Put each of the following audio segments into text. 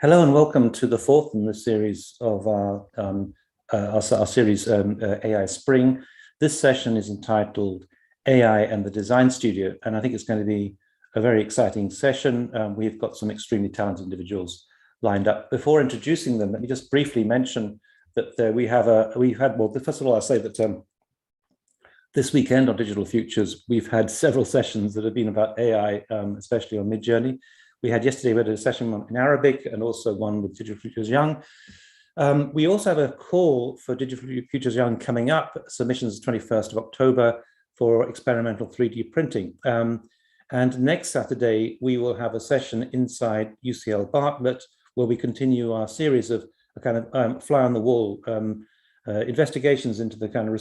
Hello and welcome to the fourth in the series of our series AI Spring. This session is entitled AI and the Design Studio, and I think it's going to be a very exciting session. We've got some extremely talented individuals lined up. Before introducing them, let me just briefly mention that first of all, I'll say that this weekend on Digital Futures, we've had several sessions that have been about AI, especially on MidJourney. We had a session in Arabic and also one with Digital Futures Young. We also have a call for Digital Futures Young coming up, submissions 21st of October for experimental 3D printing. And next Saturday, we will have a session inside UCL Bartlett, where we continue our series of a kind of fly on the wall investigations into the kind of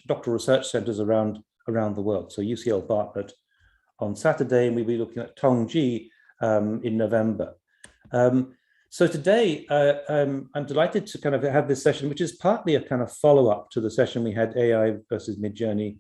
doctoral research centers around the world. So UCL Bartlett on Saturday, and we'll be looking at Tongji in November. So today, I'm delighted to kind of have this session, which is partly a kind of follow-up to the session we had AI versus MidJourney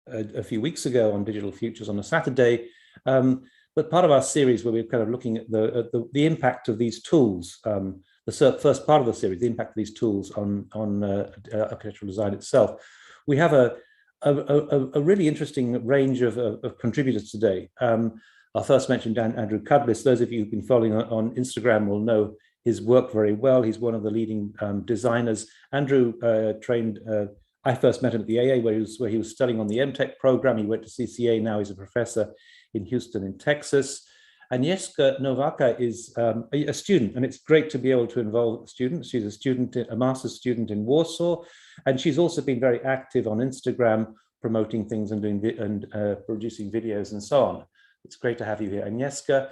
a few weeks ago on Digital Futures on a Saturday. But part of our series where we're kind of looking at the impact of these tools, the first part of the series, the impact of these tools on architectural design itself. We have a really interesting range of contributors today. I'll first mention Andrew Cudliss. Those of you who've been following on Instagram will know his work very well. He's one of the leading designers. Andrew trained, I first met him at the AA where he was studying on the MTech program. He went to CCA, now he's a professor in Houston in Texas. Agnieszka Nowaka is a student, and it's great to be able to involve students. She's a master's student in Warsaw, and she's also been very active on Instagram, promoting things and producing videos and so on. It's great to have you here, Agnieszka.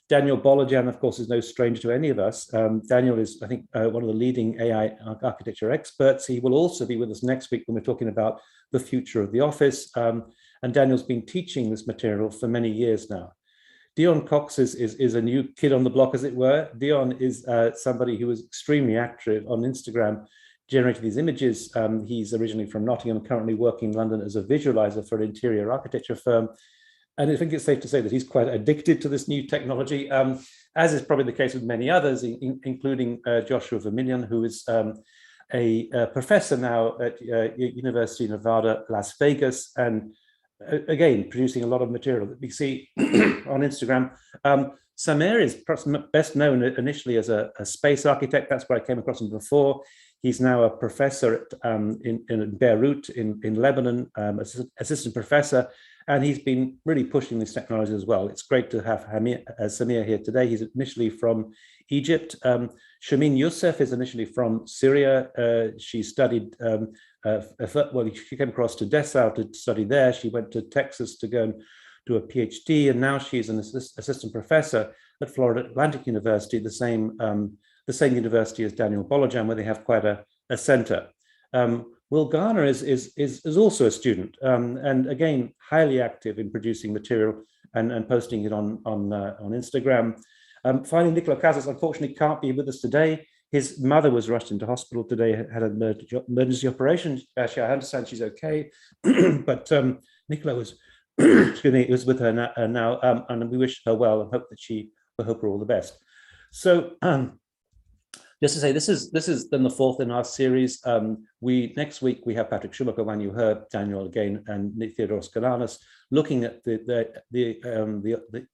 Daniel Bolojan, of course, is no stranger to any of us. Daniel is, I think, one of the leading AI architecture experts. He will also be with us next week when we're talking about the future of the office. And Daniel's been teaching this material for many years now. Dion Cox is a new kid on the block, as it were. Dion is somebody who is extremely active on Instagram, generating these images. He's originally from Nottingham, currently working in London as a visualizer for an interior architecture firm. And I think it's safe to say that he's quite addicted to this new technology, as is probably the case with many others, including Joshua Vermillion, who is a professor now at University of Nevada, Las Vegas, and again, producing a lot of material that we see on Instagram. Samer is best known initially as a space architect. That's where I came across him before. He's now a professor in Beirut, in Lebanon, assistant professor, and he's been really pushing this technology as well. It's great to have Samer here today. He's initially from Egypt. Shamin Youssef is initially from Syria. She studied, she came across to Dessau to study there. She went to Texas to go and do a PhD, and now she's an assistant professor at Florida Atlantic University, the same university as Daniel Bolojan, where they have quite a center. Will Garner is also a student, and again, highly active in producing material and posting it on Instagram. Finally, Nicola Casas unfortunately can't be with us today. His mother was rushed into hospital today, had an emergency operation. Actually, I understand she's okay, but Nicola was, excuse me, was with her now, and we wish her well and hope that we hope her all the best. So, just to say, this is then the fourth in our series. Next week we have Patrick Schumacher, when you heard Daniel again, and Theodoros Kalanis, looking at the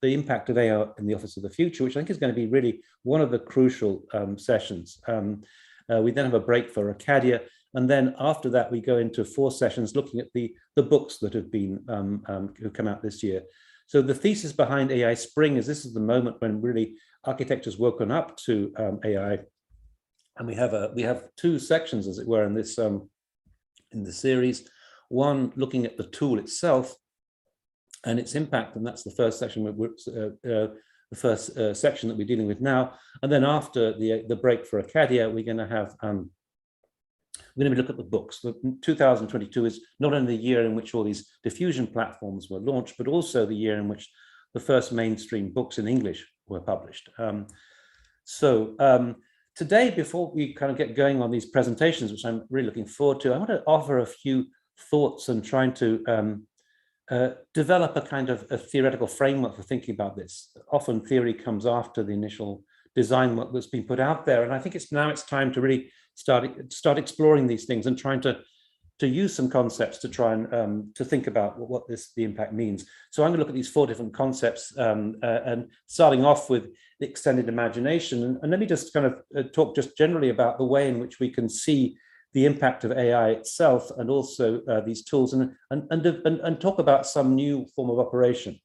impact of AI in the Office of the Future, which I think is going to be really one of the crucial sessions. We then have a break for Arcadia, and then after that we go into 4 sessions looking at the books that have been who've come out this year. So the thesis behind AI Spring is this is the moment when really architecture's woken up to AI. And we have 2 sections, as it were, in this in the series. One looking at the tool itself and its impact, and that's the first section. The first section that we're dealing with now. And then after the break for Arcadia, we're going to have we're going to look at the books. 2022 is not only the year in which all these diffusion platforms were launched, but also the year in which the first mainstream books in English were published. Today, before we kind of get going on these presentations, which I'm really looking forward to, I want to offer a few thoughts and trying to develop a kind of a theoretical framework for thinking about this. Often theory comes after the initial design work that's been put out there. And I think it's time to really start exploring these things and trying to use some concepts to try and to think about what the impact means. So I'm going to look at these 4 different concepts, and starting off with the extended imagination. And let me just kind of talk just generally about the way in which we can see the impact of AI itself, and also these tools, and talk about some new form of operation.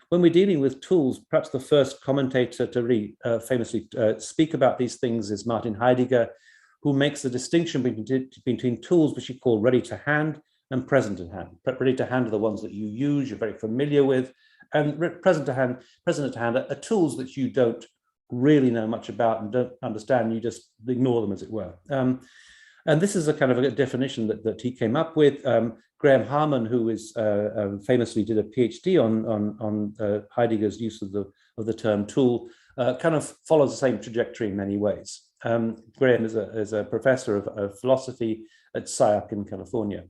When we're dealing with tools, perhaps the first commentator to really famously speak about these things is Martin Heidegger, who makes the distinction between tools which he called ready to hand and present at hand. Ready to hand are the ones that you use, you're very familiar with, and present at hand are tools that you don't really know much about and don't understand, you just ignore them, as it were. And this is a kind of a definition that he came up with. Graham Harman, who is famously did a PhD on Heidegger's use of the term tool, kind of follows the same trajectory in many ways. Graham is a professor of philosophy at SciUp in California.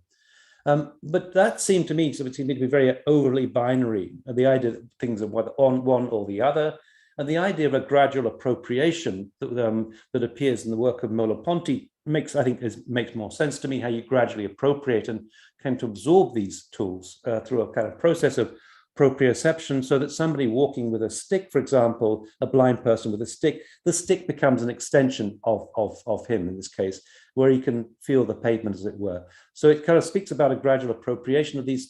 But that seemed to me to be very overly binary. The idea that things are on one or the other, and the idea of a gradual appropriation that appears in the work of Merleau-Ponty makes more sense to me. How you gradually appropriate and came to absorb these tools through a kind of process of proprioception, so that somebody walking with a stick, for example, a blind person with a stick, the stick becomes an extension of him in this case, where he can feel the pavement, as it were. So it kind of speaks about a gradual appropriation of these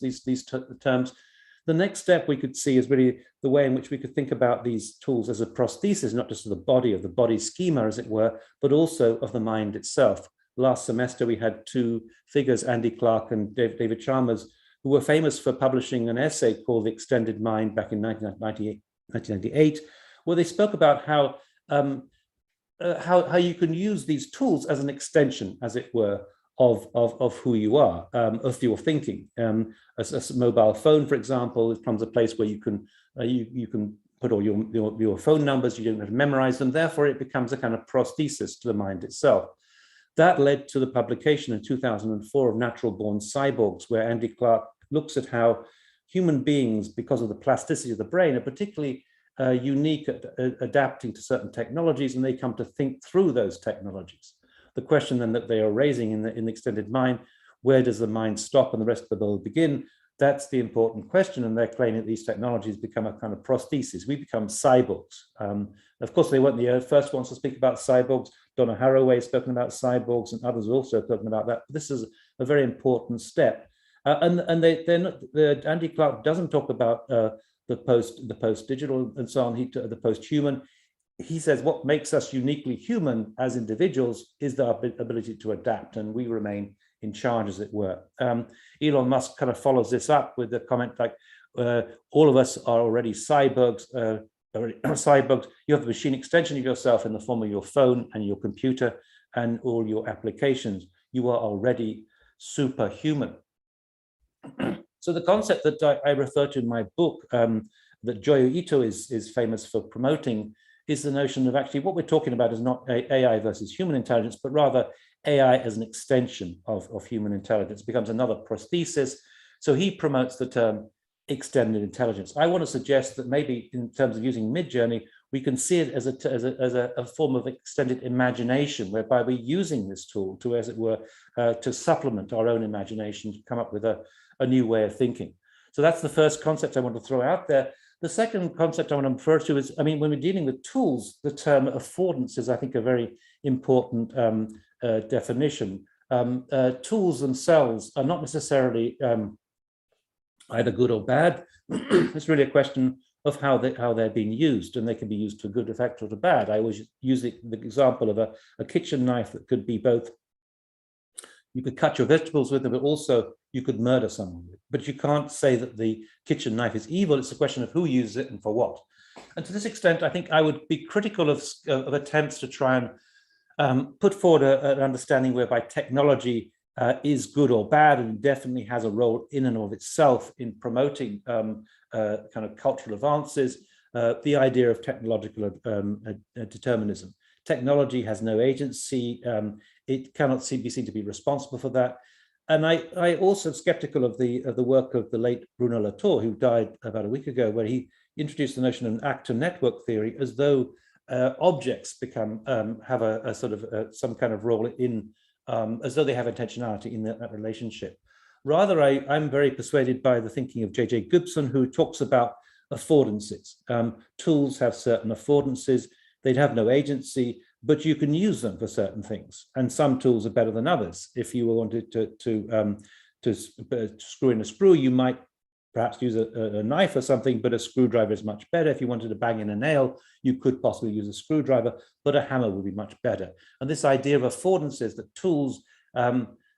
terms. The next step we could see is really the way in which we could think about these tools as a prosthesis, not just of the body schema, as it were, but also of the mind itself. Last semester, we had 2 figures, Andy Clark and David Chalmers, who were famous for publishing an essay called The Extended Mind back in 1998, where they spoke about how you can use these tools as an extension, as it were, of who you are, of your thinking. A mobile phone, for example, becomes a place where you can put all your phone numbers. You don't have to memorize them. Therefore, it becomes a kind of prosthesis to the mind itself. That led to the publication in 2004 of Natural Born Cyborgs, where Andy Clark looks at how human beings, because of the plasticity of the brain, are particularly unique at adapting to certain technologies, and they come to think through those technologies. The question then that they are raising in the extended mind, where does the mind stop and the rest of the world begin? That's the important question, and they're claiming that these technologies become a kind of prosthesis. We become cyborgs. Of course, they weren't the first ones to speak about cyborgs. Donna Haraway has spoken about cyborgs, and others also spoken about that. But this is a very important step. And Andy Clark doesn't talk about the post-digital and so on, the post-human. He says what makes us uniquely human as individuals is our ability to adapt, and we remain in charge, as it were. Elon Musk kind of follows this up with the comment like, all of us are already cyborgs. Cyborgs. You have a machine extension of yourself in the form of your phone and your computer and all your applications. You are already superhuman. So the concept that I refer to in my book, that Joyo Ito is famous for promoting, is the notion of actually what we're talking about is not AI versus human intelligence, but rather AI as an extension of human intelligence. It becomes another prosthesis. So he promotes the term extended intelligence. I want to suggest that maybe in terms of using MidJourney, we can see it as a form of extended imagination, whereby we're using this tool to, as it were, to supplement our own imagination, to come up with a new way of thinking. So that's the first concept I want to throw out there. The second concept I want to refer to is, I mean, when we're dealing with tools, the term affordance is, I think, a very important definition. Tools themselves are not necessarily either good or bad. It's really a question of how they're being used, and they can be used to good effect or to bad. I always use the example of a kitchen knife that could be both, you could cut your vegetables with it, but also you could murder someone with it. But you can't say that the kitchen knife is evil. It's a question of who uses it and for what. And to this extent, I think I would be critical of attempts to try and put forward an understanding whereby technology is good or bad, and definitely has a role in and of itself in promoting kind of cultural advances. The idea of technological determinism. Technology has no agency. It cannot be seen to be responsible for that. And I also am skeptical of the work of the late Bruno Latour, who died about a week ago, where he introduced the notion of an actor network theory, as though objects become have a sort of some kind of role in, as though they have intentionality in that relationship. Rather, I'm very persuaded by the thinking of J.J. Gibson, who talks about affordances. Tools have certain affordances. They'd have no agency, but you can use them for certain things. And some tools are better than others. If you wanted to screw in a screw, you might perhaps use a knife or something, but a screwdriver is much better. If you wanted to bang in a nail, you could possibly use a screwdriver, but a hammer would be much better. And this idea of affordances, that tools,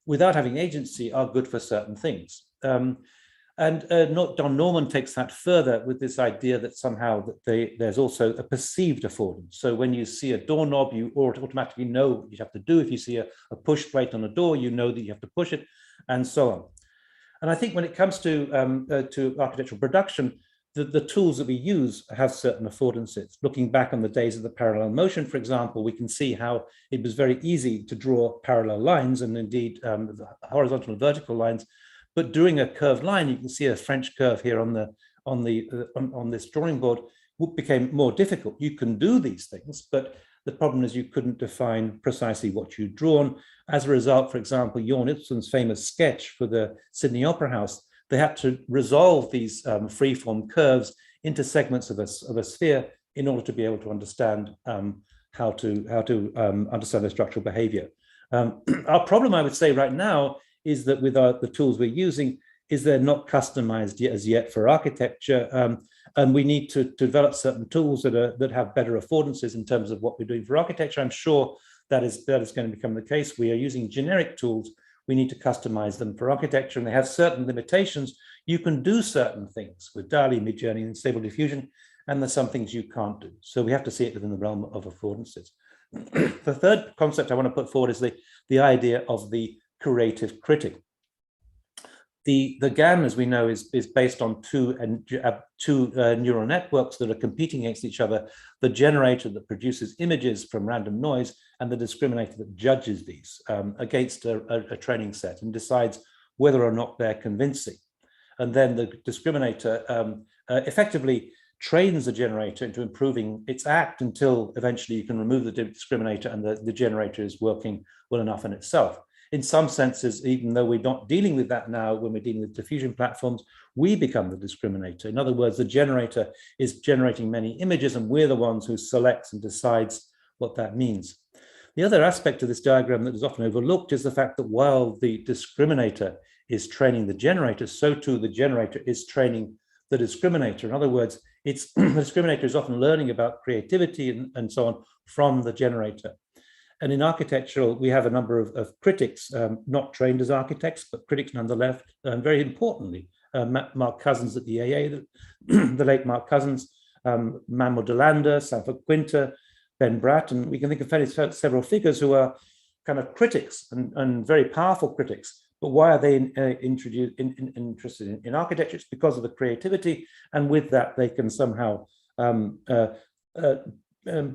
without having agency, are good for certain things. Don Norman takes that further with this idea that somehow there's also a perceived affordance. So when you see a doorknob, you automatically know what you have to do. If you see a push plate on a door, you know that you have to push it, and so on. And I think when it comes to architectural production, the tools that we use have certain affordances. Looking back on the days of the parallel motion, for example, we can see how it was very easy to draw parallel lines, and indeed horizontal and vertical lines. But doing a curved line, you can see a French curve here on this drawing board, became more difficult. You can do these things, but the problem is you couldn't define precisely what you'd drawn. As a result, for example, Jorn Utzon's famous sketch for the Sydney Opera House, they had to resolve these freeform curves into segments of a sphere in order to be able to understand how to understand the structural behavior. Our problem, I would say, right now is that with the tools we're using, is they're not customized as yet for architecture, and we need to develop certain tools that have better affordances in terms of what we're doing for architecture. I'm sure that is going to become the case. We are using generic tools. We need to customize them for architecture, and they have certain limitations. You can do certain things with DALLE, MidJourney, and Stable Diffusion, and there's some things you can't do. So we have to see it within the realm of affordances. The third concept I want to put forward is the idea of the creative critic. The GAN, as we know, is based on two neural networks that are competing against each other: the generator that produces images from random noise, and the discriminator that judges these against a training set and decides whether or not they're convincing. And then the discriminator effectively trains the generator into improving its act until eventually you can remove the discriminator and the generator is working well enough in itself. In some senses, even though we're not dealing with that now, when we're dealing with diffusion platforms, we become the discriminator. In other words, the generator is generating many images, and we're the ones who selects and decides what that means. The other aspect of this diagram that is often overlooked is the fact that while the discriminator is training the generator, so too the generator is training the discriminator. In other words, the discriminator is often learning about creativity and so on from the generator. And in architectural, we have a number of critics, not trained as architects, but critics nonetheless. And very importantly, Mark Cousins at the AA, the late Mark Cousins, Manuel Delander, Sanford Quinter, Ben Bratton. We can think of several figures who are kind of critics and very powerful critics. But why are they interested in architecture? It's because of the creativity, and with that, they can somehow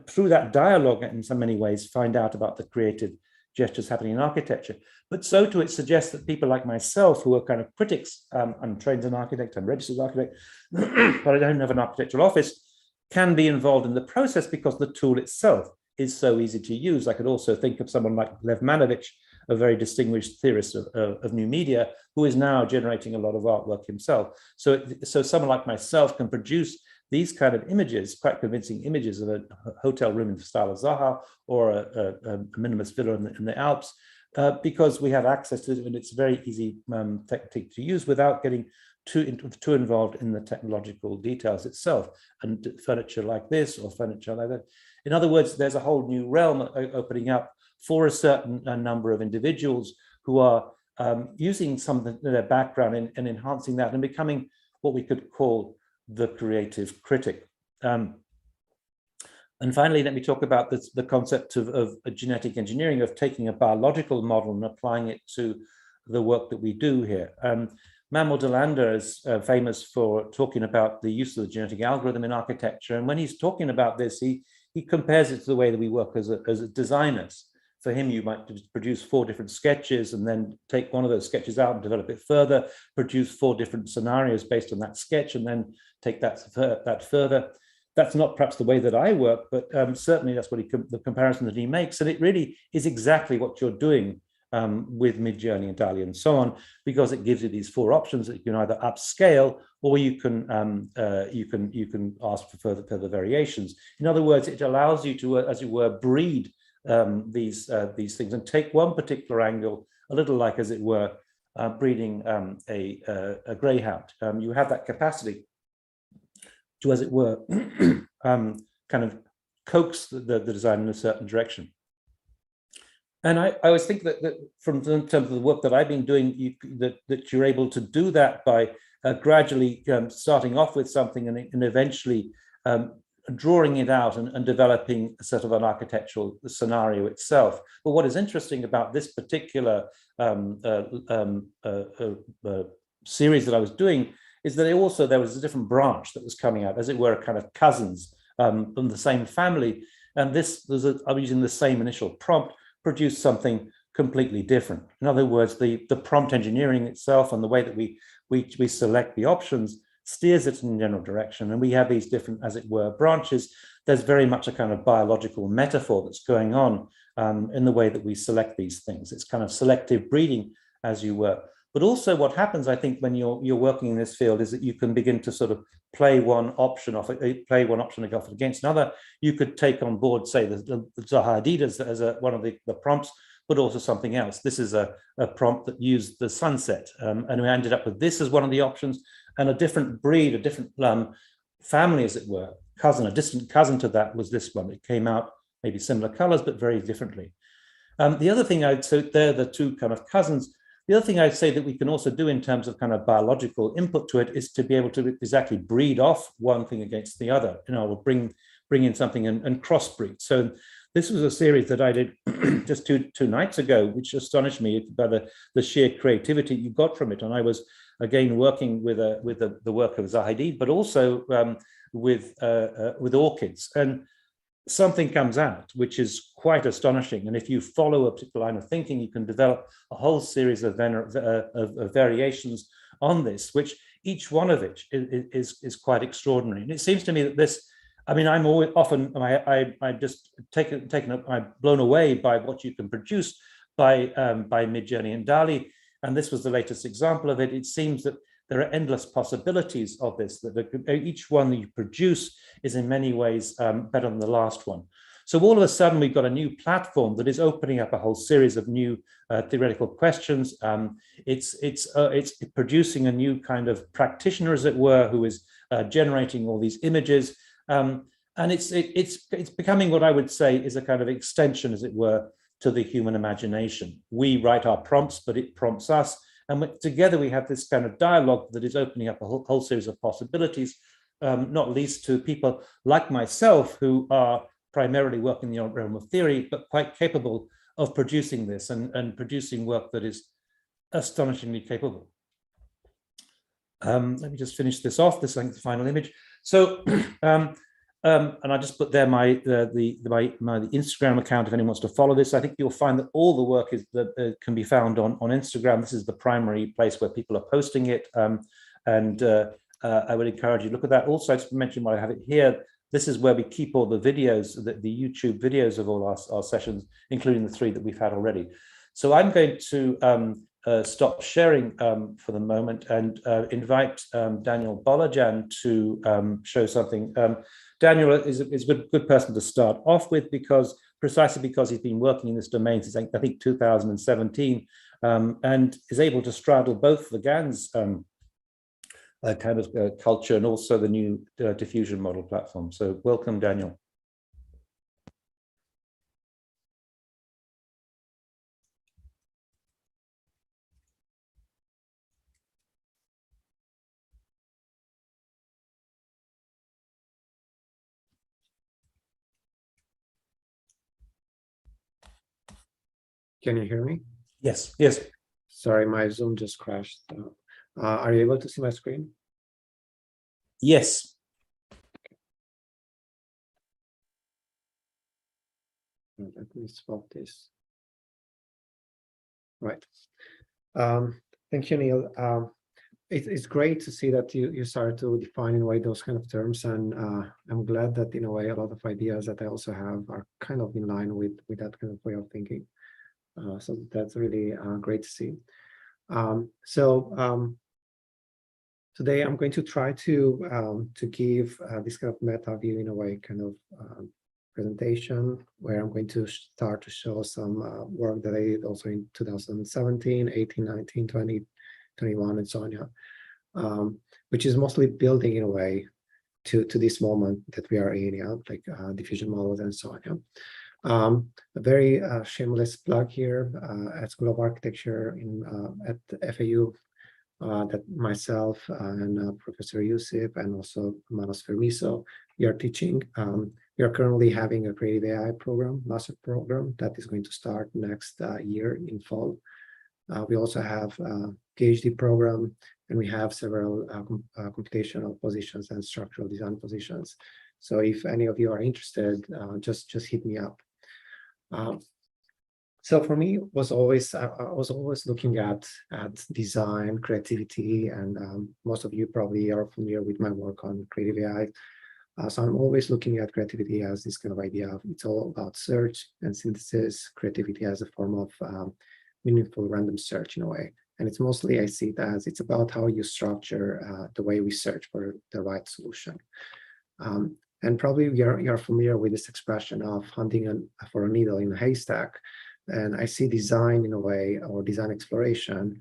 through that dialogue, in so many ways, find out about the creative gestures happening in architecture. But so too, it suggests that people like myself, who are kind of critics, I'm trained as an architect, I'm registered architect, but I don't have an architectural office, can be involved in the process because the tool itself is so easy to use. I could also think of someone like Lev Manovich, a very distinguished theorist of new media, who is now generating a lot of artwork himself. So someone like myself can produce these kind of images, quite convincing images of a hotel room in the style of Zaha or a minimalist villa in the Alps, because we have access to it, and it's a very easy technique to use without getting too involved in the technological details itself, and furniture like this or furniture like that. In other words, there's a whole new realm opening up for a certain number of individuals who are using some of their background and enhancing that and becoming what we could call the creative critic. And finally, let me talk about the concept of genetic engineering, of taking a biological model and applying it to the work that we do here. Manuel Delander is famous for talking about the use of the genetic algorithm in architecture. And when he's talking about this, he compares it to the way that we work as designers. for him, you might produce 4 different sketches and then take one of those sketches out and develop it further, produce 4 different scenarios based on that sketch, and then take that further. That's not perhaps the way that I work, but certainly that's what the comparison that he makes. And it really is exactly what you're doing with MidJourney and DALLE and so on, because it gives you these 4 options that you can either upscale or you can ask for further variations. In other words, it allows you to, as it were, breed these things and take one particular angle, a little like, as it were, breeding a greyhound. You have that capacity to, as it were, kind of coax the design in a certain direction. And I always think that from in terms of the work that I've been doing, that you're able to do that by gradually starting off with something and eventually drawing it out and developing a sort of an architectural scenario itself. But what is interesting about this particular series that I was doing is that there was a different branch that was coming out, as it were, kind of cousins from the same family. And I'm using the same initial prompt, produced something completely different. In other words, the prompt engineering itself and the way that we select the options steers it in a general direction. And we have these different, as it were, branches. There's very much a kind of biological metaphor that's going on in the way that we select these things. It's kind of selective breeding, as you were. But also what happens, I think, when you're working in this field is that you can begin to sort of play one option off against another. You could take on board, say, the DDes as one of the prompts, but also something else. This is a prompt that used the sunset, and we ended up with this as one of the options, and a different breed, a different family, as it were, a distant cousin to that was this one. It came out maybe similar colors, but very differently. The other thing I'd say, they're the 2 kind of cousins. The other thing I'd say that we can also do in terms of kind of biological input to it is to be able to exactly breed off one thing against the other. We'll bring in something and crossbreed. So this was a series that I did just two nights ago, which astonished me by the sheer creativity you got from it. And I was again working with the work of Zahideen, but also with orchids. And something comes out which is quite astonishing. And if you follow a particular line of thinking, you can develop a whole series of variations on this, which each one of it is quite extraordinary. And it seems to me that this, I mean, I'm always often, I'm just I'm blown away by what you can produce by MidJourney and DALLE. And this was the latest example of it. It seems that there are endless possibilities of this, that each one that you produce is in many ways better than the last one. So all of a sudden, we've got a new platform that is opening up a whole series of new theoretical questions. It's producing a new kind of practitioner, as it were, who is generating all these images. And it's becoming what I would say is a kind of extension, as it were, to the human imagination. We write our prompts, but it prompts us. And together we have this kind of dialogue that is opening up a whole series of possibilities, not least to people like myself who are primarily working in the realm of theory, but quite capable of producing this and producing work that is astonishingly capable. Let me just finish this off. This is the final image. So, and I just put there my Instagram account if anyone wants to follow this. I think you'll find that all the work can be found on Instagram. This is the primary place where people are posting it, and I would encourage you to look at that. Also, to mention while I have it here, this is where we keep all the videos, the YouTube videos of all our sessions, including the 3 that we've had already. So I'm going to stop sharing for the moment and invite Daniel Bolajan to show something. Daniel is a good person to start off with, precisely because he's been working in this domain since I think 2017, and is able to straddle both the GANs kind of culture and also the new diffusion model platform. So welcome, Daniel. Can you hear me? Yes, yes. Sorry, my Zoom just crashed. Are you able to see my screen? Yes. Let me swap this. Right. Thank you, Neil. It's great to see that you started to define in a way those kind of terms, and I'm glad that in a way a lot of ideas that I also have are kind of in line with that kind of way of thinking. So that's really great to see. Today I'm going to try to give this kind of meta view in a way, kind of presentation, where I'm going to start to show some work that I did also in 2017, 18, 19, 20, 21, and so on, yeah. Which is mostly building in a way to this moment that we are in, yeah, like diffusion models and so on, yeah. A very shameless plug here at School of Architecture at FIU, that myself and Professor Yusuf and also Manos Fermiso, we are teaching. We are currently having a creative AI program, master program, that is going to start next year in fall. We also have a PhD program, and we have several computational positions and structural design positions. So if any of you are interested, just hit me up. So for me, I was always looking at design, creativity, and most of you probably are familiar with my work on creative AI. So I'm always looking at creativity as this kind of idea of it's all about search and synthesis, creativity as a form of meaningful random search in a way. And it's mostly, I see it as it's about how you structure the way we search for the right solution. And probably you're familiar with this expression of hunting for a needle in a haystack. And I see design in a way, or design exploration,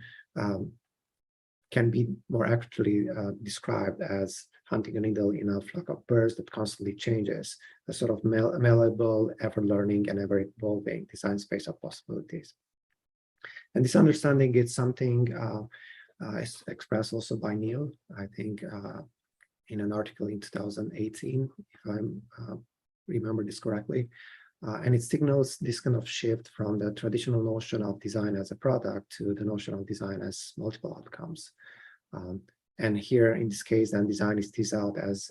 can be more accurately described as hunting a needle in a flock of birds that constantly changes, a sort of malleable, ever-learning, and ever-evolving design space of possibilities. And this understanding is something expressed also by Neil, I think, in an article in 2018, if I remember this correctly. And it signals this kind of shift from the traditional notion of design as a product to the notion of design as multiple outcomes. And here, in this case, then design is teased out as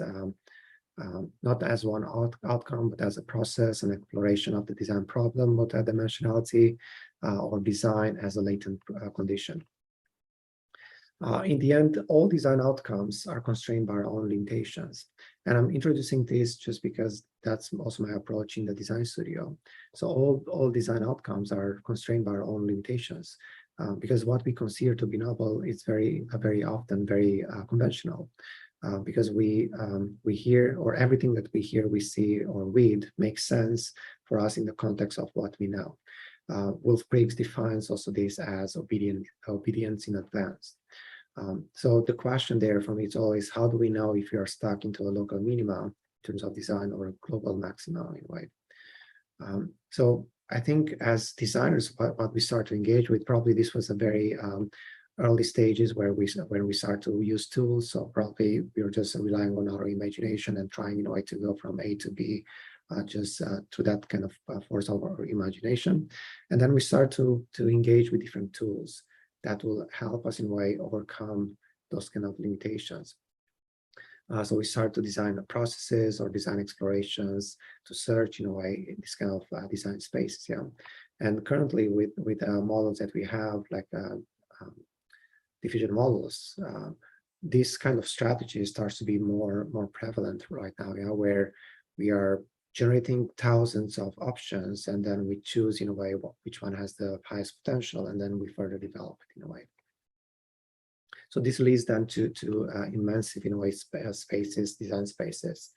not as one outcome, but as a process and exploration of the design problem, multidimensionality, or design as a latent condition. In the end, all design outcomes are constrained by our own limitations. And I'm introducing this just because that's also my approach in the design studio. So all design outcomes are constrained by our own limitations, because what we consider to be novel is very often very conventional. Because we hear, or everything that we hear, we see, or read makes sense for us in the context of what we know. Wolf Briggs defines also this as obedience in advance. So the question there for me is always, how do we know if we are stuck into a local minima in terms of design or a global maxima in a way? So I think as designers, what we start to engage with, probably this was a very early stages when we start to use tools. So probably we were just relying on our imagination and trying in a way to go from A to B, just through that kind of force of our imagination. And then we start to engage with different tools that will help us in a way overcome those kind of limitations. So we start to design processes or design explorations to search in a way in this kind of design spaces. Yeah, and currently with models that we have, like diffusion models, this kind of strategy starts to be more prevalent right now. Yeah, where we are generating thousands of options, and then we choose in a way which one has the highest potential, and then we further develop it in a way. So this leads then to immersive in a way spaces, design spaces.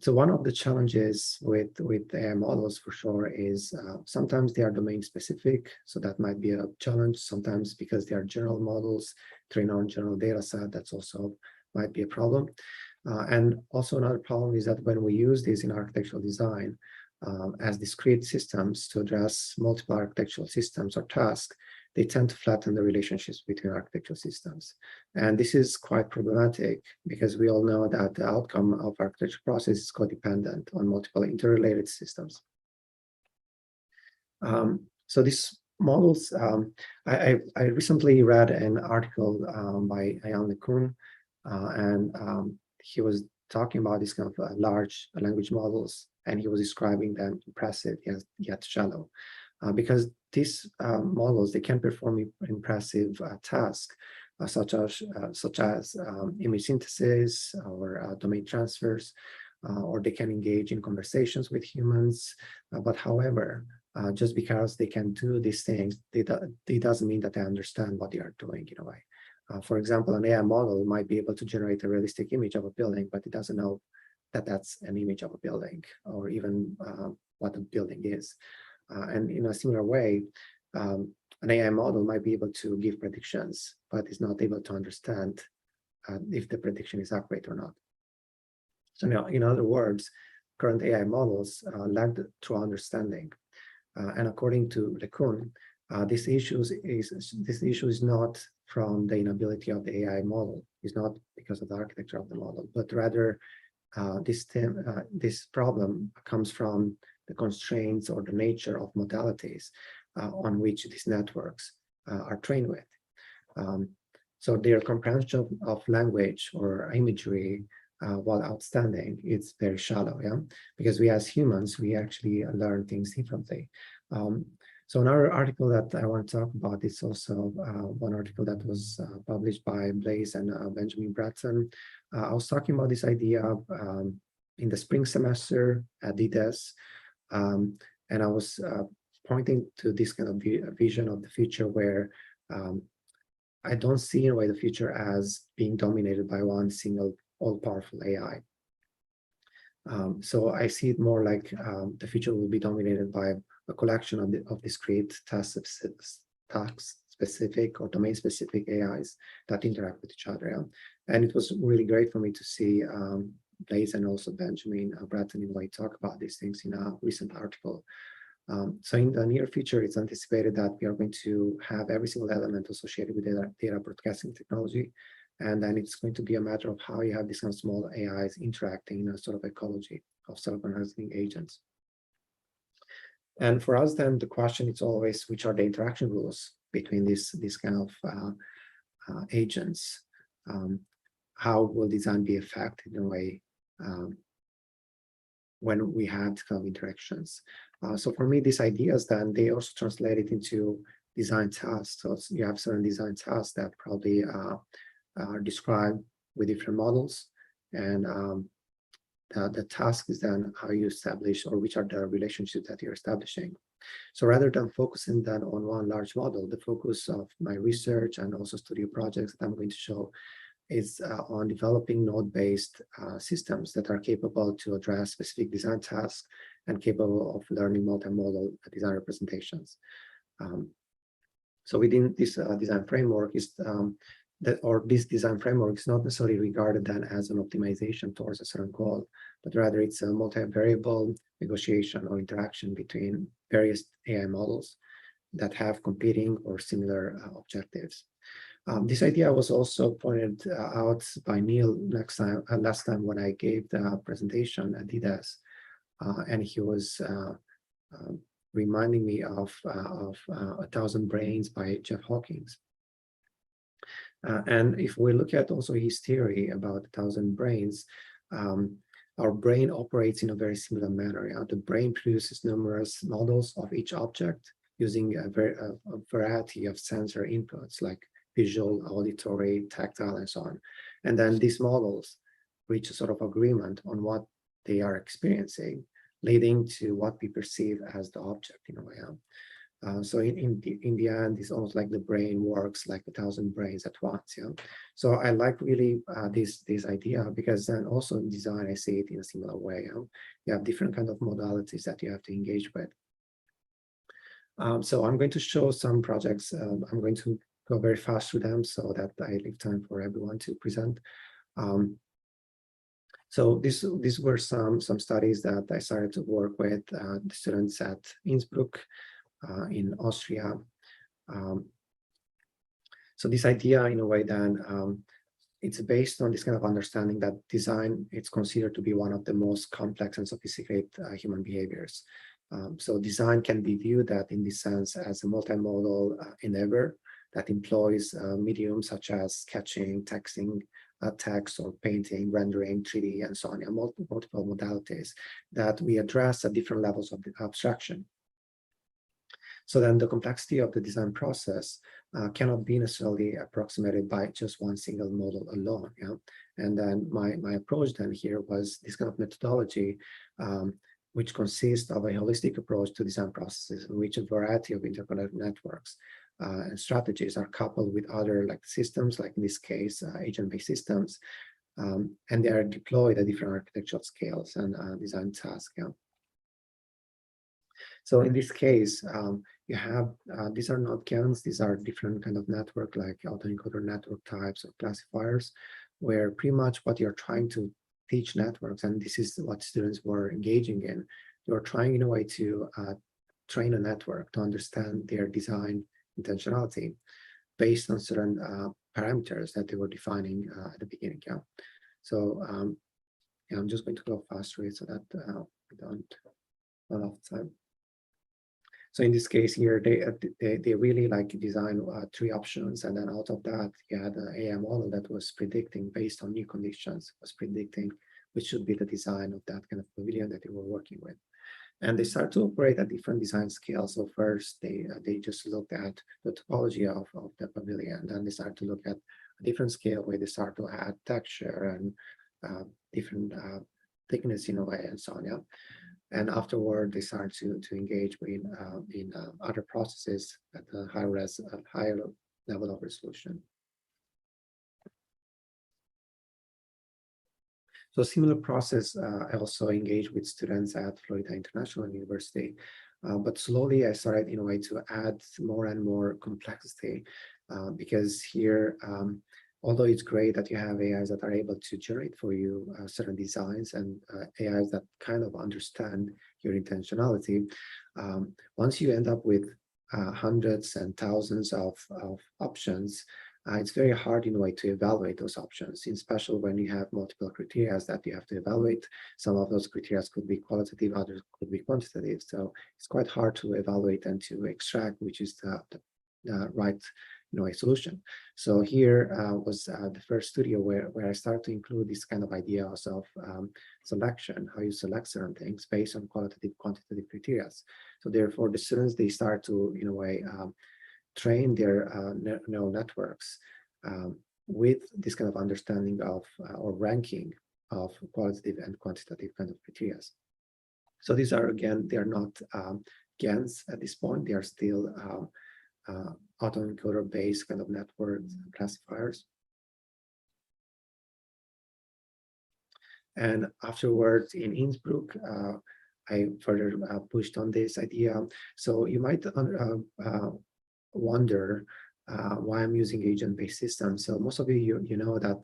So one of the challenges with AI models for sure is sometimes they are domain specific, so that might be a challenge. Sometimes because they are general models trained on general data set, that's also might be a problem. And also another problem is that when we use these in architectural design as discrete systems to address multiple architectural systems or tasks, they tend to flatten the relationships between architectural systems. And this is quite problematic because we all know that the outcome of architecture process is codependent on multiple interrelated systems. So these models, I recently read an article by AIinArchitecture, and he was talking about these kind of large language models, and he was describing them impressive yet shallow. because these models, they can perform impressive tasks such as image synthesis or domain transfers, or they can engage in conversations with humans. But however, just because they can do these things, it doesn't mean that they understand what they are doing in a way. For example, an AI model might be able to generate a realistic image of a building, but it doesn't know that that's an image of a building, or even what a building is. And in a similar way, an AI model might be able to give predictions, but is not able to understand if the prediction is accurate or not. So now, in other words, current AI models lack true understanding. And according to LeCun, this issue is not from the inability of the AI model. It's not because of the architecture of the model, but rather this problem comes from the constraints or the nature of modalities on which these networks are trained with. So their comprehension of language or imagery, while outstanding, it's very shallow, yeah? Because we as humans, we actually learn things differently. So another article that I want to talk about is also one article that was published by Blaise and Benjamin Bratton. I was talking about this idea in the spring semester at DDes, and I was pointing to this kind of vision of the future where I don't see in a way the future as being dominated by one single all-powerful AI. So I see it more like the future will be dominated by a collection of discrete task-specific or domain-specific AIs that interact with each other. Yeah? And it was really great for me to see Blaise and also Benjamin Bratton in a way talk about these things in a recent article. So in the near future, it's anticipated that we are going to have every single element associated with data broadcasting technology. And then it's going to be a matter of how you have these kind of small AIs interacting in a sort of ecology of self-organizing agents. And for us, then the question is always, which are the interaction rules between these kind of agents? How will design be affected in a way when we have these kind of interactions? So for me, these ideas then, they also translate it into design tasks. So you have certain design tasks that probably are described with different models. And the task is then how you establish, or which are the relationships that you're establishing. So rather than focusing then on one large model, the focus of my research and also studio projects that I'm going to show is on developing node-based systems that are capable to address specific design tasks and capable of learning multimodal design representations. So within this design framework is this design framework is not necessarily regarded then as an optimization towards a certain goal, but rather it's a multi-variable negotiation or interaction between various AI models that have competing or similar objectives. This idea was also pointed out by Neil last time when I gave the presentation at DDes, and he was reminding me of 1,000 Brains by Jeff Hawkins. And if we look at also his theory about 1,000 brains, our brain operates in a very similar manner. Yeah? The brain produces numerous models of each object using a variety of sensor inputs like visual, auditory, tactile, and so on. And then these models reach a sort of agreement on what they are experiencing, leading to what we perceive as the object in a way. So in the end, it's almost like the brain works like 1,000 brains at once. Yeah. So I like really this idea, because then also in design I see it in a similar way. You have different kind of modalities that you have to engage with. So I'm going to show some projects. I'm going to go very fast through them so that I leave time for everyone to present. So these were some studies that I started to work with the students at Innsbruck in Austria. So this idea, in a way, then it's based on this kind of understanding that design, it's considered to be one of the most complex and sophisticated human behaviors. So design can be viewed that in this sense as a multimodal endeavor that employs mediums such as sketching, texting, text or painting, rendering, 3D, and so on, multiple modalities that we address at different levels of the abstraction. So then the complexity of the design process cannot be necessarily approximated by just one single model alone. Yeah? And then my approach then here was this kind of methodology, which consists of a holistic approach to design processes in which a variety of interconnected networks and strategies are coupled with other like systems, like in this case, agent-based systems, and they are deployed at different architectural scales and design tasks. Yeah. So in this case, you have, these are not GANs, these are different kind of network like autoencoder network types or classifiers, where pretty much what you're trying to teach networks, and this is what students were engaging in, you're trying in a way to train a network to understand their design intentionality based on certain parameters that they were defining at the beginning. Yeah. So yeah, I'm just going to go fast through it so that we don't run off time. So in this case here, they really like design 3 options, and then out of that, you had an AI model that was predicting based on new conditions, was predicting which should be the design of that kind of pavilion that they were working with. And they start to operate at different design scales. So first, they just looked at the topology of the pavilion. Then they start to look at a different scale where they start to add texture and different thickness in a way, and so on. Yeah. And afterward, they start to engage in other processes at a higher level of resolution. So similar process, I also engaged with students at Florida International University, but slowly I started in a way to add more and more complexity because here, although it's great that you have AIs that are able to generate for you certain designs and AIs that kind of understand your intentionality, once you end up with hundreds and thousands of options, it's very hard in a way to evaluate those options, especially when you have multiple criteria that you have to evaluate. Some of those criteria could be qualitative, others could be quantitative. So it's quite hard to evaluate and to extract which is the right a solution. So here was the first studio where I started to include this kind of ideas of selection, how you select certain things based on qualitative, quantitative criteria. So therefore, the students, they start to, in a way, train their neural networks with this kind of understanding of or ranking of qualitative and quantitative kind of criteria. So these are, again, they are not GANs at this point. They are still autoencoder based kind of networks and classifiers. And afterwards in Innsbruck, I further pushed on this idea. So you might wonder why I'm using agent-based systems. So most of you know that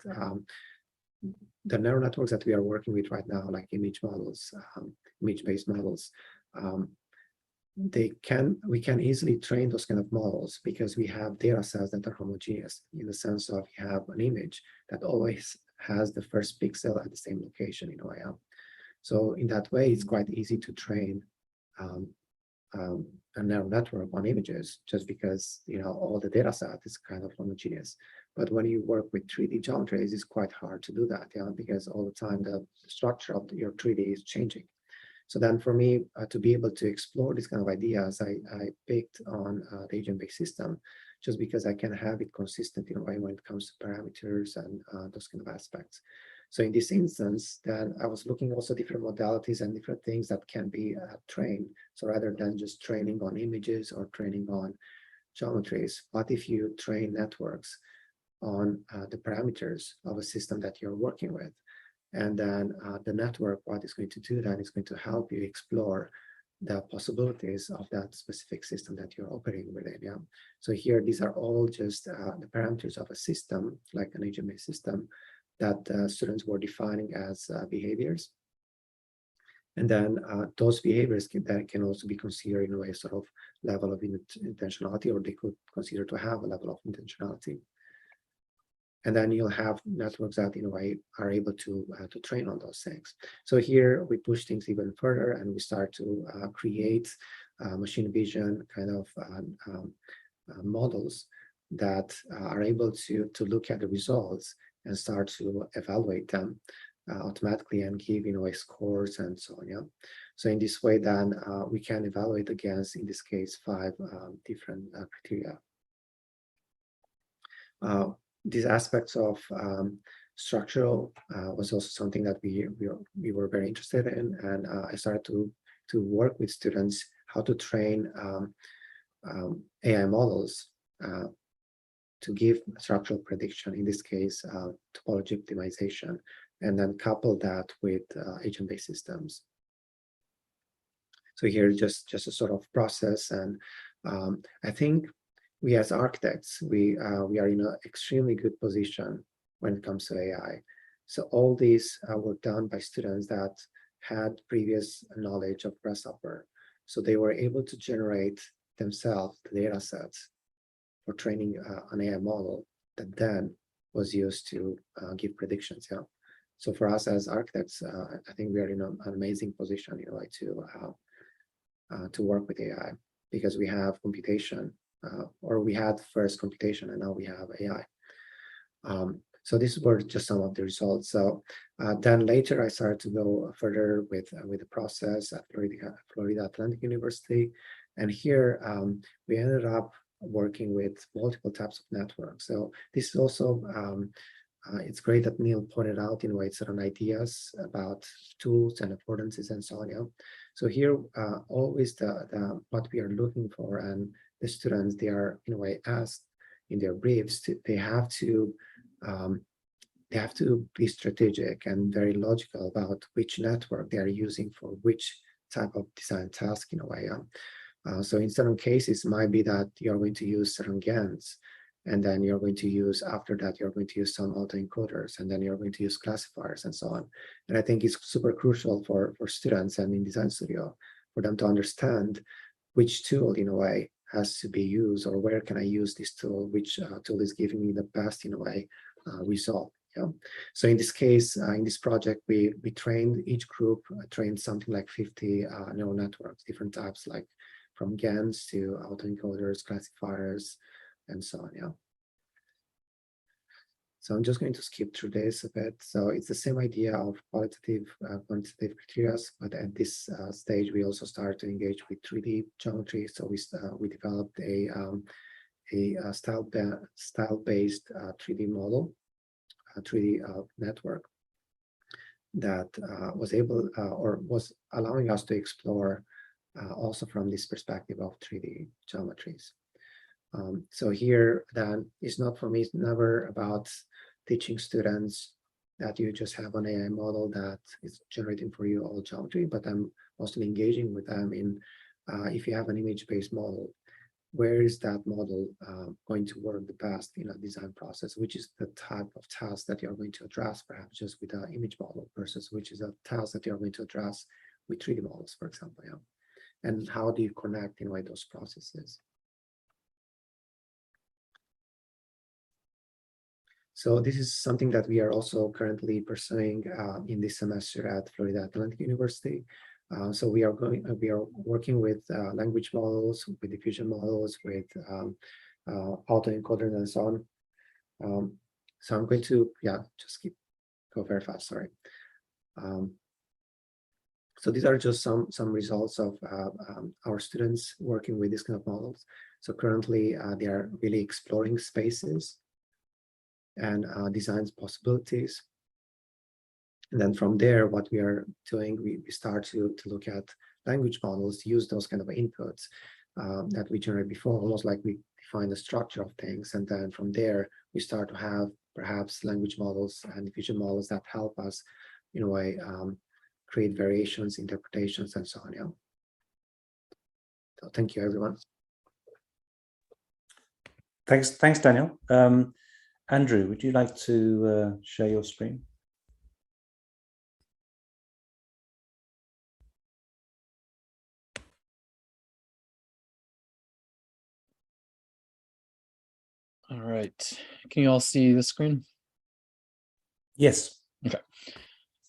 the neural networks that we are working with right now, like image models, image-based models, we can easily train those kind of models because we have data sets that are homogeneous in the sense of you have an image that always has the first pixel at the same location in a way. So in that way, it's quite easy to train a neural network on images just because all the data set is kind of homogeneous. But when you work with 3D geometries, it's quite hard to do that, because all the time the structure of your 3D is changing. So then for me, to be able to explore these kind of ideas, I picked on the agent-based system just because I can have it consistent in a way when it comes to parameters and those kind of aspects. So in this instance, then I was looking also different modalities and different things that can be trained. So rather than just training on images or training on geometries, what if you train networks on the parameters of a system that you're working with? And then the network, what it's going to do then is going to help you explore the possibilities of that specific system that you're operating within. Yeah. So here, these are all just the parameters of a system, like an agent-based system, that students were defining as behaviors. And then those behaviors can also be considered in a way sort of level of intentionality, or they could consider to have a level of intentionality. And then you'll have networks that, in a way, are able to train on those things. So here we push things even further, and we start to create machine vision kind of models that are able to look at the results and start to evaluate them automatically and give, scores and so on. Yeah. So in this way, then we can evaluate against, in this case, 5 different criteria. These aspects of structural was also something that we were very interested in, and I started to work with students how to train AI models to give structural prediction, in this case, topology optimization, and then couple that with agent-based systems. So here, just a sort of process, and I think we as architects, we are in an extremely good position when it comes to AI. So all these were done by students that had previous knowledge of Grasshopper. So they were able to generate themselves the data sets for training an AI model that then was used to give predictions. Yeah. So for us as architects, I think we are in an amazing position, to work with AI, because we have computation, or we had first computation, and now we have AI. So these were just some of the results. So then later I started to go further with the process at Florida Atlantic University. And here we ended up working with multiple types of networks. So this is also, it's great that Neil pointed out, certain ideas about tools and affordances and so on. Yeah. So here, always the what we are looking for, and the students, they are in a way asked in their briefs, they have to be strategic and very logical about which network they are using for which type of design task, in a way. So in certain cases, it might be that you're going to use certain GANs, and then you're going to use, after that, you're going to use some autoencoders, and then you're going to use classifiers and so on. And I think it's super crucial for students and in Design Studio for them to understand which tool, in a way, has to be used, or where can I use this tool, which tool is giving me the best, in a way, result. Yeah. So in this case, in this project, we trained, each group trained something like 50 neural networks, different types, like from GANs to autoencoders, classifiers, and so on. Yeah. So I'm just going to skip through this a bit. So it's the same idea of qualitative, quantitative criteria, but at this stage, we also start to engage with 3D geometry. So we developed a style-based 3D model, a 3D network that was able, or was allowing us to explore also from this perspective of 3D geometries. So here, then, it's not, for me, it's never about teaching students that you just have an AI model that is generating for you all geometry, but I'm mostly engaging with them in, if you have an image-based model, where is that model going to work the best in a design process, which is the type of task that you're going to address, perhaps just with an image model, versus which is a task that you're going to address with 3D models, for example. Yeah. And how do you connect, in a way, those processes? So this is something that we are also currently pursuing in this semester at Florida Atlantic University. So we are working with language models, with diffusion models, with autoencoders and so on. So I'm going to, just go very fast, sorry. So these are just some results of our students working with this kind of models. So currently they are really exploring spaces and design possibilities. And then from there, what we are doing, we start to look at language models, use those kind of inputs that we generate before, almost like we define the structure of things. And then from there, we start to have perhaps language models and diffusion models that help us, in a way, create variations, interpretations, and so on. Yeah. So thank you, everyone. Thanks, Daniel. Andrew, would you like to share your screen? All right. Can you all see the screen? Yes. Okay.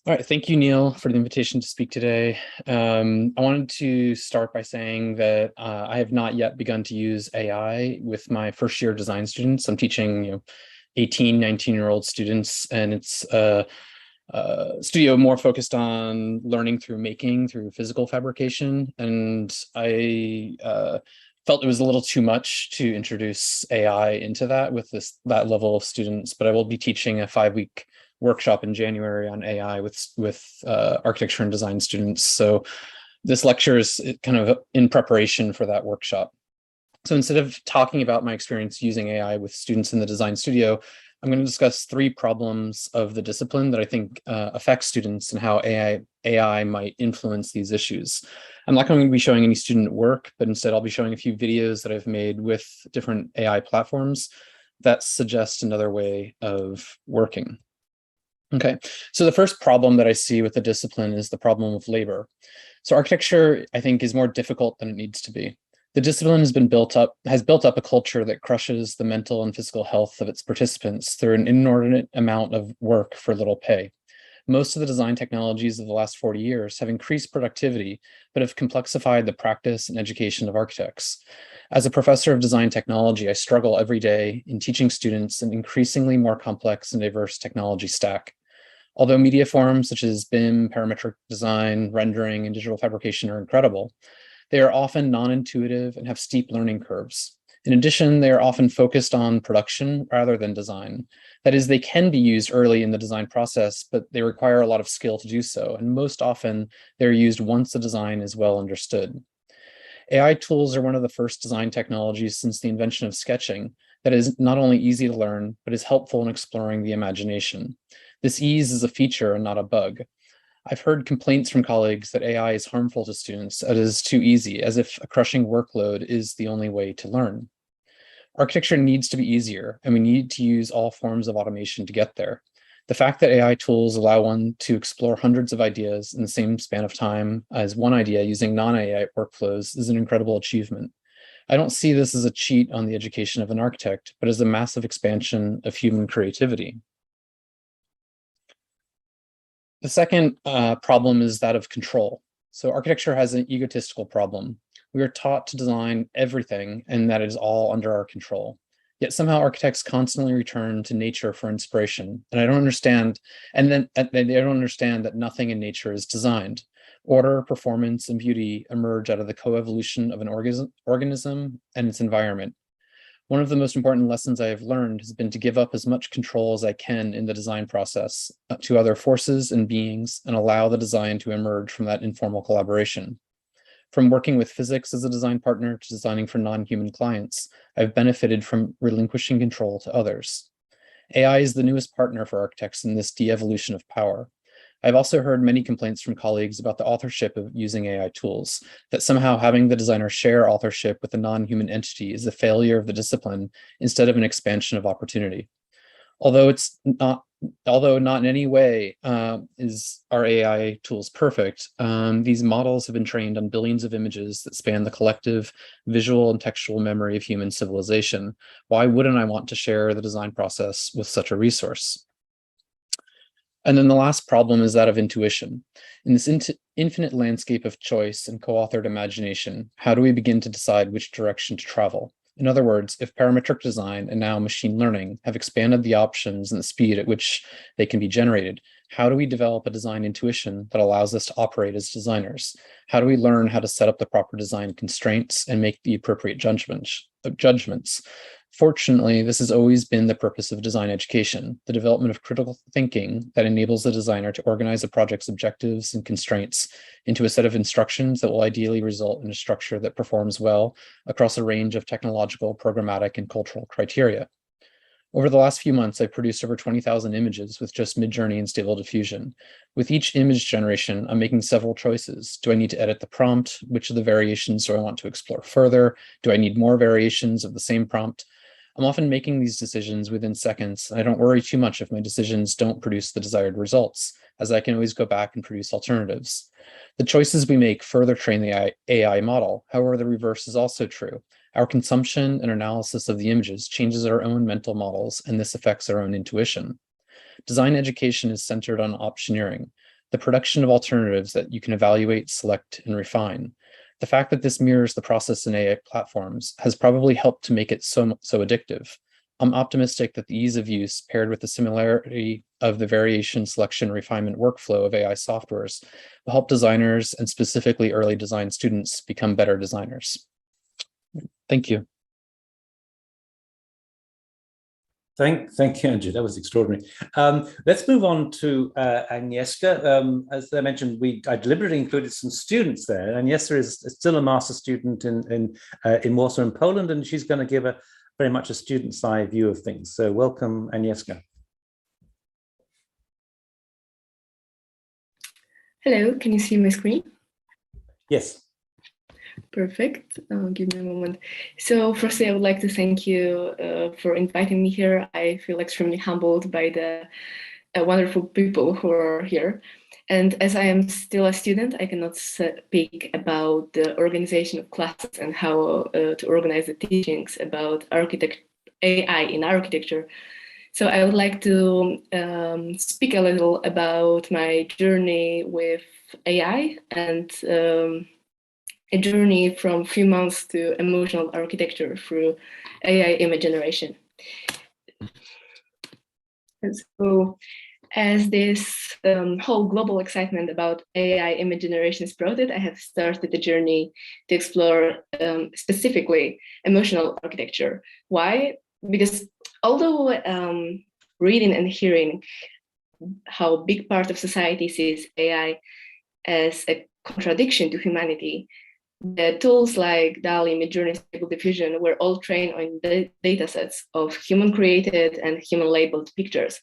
All right. Thank you, Neil, for the invitation to speak today. I wanted to start by saying that I have not yet begun to use AI with my first year design students. I'm teaching 18, 19-year-old students, and it's studio more focused on learning through making, through physical fabrication. And I felt it was a little too much to introduce AI into that with that level of students, but I will be teaching a 5-week workshop in January on AI with architecture and design students. So this lecture is kind of in preparation for that workshop. So instead of talking about my experience using AI with students in the design studio, I'm going to discuss 3 problems of the discipline that I think affect students and how AI might influence these issues. I'm not going to be showing any student work, but instead I'll be showing a few videos that I've made with different AI platforms that suggest another way of working. Okay, so the first problem that I see with the discipline is the problem of labor. So architecture, I think, is more difficult than it needs to be. The discipline has built up a culture that crushes the mental and physical health of its participants through an inordinate amount of work for little pay. Most of the design technologies of the last 40 years have increased productivity, but have complexified the practice and education of architects. As a professor of design technology, I struggle every day in teaching students an increasingly more complex and diverse technology stack. Although media forms such as BIM, parametric design, rendering, and digital fabrication are incredible, they are often non-intuitive and have steep learning curves. In addition, they are often focused on production rather than design. That is, they can be used early in the design process, but they require a lot of skill to do so. And most often, they're used once the design is well understood. AI tools are one of the first design technologies since the invention of sketching that is not only easy to learn, but is helpful in exploring the imagination. This ease is a feature and not a bug. I've heard complaints from colleagues that AI is harmful to students, as it is too easy, as if a crushing workload is the only way to learn. Architecture needs to be easier, and we need to use all forms of automation to get there. The fact that AI tools allow one to explore hundreds of ideas in the same span of time as one idea using non-AI workflows is an incredible achievement. I don't see this as a cheat on the education of an architect, but as a massive expansion of human creativity. The second problem is that of control. So architecture has an egotistical problem. We are taught to design everything and that it is all under our control. Yet somehow architects constantly return to nature for inspiration. And I don't understand, they don't understand that nothing in nature is designed. Order, performance, and beauty emerge out of the coevolution of an organism and its environment. One of the most important lessons I have learned has been to give up as much control as I can in the design process to other forces and beings and allow the design to emerge from that informal collaboration. From working with physics as a design partner to designing for non-human clients, I've benefited from relinquishing control to others. AI is the newest partner for architects in this de-evolution of power. I've also heard many complaints from colleagues about the authorship of using AI tools, that somehow having the designer share authorship with a non-human entity is a failure of the discipline instead of an expansion of opportunity. Although not in any way are AI tools perfect, these models have been trained on billions of images that span the collective visual and textual memory of human civilization. Why wouldn't I want to share the design process with such a resource? And then the last problem is that of intuition. In this infinite landscape of choice and co-authored imagination, how do we begin to decide which direction to travel? In other words, if parametric design and now machine learning have expanded the options and the speed at which they can be generated, how do we develop a design intuition that allows us to operate as designers? How do we learn how to set up the proper design constraints and make the appropriate judgments? Fortunately, this has always been the purpose of design education, the development of critical thinking that enables the designer to organize a project's objectives and constraints into a set of instructions that will ideally result in a structure that performs well across a range of technological, programmatic, and cultural criteria. Over the last few months, I've produced over 20,000 images with just MidJourney and Stable Diffusion. With each image generation, I'm making several choices. Do I need to edit the prompt? Which of the variations do I want to explore further? Do I need more variations of the same prompt? I'm often making these decisions within seconds, and I don't worry too much if my decisions don't produce the desired results, as I can always go back and produce alternatives. The choices we make further train the AI model. However, the reverse is also true. Our consumption and analysis of the images changes our own mental models, and this affects our own intuition. Design education is centered on optioneering, the production of alternatives that you can evaluate, select, and refine. The fact that this mirrors the process in AI platforms has probably helped to make it so addictive. I'm optimistic that the ease of use paired with the similarity of the variation, selection, refinement workflow of AI softwares will help designers and specifically early design students become better designers. Thank you. Thank you, Andrew. That was extraordinary. Let's move on to Agnieszka. As I mentioned, I deliberately included some students there. Agnieszka is still a master's student in Warsaw in Poland, and she's going to give very much a student's eye view of things. So welcome, Agnieszka. Hello, can you see my screen? Yes. Perfect. Give me a moment. So firstly, I would like to thank you for inviting me here. I feel extremely humbled by the wonderful people who are here. And as I am still a student, I cannot speak about the organization of classes and how to organize the teachings about AI in architecture. So I would like to speak a little about my journey with AI and a journey from few months to emotional architecture through AI image generation. And so as this whole global excitement about AI image generation sprouted, I have started the journey to explore specifically emotional architecture. Why? Because although reading and hearing how big part of society sees AI as a contradiction to humanity, the tools like DALLE, MidJourney, Stable Diffusion were all trained on the datasets of human-created and human-labeled pictures.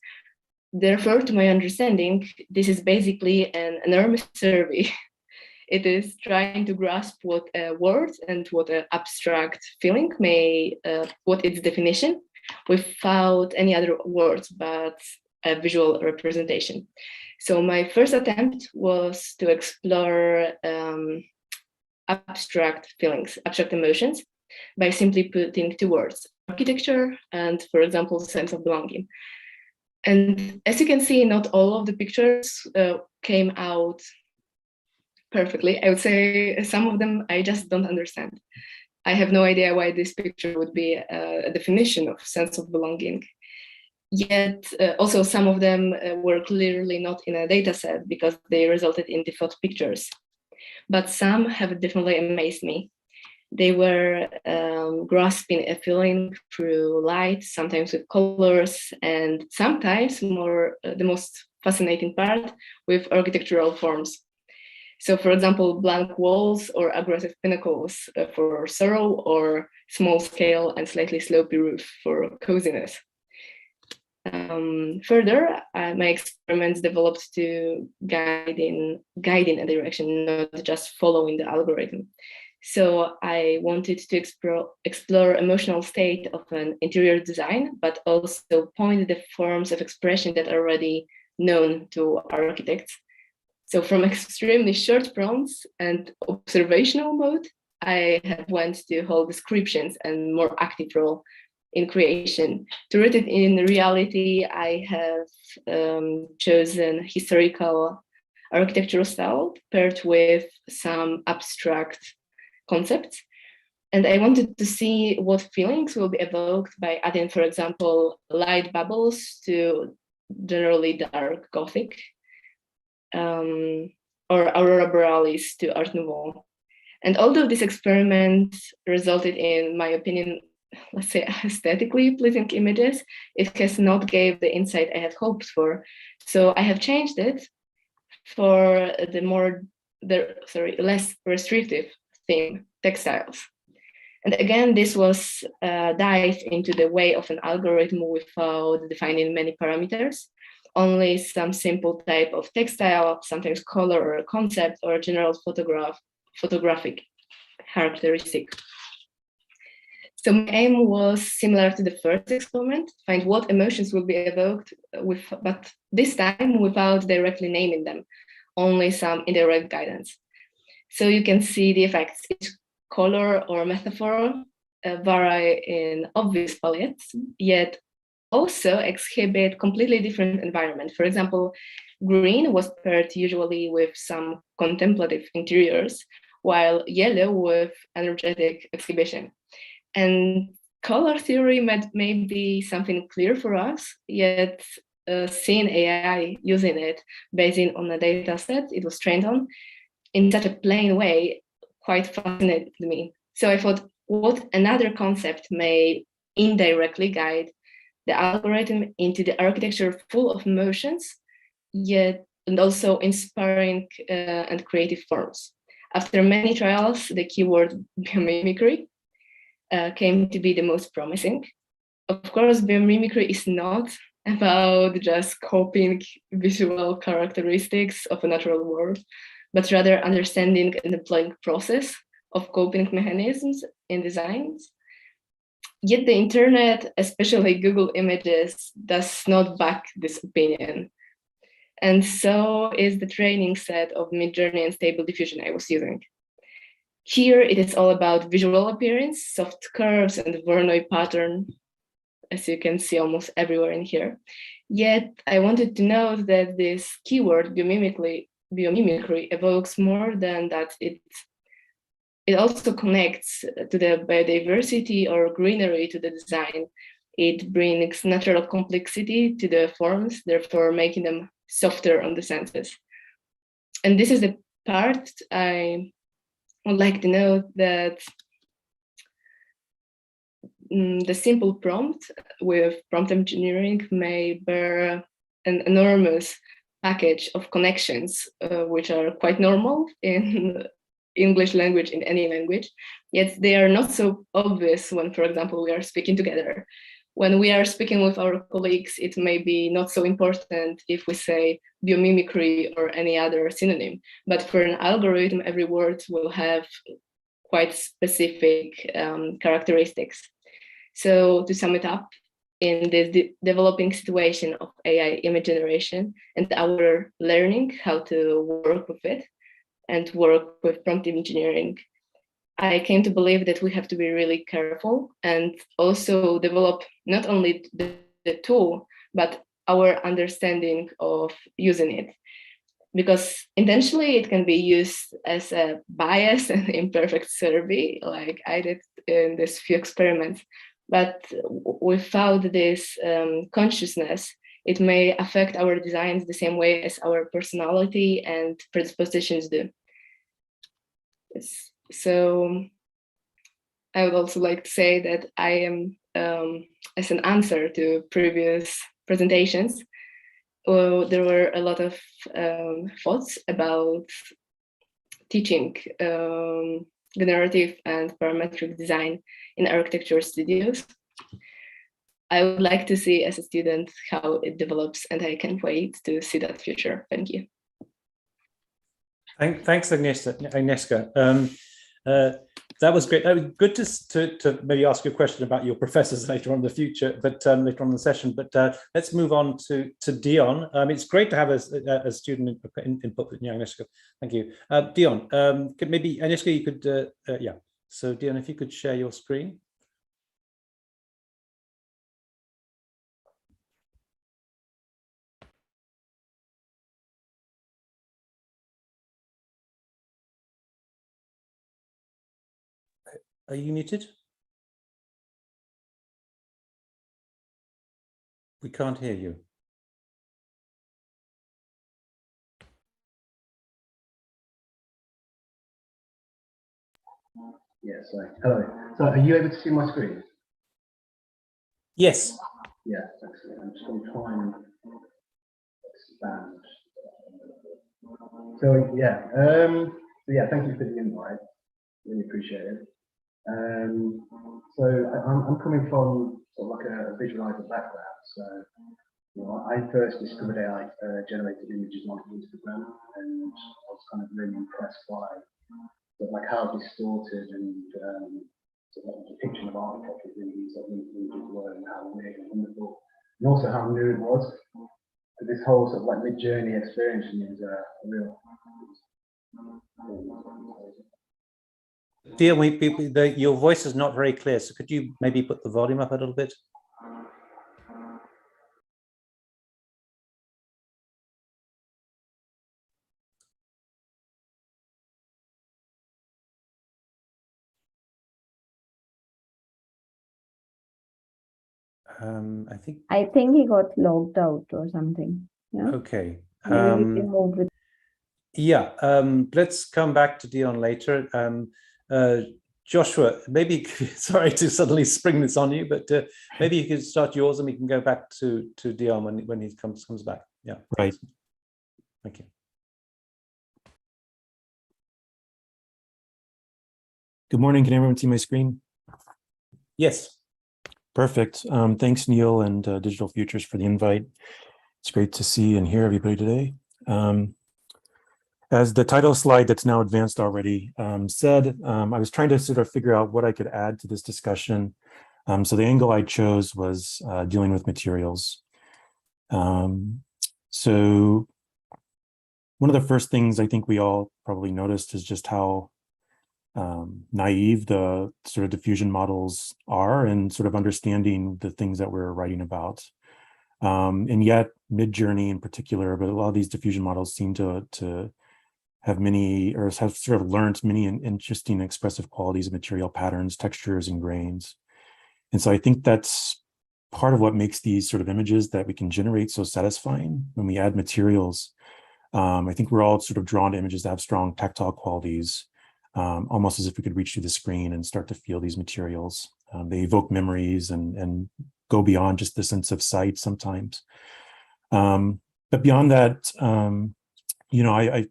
Therefore, to my understanding, this is basically an enormous survey. It is trying to grasp what a word and what an abstract feeling what its definition, without any other words but a visual representation. So my first attempt was to explore abstract feelings, abstract emotions, by simply putting two words, architecture and, for example, sense of belonging. And as you can see, not all of the pictures came out perfectly. I would say some of them I just don't understand. I have no idea why this picture would be a definition of sense of belonging. Yet also some of them were clearly not in a data set because they resulted in default pictures. But some have definitely amazed me. They were grasping a feeling through light, sometimes with colors, and sometimes the most fascinating part, with architectural forms. So for example, blank walls or aggressive pinnacles for sorrow, or small scale and slightly slopey roof for coziness. Further, my experiments developed to guiding a direction, not just following the algorithm. So I wanted to explore emotional state of an interior design, but also point the forms of expression that are already known to architects. So from extremely short prompts and observational mode, I have went to whole descriptions and more active role in creation. To root it in reality, I have chosen historical architectural style paired with some abstract concepts. And I wanted to see what feelings will be evoked by adding, for example, light bubbles to generally dark Gothic, or Aurora Borealis to Art Nouveau. And although this experiment resulted in my opinion, let's say, aesthetically pleasing images, it has not gave the insight I had hoped for. So I have changed it for less restrictive theme, textiles. And again, this was a dive into the way of an algorithm without defining many parameters, only some simple type of textile, sometimes color or concept, or general photographic characteristic. So my aim was similar to the first experiment, find what emotions will be evoked but this time without directly naming them, only some indirect guidance. So you can see the effects. Each color or metaphor vary in obvious palettes, yet also exhibit completely different environment. For example, green was paired usually with some contemplative interiors, while yellow with energetic exhibition. And color theory may be something clear for us, yet seeing AI using it based on a data set it was trained on in such a plain way quite fascinated me. So I thought, what another concept may indirectly guide the algorithm into the architecture full of emotions, yet and also inspiring and creative forms. After many trials, the keyword biomimicry came to be the most promising. Of course, biomimicry is not about just copying visual characteristics of a natural world, but rather understanding and applying process of coping mechanisms in designs. Yet the internet, especially Google Images, does not back this opinion. And so is the training set of MidJourney and Stable Diffusion I was using. Here, it is all about visual appearance, soft curves, and the Voronoi pattern, as you can see almost everywhere in here. Yet, I wanted to note that this keyword, biomimicry, evokes more than that. It also connects to the biodiversity or greenery to the design. It brings natural complexity to the forms, therefore making them softer on the senses. And this is the part I would like to note, that the simple prompt with prompt engineering may bear an enormous package of connections, which are quite normal in English language, in any language, yet they are not so obvious when, for example, we are speaking together. When we are speaking with our colleagues, it may be not so important if we say biomimicry or any other synonym, but for an algorithm, every word will have quite specific characteristics. So to sum it up, in this developing situation of AI image generation and our learning how to work with it and work with prompt engineering, I came to believe that we have to be really careful and also develop not only the tool, but our understanding of using it. Because intentionally it can be used as a biased and imperfect survey, like I did in these few experiments. But without this consciousness, it may affect our designs the same way as our personality and predispositions do. So I would also like to say that I am, as an answer to previous presentations, there were a lot of thoughts about teaching generative and parametric design in architecture studios. I would like to see as a student how it develops, and I can't wait to see that future. Thank you. Thanks, Agnieszka. That was great. That was good to maybe ask you a question about your professors later on in the future, but later on in the session. But let's move on to Dion. It's great to have a student input with Agnieszka. Thank you, Dion. Maybe Agnieszka, you could, yeah. So Dion, if you could share your screen. Are you muted? We can't hear you. Yes, hello. So are you able to see my screen? Yes. Yeah, excellent. I'm just going to try and expand. So yeah, thank you for the invite. Really appreciate it. So I'm coming from sort of like a visualizer background. So I first discovered AI generated images on Instagram, and I was kind of really impressed by sort of like how distorted and sort of like the depiction of architecture these images were, and how weird and wonderful, and also how new it was. So this whole sort of like mid-journey experience is a real. Dion, your voice is not very clear, so could you maybe put the volume up a little bit? I think he got logged out or something. Yeah. Okay. Maybe we can move with. Yeah. Let's come back to Dion later. Joshua, maybe sorry to suddenly spring this on you, but maybe you could start yours and we can go back to Dion when he comes back. Yeah. Right. Thank you. Good morning. Can everyone see my screen? Yes. Perfect. Thanks, Neil and Digital Futures for the invite. It's great to see and hear everybody today. As the title slide that's now advanced already said, I was trying to sort of figure out what I could add to this discussion. So the angle I chose was dealing with materials. So one of the first things I think we all probably noticed is just how naive the sort of diffusion models are and sort of understanding the things that we're writing about. And yet MidJourney in particular, but a lot of these diffusion models seem to have many, or have sort of learned many interesting expressive qualities of material patterns, textures, and grains. And so I think that's part of what makes these sort of images that we can generate so satisfying when we add materials. I think we're all sort of drawn to images that have strong tactile qualities, almost as if we could reach through the screen and start to feel these materials. They evoke memories and go beyond just the sense of sight sometimes. But beyond that, I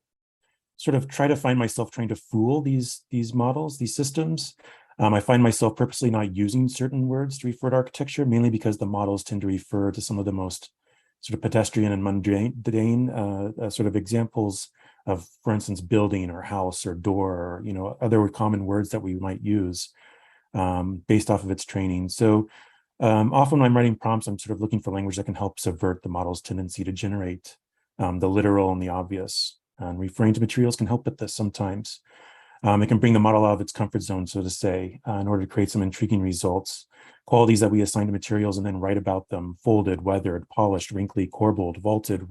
sort of try to find myself trying to fool these models, these systems. I find myself purposely not using certain words to refer to architecture, mainly because the models tend to refer to some of the most sort of pedestrian and mundane sort of examples of, for instance, building or house or door, or other common words that we might use based off of its training. So often when I'm writing prompts, I'm sort of looking for language that can help subvert the model's tendency to generate the literal and the obvious. Referring to materials can help with this sometimes. It can bring the model out of its comfort zone, so to say, in order to create some intriguing results, qualities that we assign to materials and then write about them: folded, weathered, polished, wrinkly, corbelled, vaulted,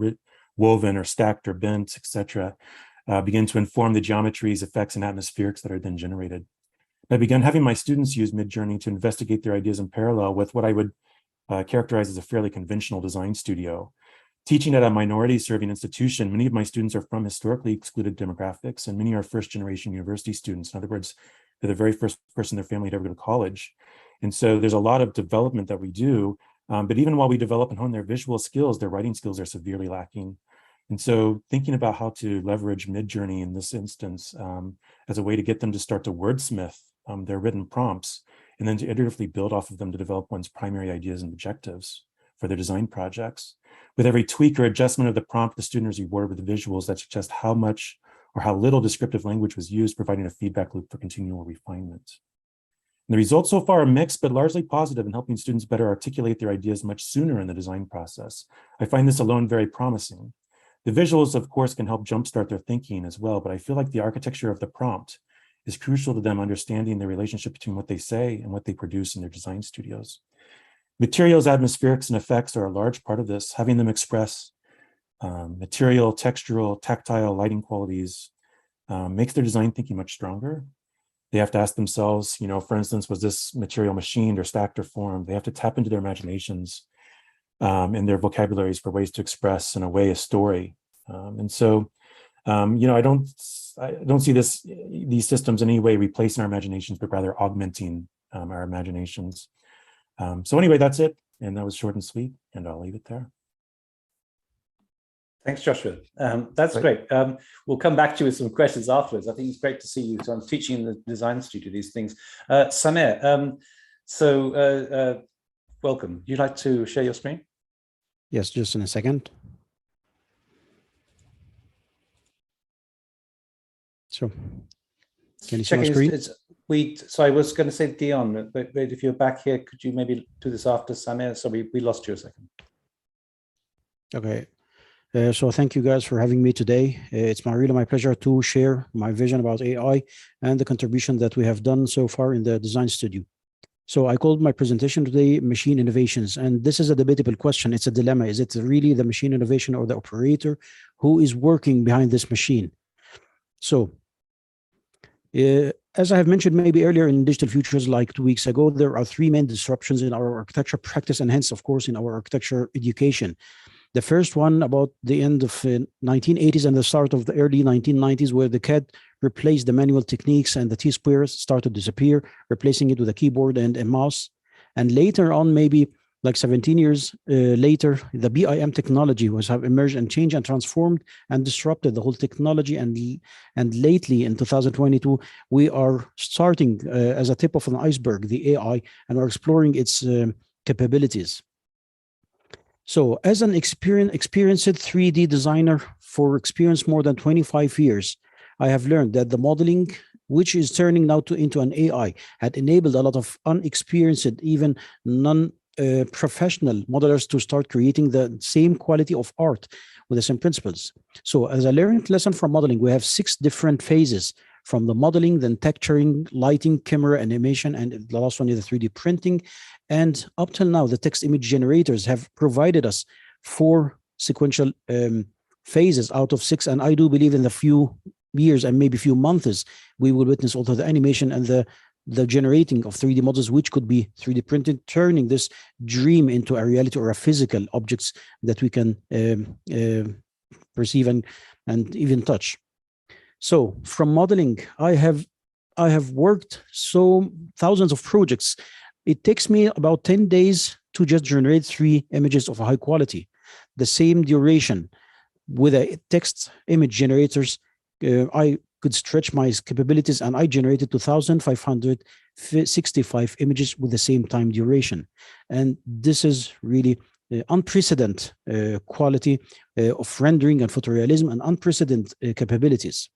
woven or stacked or bent, etc. Begin to inform the geometries, effects, and atmospherics that are then generated. I began having my students use MidJourney to investigate their ideas in parallel with what I would characterize as a fairly conventional design studio. Teaching at a minority-serving institution, many of my students are from historically excluded demographics, and many are first-generation university students. In other words, they're the very first person in their family to ever go to college. And so there's a lot of development that we do, but even while we develop and hone their visual skills, their writing skills are severely lacking. And so thinking about how to leverage MidJourney in this instance as a way to get them to start to wordsmith their written prompts, and then to iteratively build off of them to develop one's primary ideas and objectives for their design projects. With every tweak or adjustment of the prompt, the student is rewarded with visuals that suggest how much or how little descriptive language was used, providing a feedback loop for continual refinement. And the results so far are mixed, but largely positive in helping students better articulate their ideas much sooner in the design process. I find this alone very promising. The visuals, of course, can help jumpstart their thinking as well, but I feel like the architecture of the prompt is crucial to them understanding the relationship between what they say and what they produce in their design studios. Materials, atmospherics, and effects are a large part of this. Having them express material, textural, tactile, lighting qualities makes their design thinking much stronger. They have to ask themselves, for instance, was this material machined or stacked or formed? They have to tap into their imaginations and their vocabularies for ways to express, in a way, a story. And so, I don't see these systems in any way replacing our imaginations, but rather augmenting our imaginations. So anyway, that's it. And that was short and sweet, and I'll leave it there. Thanks, Joshua. That's great. We'll come back to you with some questions afterwards. I think it's great to see you. So I'm teaching in the design studio these things. Samer, welcome. Would you like to share your screen? Yes, just in a second. So, can you see my screen? So I was going to say Dion, but if you're back here, could you maybe do this after Samer? So we lost you a second. Okay. So thank you guys for having me today. It's really my pleasure to share my vision about AI and the contribution that we have done so far in the design studio. So I called my presentation today Machine Innovations, and this is a debatable question. It's a dilemma. Is it really the machine innovation or the operator who is working behind this machine? So as I have mentioned maybe earlier in Digital Futures, like 2 weeks ago, there are three main disruptions in our architecture practice and hence, of course, in our architecture education. The first one about the end of 1980s and the start of the early 1990s, where the CAD replaced the manual techniques and the T-square started to disappear, replacing it with a keyboard and a mouse. And later on, maybe like 17 years later, the BIM technology was have emerged and changed and transformed and disrupted the whole technology. And lately in 2022, we are starting as a tip of an iceberg, the AI, and are exploring its capabilities. So as an experienced 3D designer for experience more than 25 years, I have learned that the modeling, which is turning now into an AI, had enabled a lot of unexperienced, even non-professional modelers to start creating the same quality of art with the same principles. So as a learned lesson from modeling, we have 6 different phases from the modeling, then texturing, lighting, camera, animation, and the last one is the 3D printing. And up till now, the text image generators have provided us 4 sequential phases out of 6. And I do believe in the few years and maybe few months, we will witness also the animation and the generating of 3D models, which could be 3D printed, turning this dream into a reality or a physical objects that we can perceive and even touch. So from modeling, I have worked thousands of projects. It takes me about 10 days to just generate 3 images of a high quality. The same duration with a text image generators, I could stretch my capabilities and I generated 2,565 images with the same time duration. And this is really unprecedented quality of rendering and photorealism and unprecedented capabilities.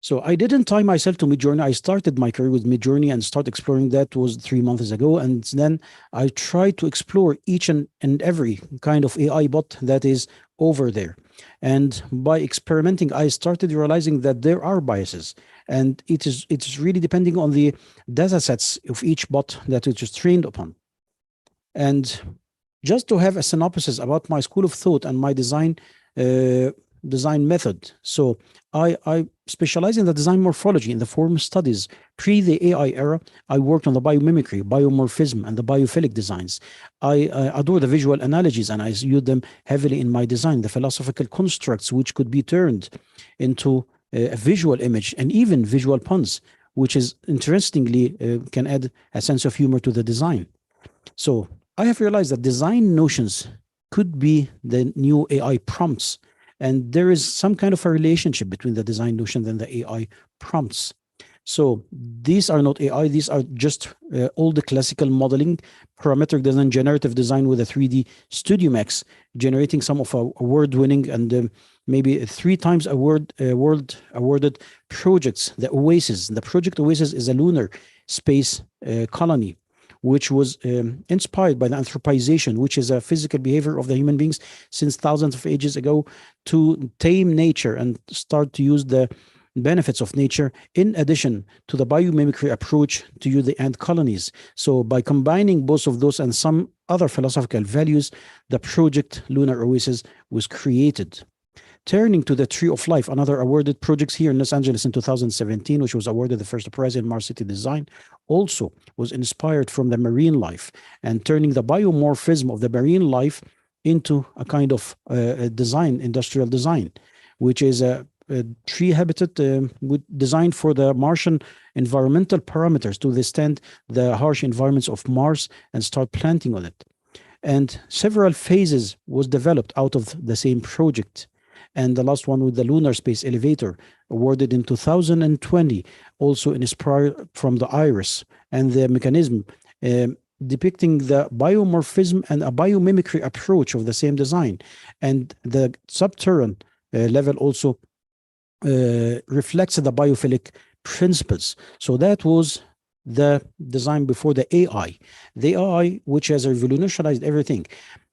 So I didn't tie myself to MidJourney. I started my career with MidJourney and started exploring that was 3 months ago. And then I tried to explore each and every kind of AI bot that is over there. And by experimenting, I started realizing that there are biases. And it's really depending on the data sets of each bot that it is trained upon. And just to have a synopsis about my school of thought and my design method. So I specialize in the design morphology in the form studies. Pre the AI era, I worked on the biomimicry, biomorphism, and the biophilic designs. I adore the visual analogies, and I use them heavily in my design, the philosophical constructs, which could be turned into a visual image and even visual puns, which is interestingly can add a sense of humor to the design. So I have realized that design notions could be the new AI prompts. And there is some kind of a relationship between the design notion and the AI prompts. So these are not AI, these are just all the classical modeling, parametric design, generative design with a 3D Studio Max, generating some of our award-winning and maybe 3 times awarded projects. The Oasis, the project Oasis is a lunar space colony, which was inspired by the anthropization, which is a physical behavior of the human beings since thousands of ages ago to tame nature and start to use the benefits of nature in addition to the biomimicry approach to use the ant colonies. So by combining both of those and some other philosophical values, the project Lunar Oasis was created. Turning to the Tree of Life, another awarded project here in Los Angeles in 2017, which was awarded the first prize in Mars City Design, also was inspired from the marine life and turning the biomorphism of the marine life into a kind of design, industrial design, which is a tree habitat designed for the Martian environmental parameters to withstand the harsh environments of Mars and start planting on it. And several phases was developed out of the same project. And the last one with the Lunar Space Elevator, awarded in 2020, also inspired from the iris and the mechanism, depicting the biomorphism and a biomimicry approach of the same design. And the subterranean level also reflects the biophilic principles. So that was the design before the AI. The AI, which has revolutionized everything.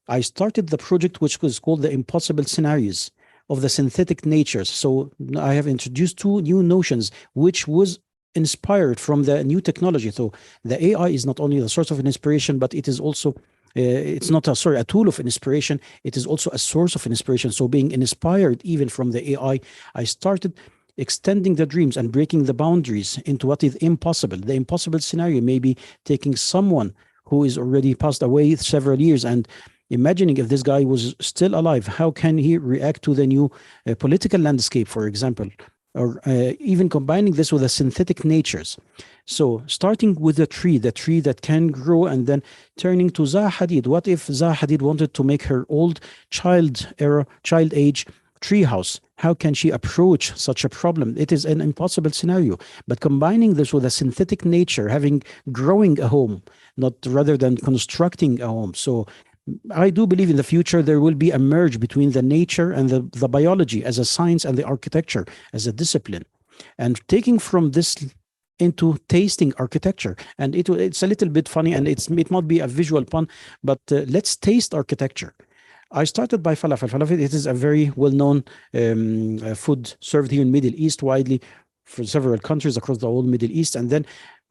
I started the project, which was called the Impossible Scenarios of the synthetic natures. So I have introduced 2 new notions, which was inspired from the new technology. So the AI is not only the source of inspiration, but it is also, it's not a tool of inspiration. It is also a source of inspiration. So being inspired even from the AI, I started extending the dreams and breaking the boundaries into what is impossible. The impossible scenario may be taking someone who is already passed away several years and imagining if this guy was still alive, how can he react to the new political landscape, for example, or even combining this with the synthetic natures. So starting with the tree that can grow, and then turning to Zaha Hadid. What if Zaha Hadid wanted to make her old child age treehouse? How can she approach such a problem? It is an impossible scenario. But combining this with a synthetic nature, growing a home, not rather than constructing a home. So I do believe in the future there will be a merge between the nature and the biology as a science and the architecture as a discipline. And taking from this into tasting architecture. And it's a little bit funny, and it might be a visual pun, but let's taste architecture. I started by falafel. Falafel, it is a very well-known food served here in Middle East widely for several countries across the whole Middle East. And then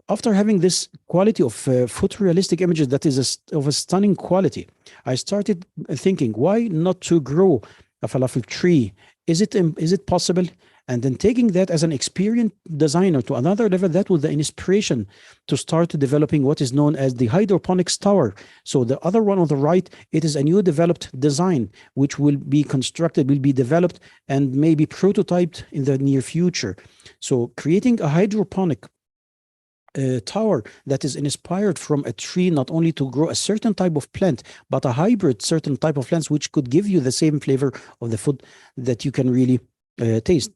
after having this quality of photorealistic images that is of a stunning quality, I started thinking, why not to grow a falafel tree? Is it possible? And then taking that as an experienced designer to another level, that was the inspiration to start developing what is known as the hydroponics tower. So the other one on the right, it is a new developed design, which will be constructed, will be developed, and maybe prototyped in the near future. So creating a hydroponic tower that is inspired from a tree, not only to grow a certain type of plant, but a hybrid certain type of plants, which could give you the same flavor of the food that you can really taste.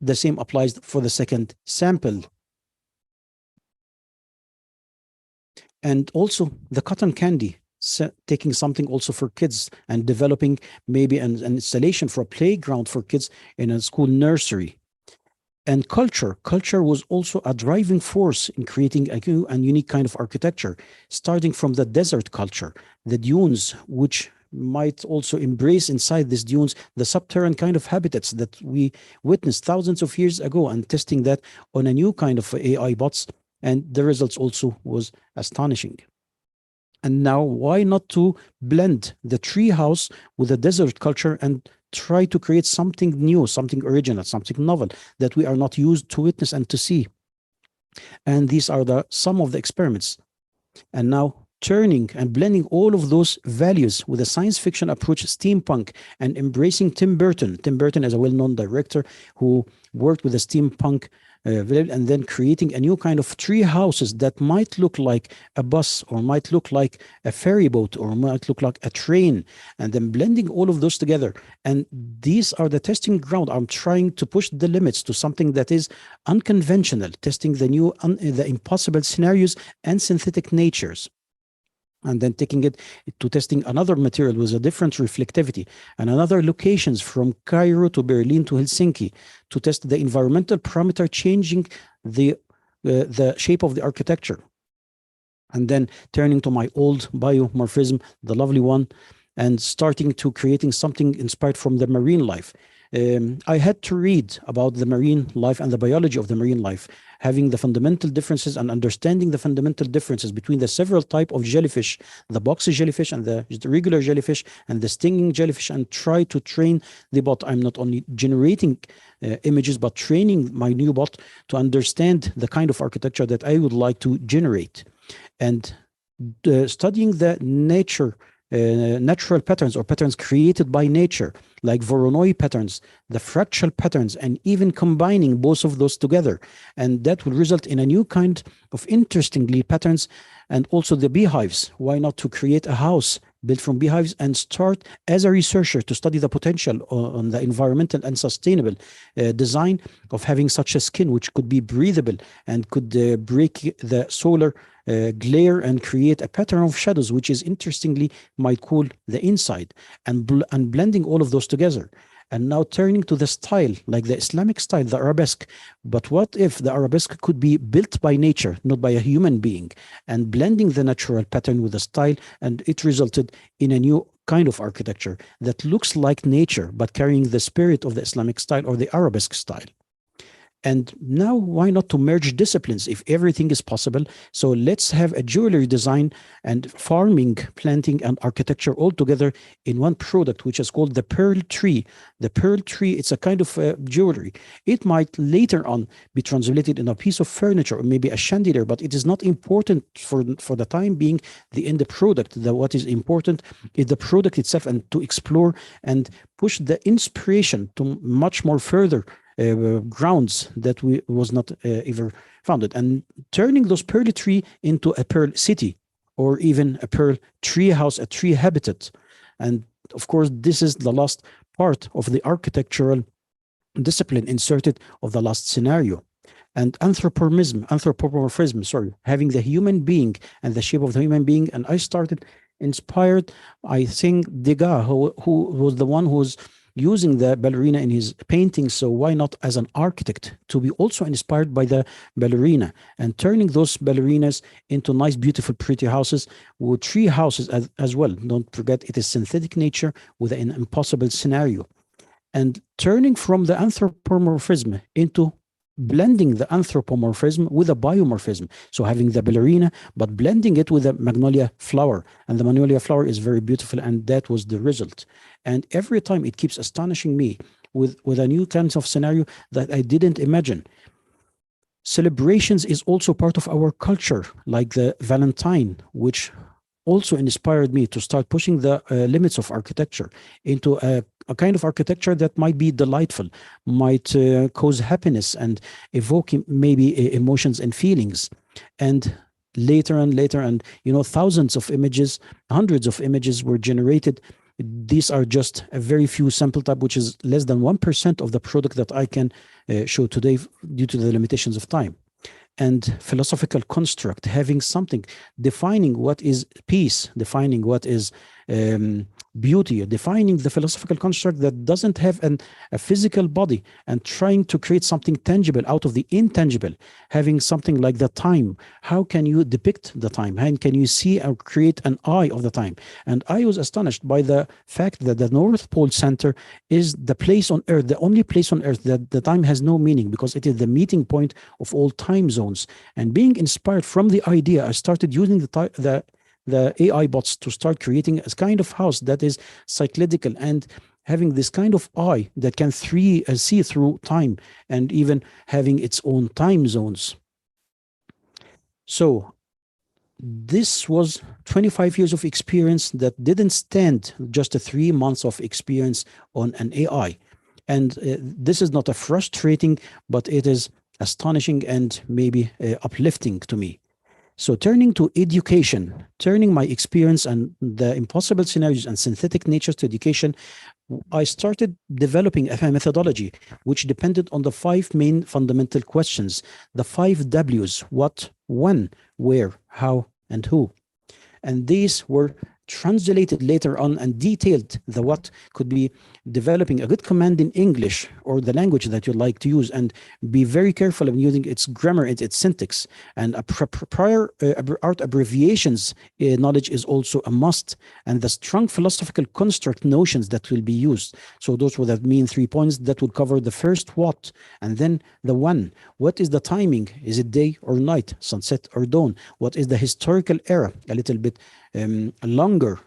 The same applies for the second sample. And also the cotton candy, taking something also for kids and developing maybe an installation for a playground for kids in a school nursery. And culture was also a driving force in creating a new and unique kind of architecture, starting from the desert culture, the dunes, which might also embrace inside these dunes the subterranean kind of habitats that we witnessed thousands of years ago, and testing that on a new kind of AI bots. And the results also was astonishing. And now, why not to blend the treehouse with the desert culture and try to create something new, something original, something novel that we are not used to witness and to see? And these are some of the experiments. And now turning and blending all of those values with a science fiction approach, steampunk, and embracing Tim Burton. Tim Burton is a well-known director who worked with the steampunk and then creating a new kind of tree houses that might look like a bus, or might look like a ferry boat, or might look like a train, and then blending all of those together. And these are the testing ground. I'm trying to push the limits to something that is unconventional, testing the new, the impossible scenarios and synthetic natures. And then taking it to testing another material with a different reflectivity, and another locations from Cairo to Berlin to Helsinki to test the environmental parameter changing the shape of the architecture. And then turning to my old biomorphism, the lovely one, and starting to creating something inspired from the marine life. I had to read about the marine life and the biology of the marine life, having the fundamental differences and understanding the fundamental differences between the several types of jellyfish, the boxy jellyfish and the regular jellyfish and the stinging jellyfish, and try to train the bot. I'm not only generating images, but training my new bot to understand the kind of architecture that I would like to generate. And studying the natural patterns, or patterns created by nature, like Voronoi patterns, the fractal patterns, and even combining both of those together. And that will result in a new kind of interestingly patterns. And also the beehives. Why not to create a house built from beehives and start as a researcher to study the potential on the environmental and sustainable design of having such a skin, which could be breathable and could break the solar glare and create a pattern of shadows, which is interestingly might cool the inside, and blending all of those together. And now turning to the style, like the Islamic style, the arabesque. But what if the arabesque could be built by nature, not by a human being, and blending the natural pattern with the style, and it resulted in a new kind of architecture that looks like nature, but carrying the spirit of the Islamic style or the arabesque style. And now, why not to merge disciplines if everything is possible? So let's have a jewelry design and farming, planting, and architecture all together in one product, which is called the Pearl Tree. The Pearl Tree, it's a kind of jewelry. It might later on be translated in a piece of furniture or maybe a chandelier, but it is not important for the time being, the end product. What is important is the product itself, and to explore and push the inspiration to much more further grounds that was not ever founded, and turning those pearl tree into a pearl city, or even a pearl tree house, a tree habitat. And of course, this is the last part of the architectural discipline inserted of the last scenario. And anthropomorphism, sorry, having the human being and the shape of the human being. And I started inspired, I think, Degas, who was the one who was using the ballerina in his painting. So why not as an architect to be also inspired by the ballerina and turning those ballerinas into nice, beautiful, pretty houses with tree houses as well. Don't forget, it is synthetic nature with an impossible scenario. And turning from the anthropomorphism into blending the anthropomorphism with a biomorphism. So having the ballerina, but blending it with a magnolia flower. And the magnolia flower is very beautiful, and that was the result. And every time it keeps astonishing me with a new kind of scenario that I didn't imagine. Celebrations is also part of our culture, like the Valentine, which also inspired me to start pushing the limits of architecture into a kind of architecture that might be delightful, might cause happiness and evoke maybe emotions and feelings. And later, and you know, thousands of images, hundreds of images were generated. These are just a very few sample type, which is less than 1% of the product that I can show today due to the limitations of time. And philosophical construct, having something, defining what is peace, defining what is beauty, defining the philosophical construct that doesn't have a physical body, and trying to create something tangible out of the intangible, having something like the time. How can you depict the time? How can you see or create an eye of the time? And I was astonished by the fact that the North Pole Center is the place on Earth, the only place on Earth that the time has no meaning, because it is the meeting point of all time zones. And being inspired from the idea, I started using the AI bots to start creating a kind of house that is cyclical and having this kind of eye that can see through time, and even having its own time zones. So this was 25 years of experience that didn't stand just 3 months of experience on an AI. And this is not a frustrating, but it is astonishing and maybe uplifting to me. So turning to education, turning my experience and the impossible scenarios and synthetic natures to education, I started developing a methodology which depended on the 5 main fundamental questions, the 5 W's: what, when, where, how, and who. And these were translated later on and detailed. The what could be developing a good command in English or the language that you like to use, and be very careful in using its grammar and its syntax. And a prior art abbreviations knowledge is also a must, and the strong philosophical construct notions that will be used. So those were the main 3 points that would cover the first what, and then the when. What is the timing? Is it day or night, sunset or dawn? What is the historical era? A little bit longer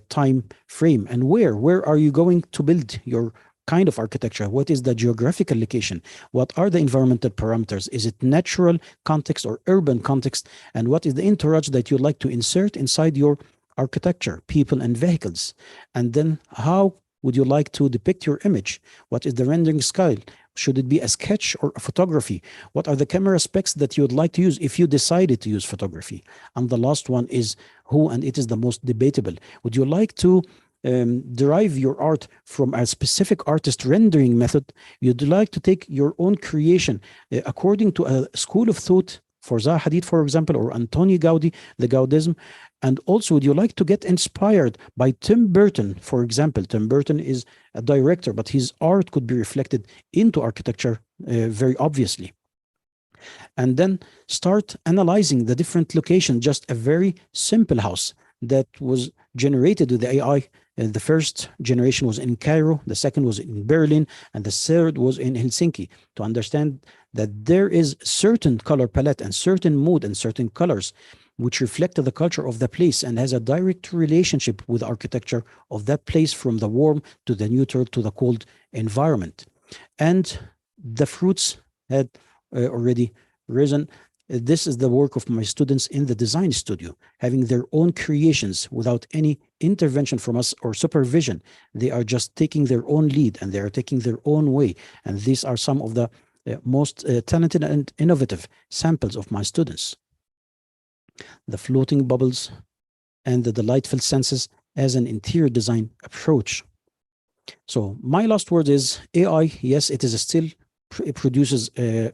time frame. And where are you going to build your kind of architecture? What is the geographical location? What are the environmental parameters? Is it natural context or urban context? And what is the entourage that you'd like to insert inside your architecture, people and vehicles? And then how would you like to depict your image? What is the rendering style? Should it be a sketch or a photography? What are the camera specs that you would like to use if you decided to use photography? And the last one is who, and it is the most debatable. Would you like to derive your art from a specific artist rendering method? You'd like to take your own creation according to a school of thought, for Zaha Hadid, for example, or Antonio Gaudi, the Gaudism? And also, would you like to get inspired by Tim Burton, for example? Tim Burton is a director, but his art could be reflected into architecture very obviously. And then start analyzing the different locations. Just a very simple house that was generated with the AI The first generation was in Cairo, the second was in Berlin, and the third was in Helsinki, to understand that there is certain color palette and certain mood and certain colors which reflect the culture of the place and has a direct relationship with architecture of that place, from the warm to the neutral to the cold environment. And the fruits had already risen. This is the work of my students in the design studio, having their own creations without any intervention from us or supervision. They are just taking their own lead and they are taking their own way. And these are some of the most talented and innovative samples of my students. The floating bubbles and the delightful senses as an interior design approach. So my last word is AI. Yes, it is still, it produces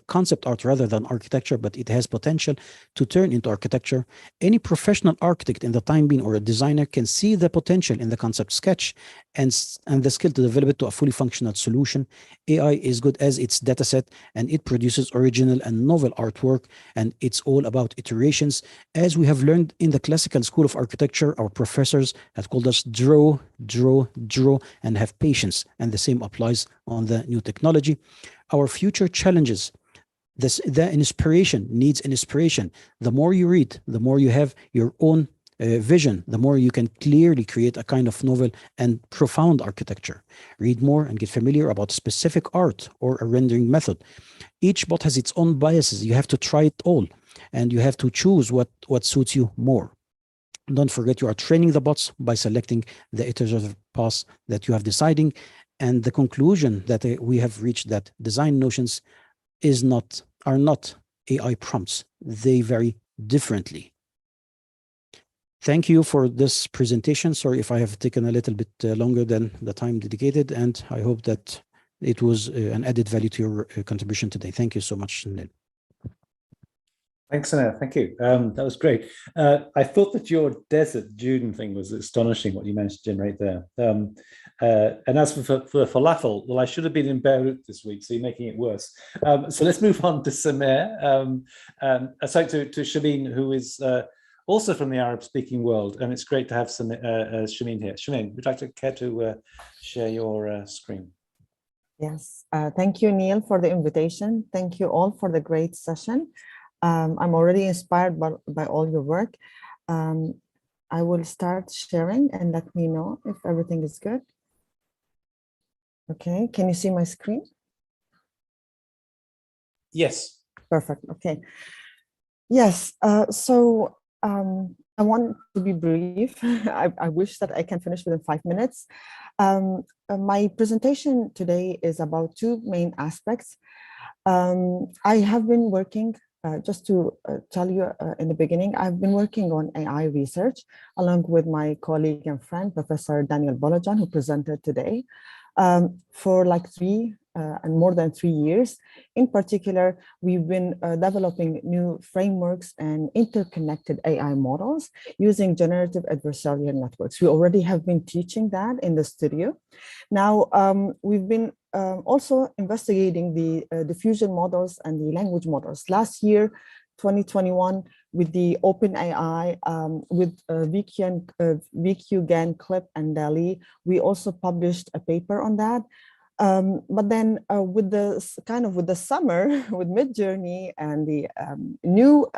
concept art rather than architecture, but it has potential to turn into architecture. Any professional architect in the time being or a designer can see the potential in the concept sketch and the skill to develop it to a fully functional solution. AI is good as its data set, and it produces original and novel artwork, and it's all about iterations. As we have learned in the classical school of architecture, our professors have called us draw, draw, draw, and have patience, and the same applies on the new technology. Our future challenges, the inspiration needs inspiration. The more you read, the more you have your own vision, the more you can clearly create a kind of novel and profound architecture. Read more and get familiar about specific art or a rendering method. Each bot has its own biases. You have to try it all, and you have to choose what suits you more. Don't forget, you are training the bots by selecting the iterative paths that you have deciding. And the conclusion that we have reached, that design notions are not AI prompts. They vary differently. Thank you for this presentation. Sorry if I have taken a little bit longer than the time dedicated, and I hope that it was an added value to your contribution today. Thank you so much, Nil. Thanks, Anna. Thank you. That was great. I thought that your desert June thing was astonishing, what you managed to generate there. And as for falafel, well, I should have been in Beirut this week, so you're making it worse. So let's move on to Samer. Sorry, to Shameen, who is also from the Arab-speaking world, and it's great to have Shameen here. Shameen, would you care to share your screen? Yes, thank you, Neil, for the invitation. Thank you all for the great session. I'm already inspired by all your work. I will start sharing and let me know if everything is good. Okay, can you see my screen? Yes. Perfect, okay. Yes, so I want to be brief. I wish that I can finish within 5 minutes. My presentation today is about two main aspects. I have been working, just to tell you in the beginning, I've been working on AI research along with my colleague and friend, Professor Daniel Bolajan, who presented today, for like more than 3 years. In particular, we've been developing new frameworks and interconnected AI models using generative adversarial networks. We already have been teaching that in the studio. Now, we've been also investigating the diffusion models and the language models. Last year, 2021, with the OpenAI, with VQ, GAN, Clip, and DALLE, we also published a paper on that. But then with the summer, with MidJourney and the new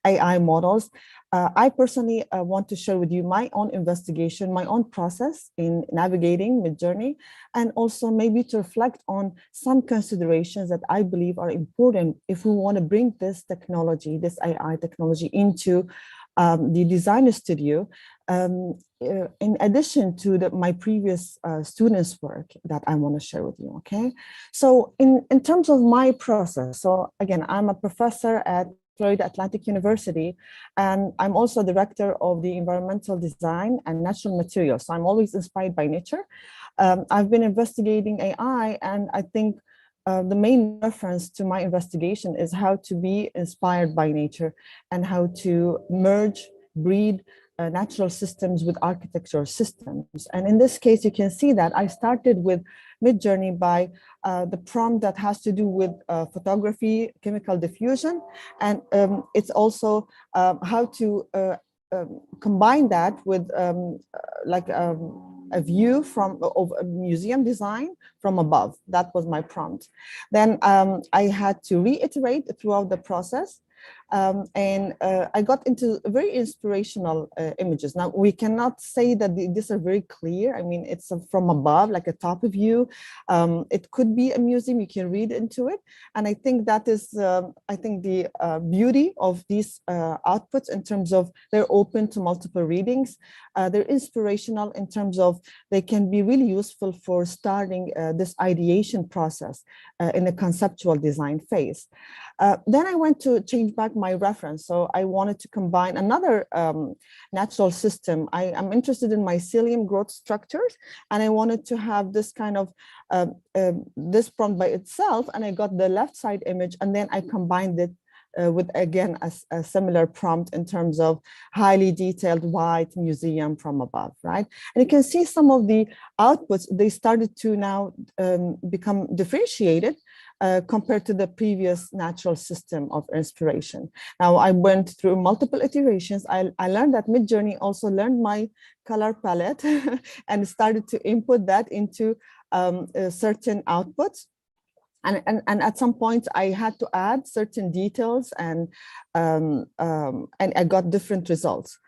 AI models, I personally want to share with you my own investigation, my own process in navigating MidJourney, and also maybe to reflect on some considerations that I believe are important if we want to bring this technology, this AI technology, into the design studio, in addition to my previous students' work that I want to share with you, okay? So in terms of my process, so again, I'm a professor at Florida Atlantic University, and I'm also director of the environmental design and natural materials. So I'm always inspired by nature. I've been investigating AI, and I think the main reference to my investigation is how to be inspired by nature and how to merge, breed natural systems with architectural systems. And in this case, you can see that I started with MidJourney by the prompt that has to do with photography, chemical diffusion, and it's also how to combine that with a view of a museum design from above. That was my prompt. Then I had to reiterate throughout the process. And I got into very inspirational images. Now, we cannot say that these are very clear. I mean, it's from above, like a top view. It could be a museum, you can read into it. And I think that is, I think the beauty of these outputs in terms of they're open to multiple readings. They're inspirational in terms of they can be really useful for starting this ideation process in the conceptual design phase. Then I went to change back my reference. So I wanted to combine another natural system. I'm interested in mycelium growth structures, and I wanted to have this kind of, this prompt by itself, and I got the left side image, and then I combined it with, again, a similar prompt in terms of highly detailed white museum from above, right? And you can see some of the outputs, they started to now become differentiated compared to the previous natural system of inspiration. Now, I went through multiple iterations. I learned that MidJourney also learned my color palette and started to input that into certain outputs. And at some point, I had to add certain details, and I got different results.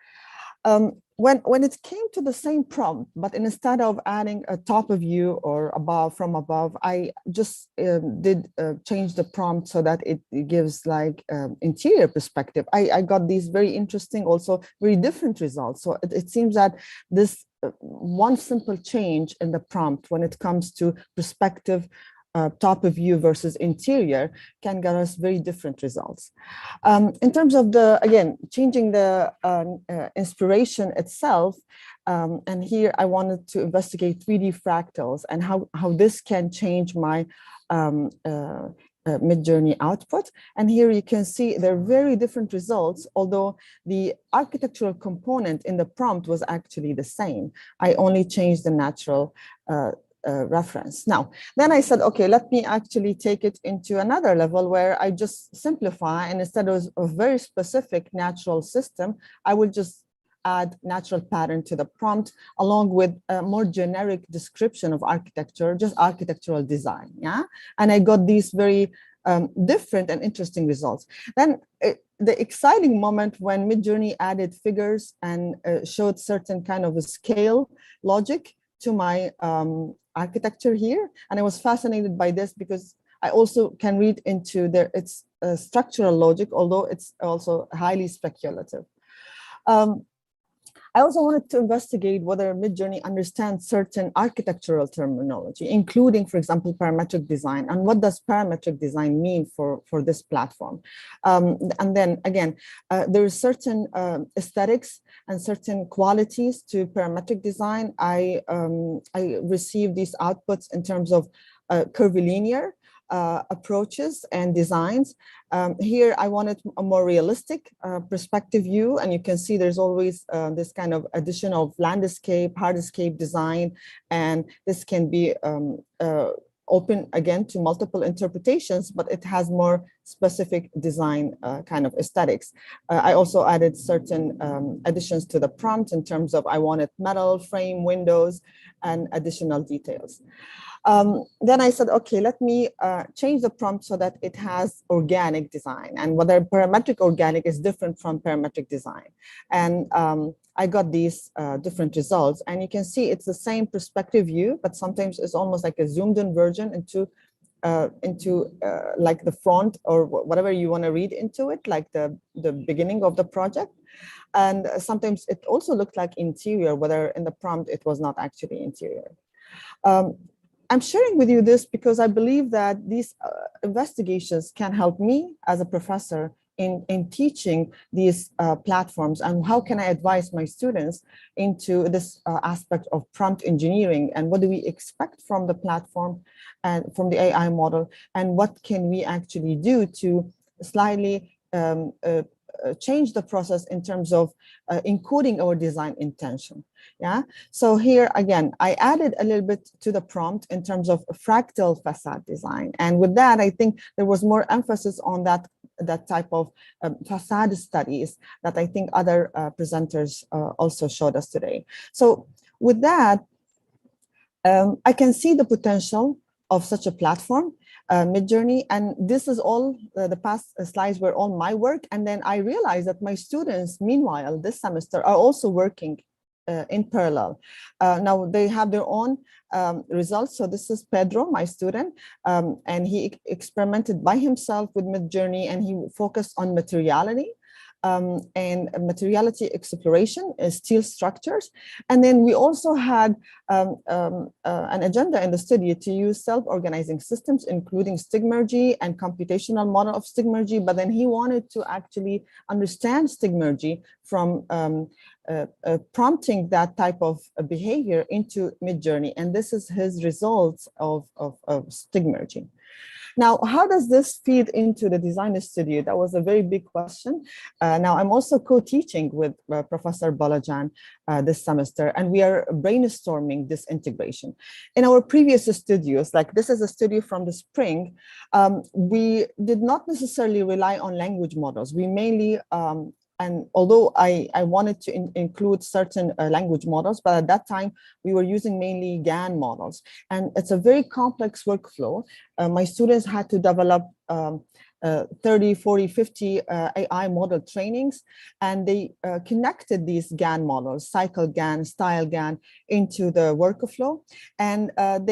When it came to the same prompt, but instead of adding a top view or from above, I just did change the prompt so that it gives like interior perspective. I got these very interesting, also very different results. So it seems that this one simple change in the prompt when it comes to perspective, top view versus interior can get us very different results. In terms of again, changing the inspiration itself, and here I wanted to investigate 3D fractals and how this can change my MidJourney output. And here you can see they're very different results, although the architectural component in the prompt was actually the same. I only changed the natural reference. Now, then I said, okay, let me actually take it into another level where I just simplify, and instead of a very specific natural system, I will just add natural pattern to the prompt along with a more generic description of architecture, just architectural design, yeah? And I got these very different and interesting results. Then the exciting moment when MidJourney added figures and showed certain kind of a scale logic to my architecture here. And I was fascinated by this because I also can read into its structural logic, although it's also highly speculative. I also wanted to investigate whether MidJourney understands certain architectural terminology, including, for example, parametric design, and what does parametric design mean for this platform. And then again, there are certain aesthetics and certain qualities to parametric design. I received these outputs in terms of curvilinear approaches and designs. Here I wanted a more realistic perspective view, and you can see there's always this kind of addition of landscape, hardscape design, and this can be open again to multiple interpretations, but it has more specific design kind of aesthetics. I also added certain additions to the prompt in terms of I wanted metal frame, windows, and additional details. Then I said, okay, let me change the prompt so that it has organic design, and whether parametric organic is different from parametric design. And I got these different results, and you can see it's the same perspective view, but sometimes it's almost like a zoomed in version into like the front or whatever you want to read into it, like the beginning of the project. And sometimes it also looked like interior, whether in the prompt it was not actually interior. I'm sharing with you this because I believe that these investigations can help me as a professor in teaching these platforms, and how can I advise my students into this aspect of prompt engineering, and what do we expect from the platform and from the AI model, and what can we actually do to slightly change the process in terms of encoding our design intention. Yeah. So here again, I added a little bit to the prompt in terms of fractal facade design, and with that, I think there was more emphasis on that type of facade studies that I think other presenters also showed us today. So with that, I can see the potential of such a platform, MidJourney, and this is all, the past slides were all my work. And then I realized that my students, meanwhile, this semester are also working in parallel. Now they have their own results. So this is Pedro, my student, and he experimented by himself with MidJourney, and he focused on materiality. And materiality exploration, steel structures. And then we also had an agenda in the study to use self-organizing systems, including stigmergy and computational model of stigmergy. But then he wanted to actually understand stigmergy from prompting that type of behavior into MidJourney. And this is his results of stigmergy. Now, how does this feed into the design studio? That was a very big question. Now, I'm also co-teaching with Professor Balajan this semester, and we are brainstorming this integration. In our previous studios, like this is a studio from the spring, we did not necessarily rely on language models. We mainly and although I wanted to include certain language models, but at that time we were using mainly GAN models. And it's a very complex workflow. My students had to develop 30, 40, 50 AI model trainings, and they connected these GAN models, cycle GAN, style GAN, into the workflow. And at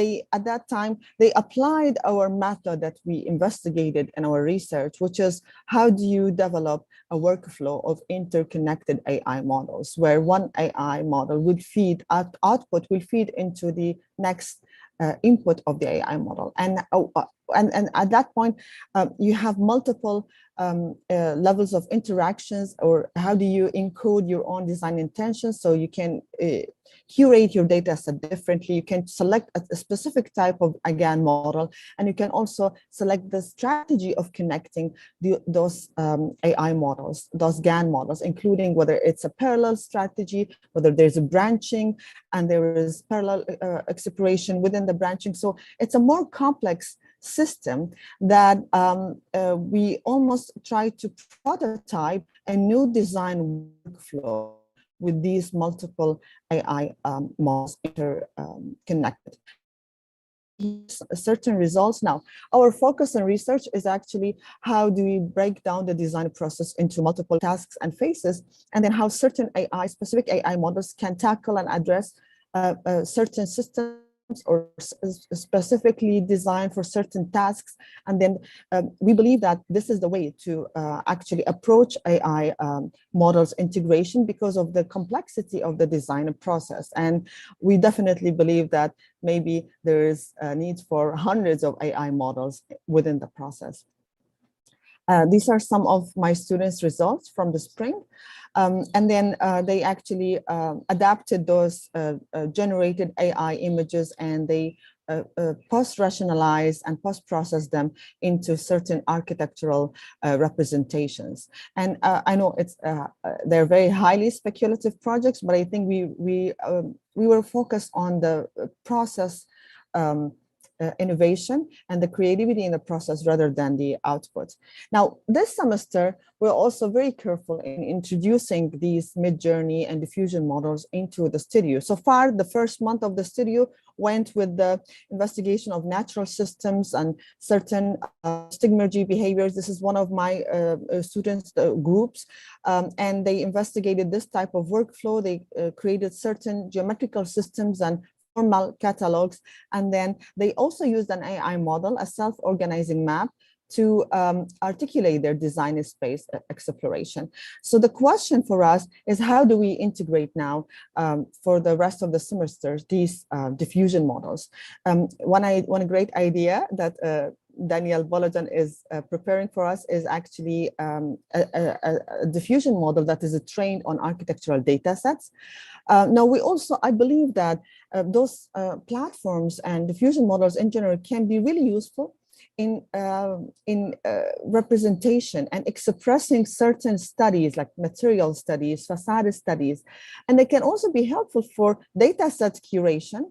that time, they applied our method that we investigated in our research, which is how do you develop a workflow of interconnected AI models, where one AI model would feed, output will feed into the next input of the AI model. And at that point, you have multiple levels of interactions, or how do you encode your own design intentions, so you can curate your data set differently. You can select a specific type of GAN model, and you can also select the strategy of connecting those AI models, those GAN models, including whether it's a parallel strategy, whether there's a branching, and there is parallel exploration within the branching. So it's a more complex system that we almost try to prototype a new design workflow with these multiple AI models interconnected. Certain results. Now, our focus and research is actually how do we break down the design process into multiple tasks and phases, and then how certain specific AI models can tackle and address certain systems or specifically designed for certain tasks. And then we believe that this is the way to actually approach AI models integration because of the complexity of the design process. And we definitely believe that maybe there is a need for hundreds of AI models within the process. These are some of my students' results from the spring. And then they actually adapted those generated AI images, and they post-rationalize and post-process them into certain architectural representations. And I know they're very highly speculative projects, but I think we were focused on the process innovation and the creativity in the process rather than the output. Now, this semester, we're also very careful in introducing these MidJourney and diffusion models into the studio. So far, the first month of the studio went with the investigation of natural systems and certain stigmergy behaviors. This is one of my students' groups, and they investigated this type of workflow. They created certain geometrical systems and formal catalogs, and then they also used an AI model, a self-organizing map, to articulate their design space exploration. So the question for us is, how do we integrate now for the rest of the semesters these diffusion models? One great idea that Daniel Bolajan is preparing for us is actually a diffusion model that is trained on architectural data sets. Now, I believe that those platforms and diffusion models in general can be really useful in representation and expressing certain studies like material studies, facade studies, and they can also be helpful for data set curation.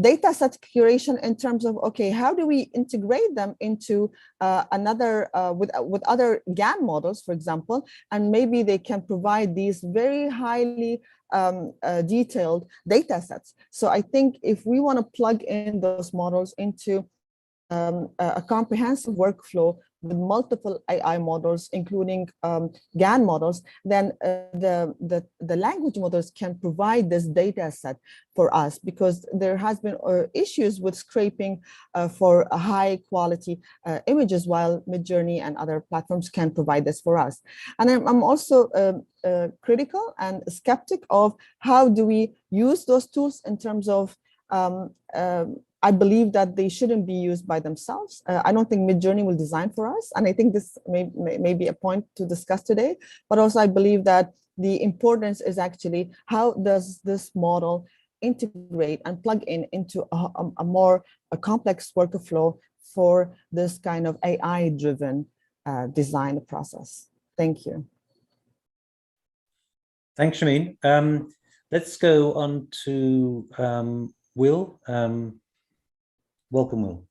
Data set curation in terms of, okay, how do we integrate them into with other GAN models, for example, and maybe they can provide these very highly detailed data sets. So I think if we want to plug in those models into a comprehensive workflow with multiple AI models, including GAN models, then the language models can provide this data set for us, because there has been issues with scraping for high quality images, while MidJourney and other platforms can provide this for us. And I'm also critical and skeptic of how do we use those tools in terms of I believe that they shouldn't be used by themselves. I don't think MidJourney will design for us. And I think this may be a point to discuss today, but also I believe that the importance is actually how does this model integrate and plug in into a more complex workflow for this kind of AI-driven design process. Thank you. Thanks, Shameen. Let's go on to Will. Welcome, Will.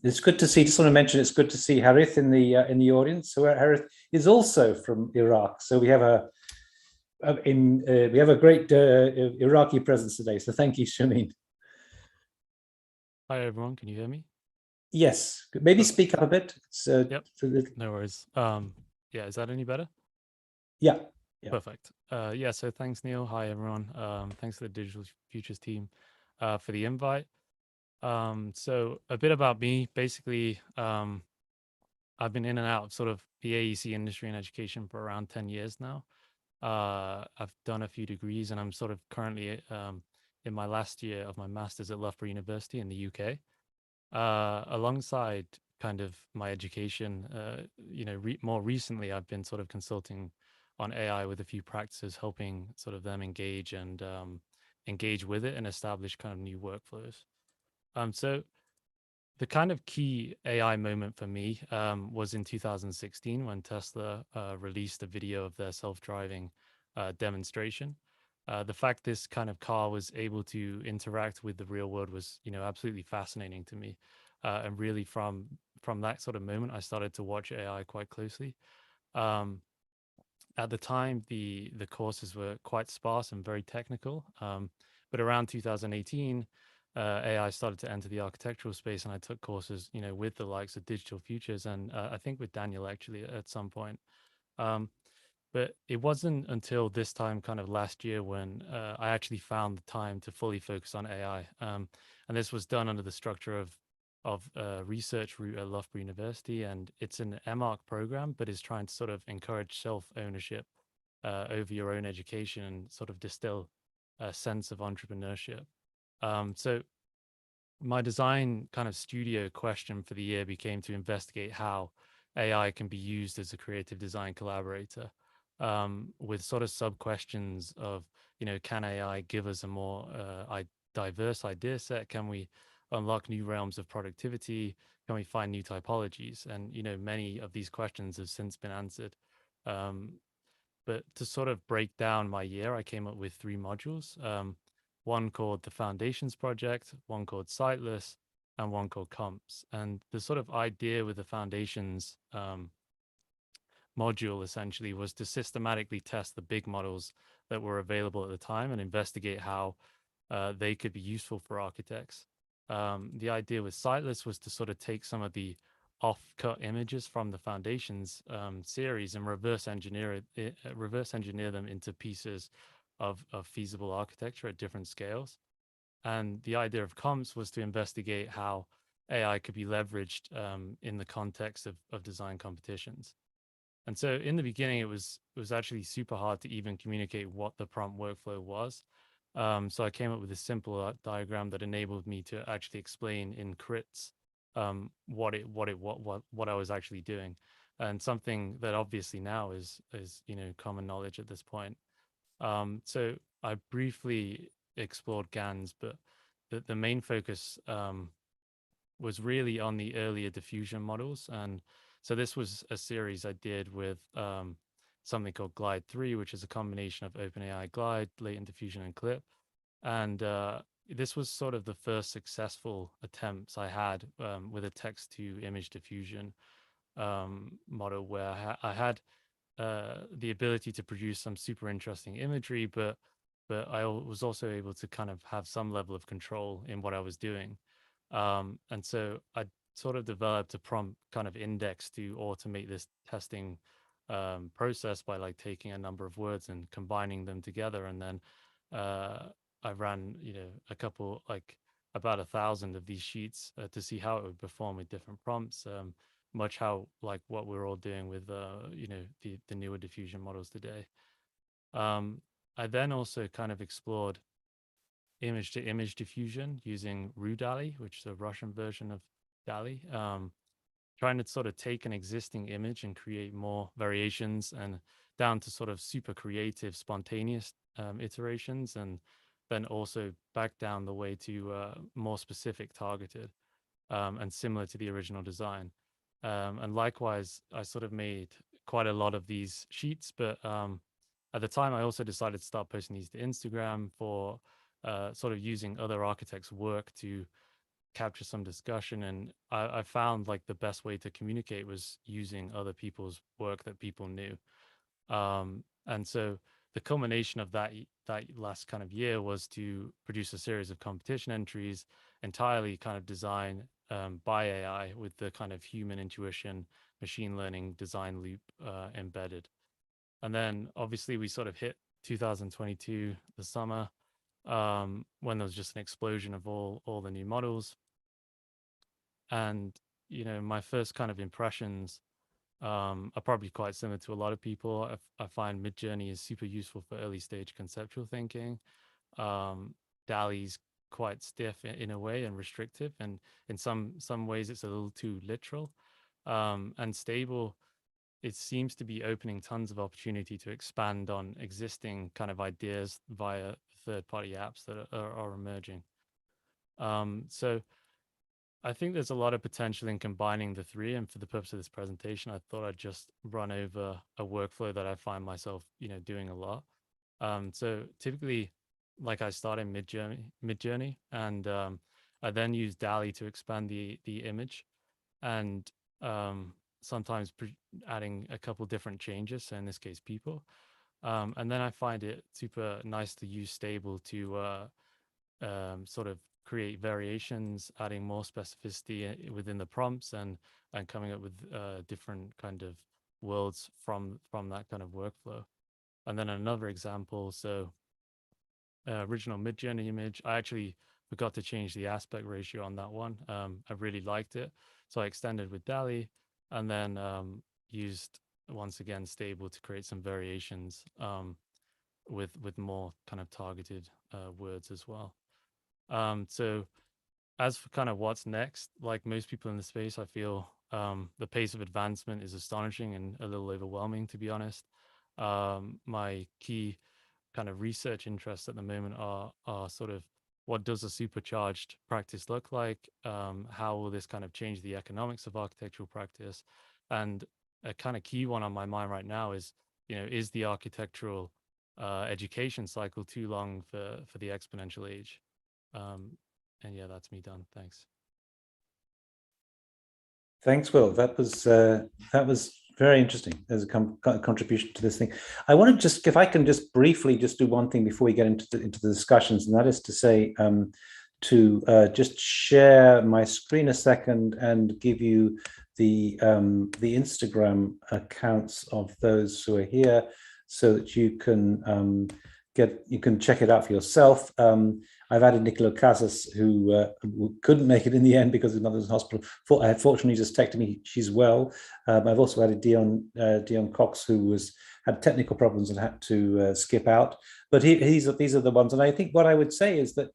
It's good to see. Just want to mention, it's good to see Harith in the audience. So Harith is also from Iraq. So we have a great Iraqi presence today. So thank you, Shameen. Hi everyone, can you hear me? Yes, maybe speak up a bit. Yep. No worries. Yeah, is that any better? Yeah. Perfect. Yeah. So thanks, Neil. Hi everyone. Thanks to the Digital Futures team for the invite. So a bit about me. Basically, I've been in and out of sort of the AEC industry and education for around 10 years now. I've done a few degrees, and I'm sort of currently in my last year of my master's at Loughborough University in the UK. Alongside kind of my education, more recently, I've been sort of consulting on AI with a few practices, helping sort of them engage and engage with it and establish kind of new workflows. So the kind of key AI moment for me was in 2016 when Tesla released a video of their self-driving demonstration. The fact this kind of car was able to interact with the real world was, absolutely fascinating to me. And really from that sort of moment, I started to watch AI quite closely. At the time, the courses were quite sparse and very technical. But around 2018, AI started to enter the architectural space, and I took courses, with the likes of DigitalFUTURES and I think with Daniel actually at some point. But it wasn't until this time, kind of last year, when I actually found the time to fully focus on AI. And this was done under the structure of research route at Loughborough University, and it's an MArch program, but is trying to sort of encourage self-ownership over your own education and sort of distill a sense of entrepreneurship. So my design kind of studio question for the year became to investigate how AI can be used as a creative design collaborator, with sort of sub-questions of, can AI give us a more diverse idea set? Can we unlock new realms of productivity? Can we find new typologies? And, many of these questions have since been answered. But to sort of break down my year, I came up with 3 modules. One called the Foundations Project, one called Sightless, and one called Comps. And the sort of idea with the Foundations module essentially was to systematically test the big models that were available at the time and investigate how they could be useful for architects. The idea with Sightless was to sort of take some of the off-cut images from the Foundations series and reverse engineer them into pieces of feasible architecture at different scales. And the idea of Comps was to investigate how AI could be leveraged in the context of design competitions. And so in the beginning, it was actually super hard to even communicate what the prompt workflow was. So I came up with a simple diagram that enabled me to actually explain in crits what I was actually doing, and something that obviously now is common knowledge at this point. So I briefly explored GANs, but the main focus was really on the earlier diffusion models. And so this was a series I did with something called Glide 3, which is a combination of OpenAI Glide, latent diffusion, and Clip. And this was sort of the first successful attempts I had with a text to image diffusion model, where I had the ability to produce some super interesting imagery, but I was also able to kind of have some level of control in what I was doing. And so I sort of developed a prompt kind of index to automate this testing process by like taking a number of words and combining them together. And then I ran, a couple, like about 1,000 of these sheets to see how it would perform with different prompts, much how like what we're all doing with, the newer diffusion models today. I then also kind of explored image-to-image diffusion using DALLE, which is a Russian version of DALL-E, trying to sort of take an existing image and create more variations and down to sort of super creative, spontaneous iterations, and then also back down the way to more specific, targeted, and similar to the original design. And likewise, I sort of made quite a lot of these sheets, but at the time, I also decided to start posting these to Instagram for sort of using other architects' work to capture some discussion. And I found like the best way to communicate was using other people's work that people knew. And so the culmination of that last kind of year was to produce a series of competition entries entirely kind of designed by AI with the kind of human intuition, machine learning design loop embedded. And then obviously we sort of hit 2022, the summer, when there was just an explosion of all the new models. And, my first kind of impressions are probably quite similar to a lot of people. I find MidJourney is super useful for early stage conceptual thinking. DALL-E's quite stiff in a way and restrictive, and in some ways it's a little too literal. And Stable, it seems to be opening tons of opportunity to expand on existing kind of ideas via third-party apps that are emerging. So I think there's a lot of potential in combining the three, and for the purpose of this presentation, I thought I'd just run over a workflow that I find myself, doing a lot. So typically, like I start in MidJourney, and I then use DALL-E to expand the image, and sometimes adding a couple different changes, so in this case, people. And then I find it super nice to use Stable to sort of create variations, adding more specificity within the prompts, and coming up with different kind of worlds from that kind of workflow. And then another example, so original MidJourney image, I actually forgot to change the aspect ratio on that one. I really liked it, so I extended with DALL-E, and then used once again Stable to create some variations with more kind of targeted words as well. So as for kind of what's next, like most people in the space, I feel the pace of advancement is astonishing and a little overwhelming, to be honest. My key kind of research interests at the moment are sort of, what does a supercharged practice look like? How will this kind of change the economics of architectural practice? And a kind of key one on my mind right now is, is the architectural education cycle too long for the exponential age? And yeah, that's me done. Thanks. Thanks, Will. That was very interesting as a contribution to this thing. I want to just, if I can just briefly just do one thing before we get into the discussions, and that is to say, to just share my screen a second and give you the Instagram accounts of those who are here, so that you can check it out for yourself. I've added Nicola Casas, who couldn't make it in the end because his mother's in hospital. Fortunately, just texted me she's well. I've also added Dion Cox, who had technical problems and had to skip out. But these are the ones. And I think what I would say is that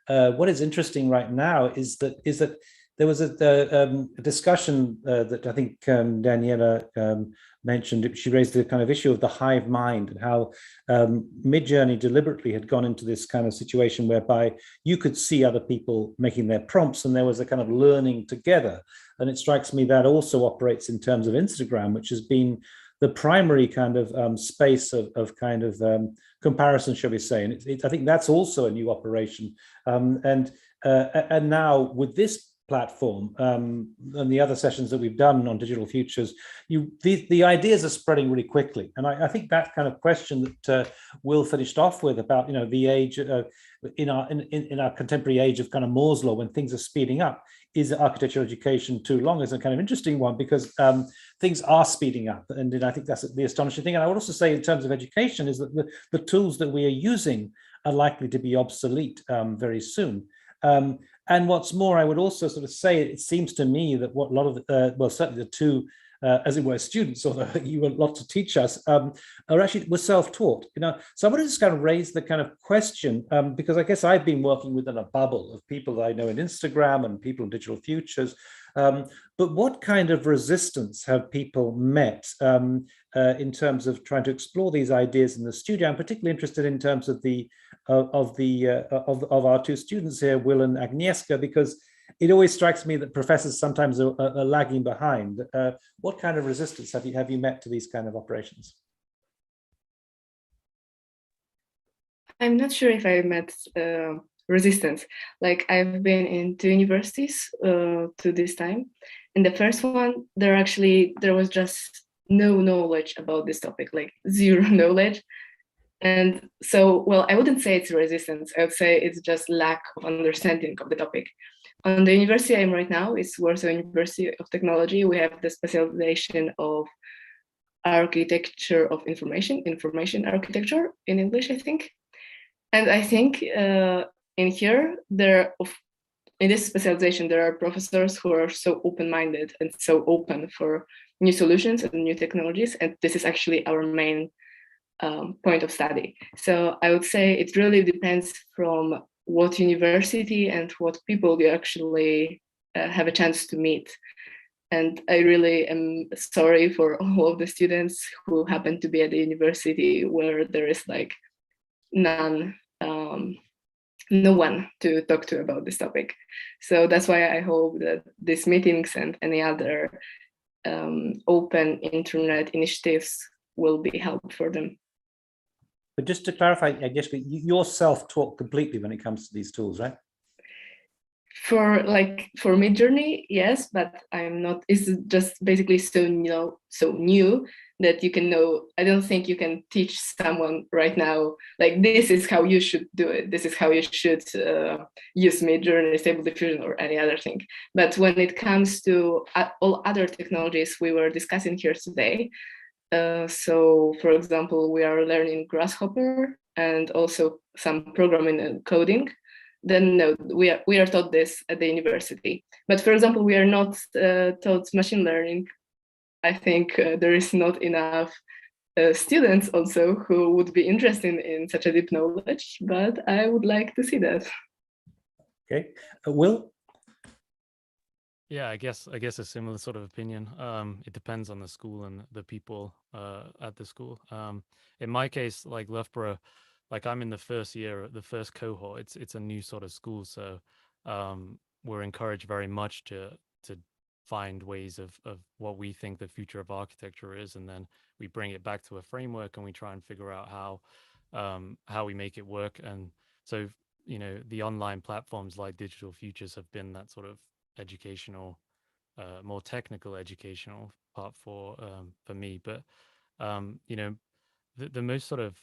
what is interesting right now is that there was a discussion that I think Daniela mentioned. She raised the kind of issue of the hive mind, and how MidJourney deliberately had gone into this kind of situation whereby you could see other people making their prompts, and there was a kind of learning together. And it strikes me that also operates in terms of Instagram, which has been the primary kind of space of kind of comparison, shall we say. And I think that's also a new operation. And now with this platform and the other sessions that we've done on digital futures, the ideas are spreading really quickly. And I think that kind of question that Will finished off with about, the age in our contemporary age of kind of Moore's law, when things are speeding up, is architecture education too long, is a kind of interesting one, because things are speeding up. And I think that's the astonishing thing. And I would also say in terms of education is that the tools that we are using are likely to be obsolete very soon. And what's more, I would also sort of say, it seems to me that what a lot of, well, certainly the two, as it were, students, although you were a lot to teach us, were self-taught. So I want to just kind of raise the kind of question, because I guess I've been working within a bubble of people that I know in Instagram and people in Digital Futures. But what kind of resistance have people met in terms of trying to explore these ideas in the studio? I'm particularly interested in terms of our two students here, Will and Agnieszka, because it always strikes me that professors sometimes are lagging behind. What kind of resistance have you met to these kind of operations? I'm not sure if I met resistance. Like, I've been in 2 universities to this time. In the first one, there was just no knowledge about this topic, like zero knowledge. And so, well, I wouldn't say it's resistance. I would say it's just lack of understanding of the topic. On the university I'm right now, it's Warsaw University of Technology. We have the specialization of architecture of information architecture in English, I think. And I think in here, in this specialization, there are professors who are so open-minded and so open for new solutions and new technologies. And this is actually our main point of study. So I would say it really depends from what university and what people you actually have a chance to meet. And I really am sorry for all of the students who happen to be at the university where there is like no one to talk to about this topic. So that's why I hope that these meetings and any other open internet initiatives will be helpful for them. But just to clarify, I guess you're self-taught completely when it comes to these tools, right? For MidJourney, yes, but I'm not. It's just basically so new that you can know. I don't think you can teach someone right now like this is how you should do it. This is how you should use MidJourney, Stable Diffusion, or any other thing. But when it comes to all other technologies we were discussing here today. So, for example, we are learning Grasshopper and also some programming and coding. Then no, we are taught this at the university. But for example, we are not taught machine learning. I think there is not enough students also who would be interested in such a deep knowledge. But I would like to see that. Okay, Will. Yeah, I guess a similar sort of opinion. It depends on the school and the people at the school. In my case, like Loughborough, like I'm in the first year, the first cohort. It's a new sort of school, so we're encouraged very much to find ways of what we think the future of architecture is, and then we bring it back to a framework and we try and figure out how we make it work. And so, the online platforms like Digital Futures have been that sort of educational, more technical educational part for me. But the most sort of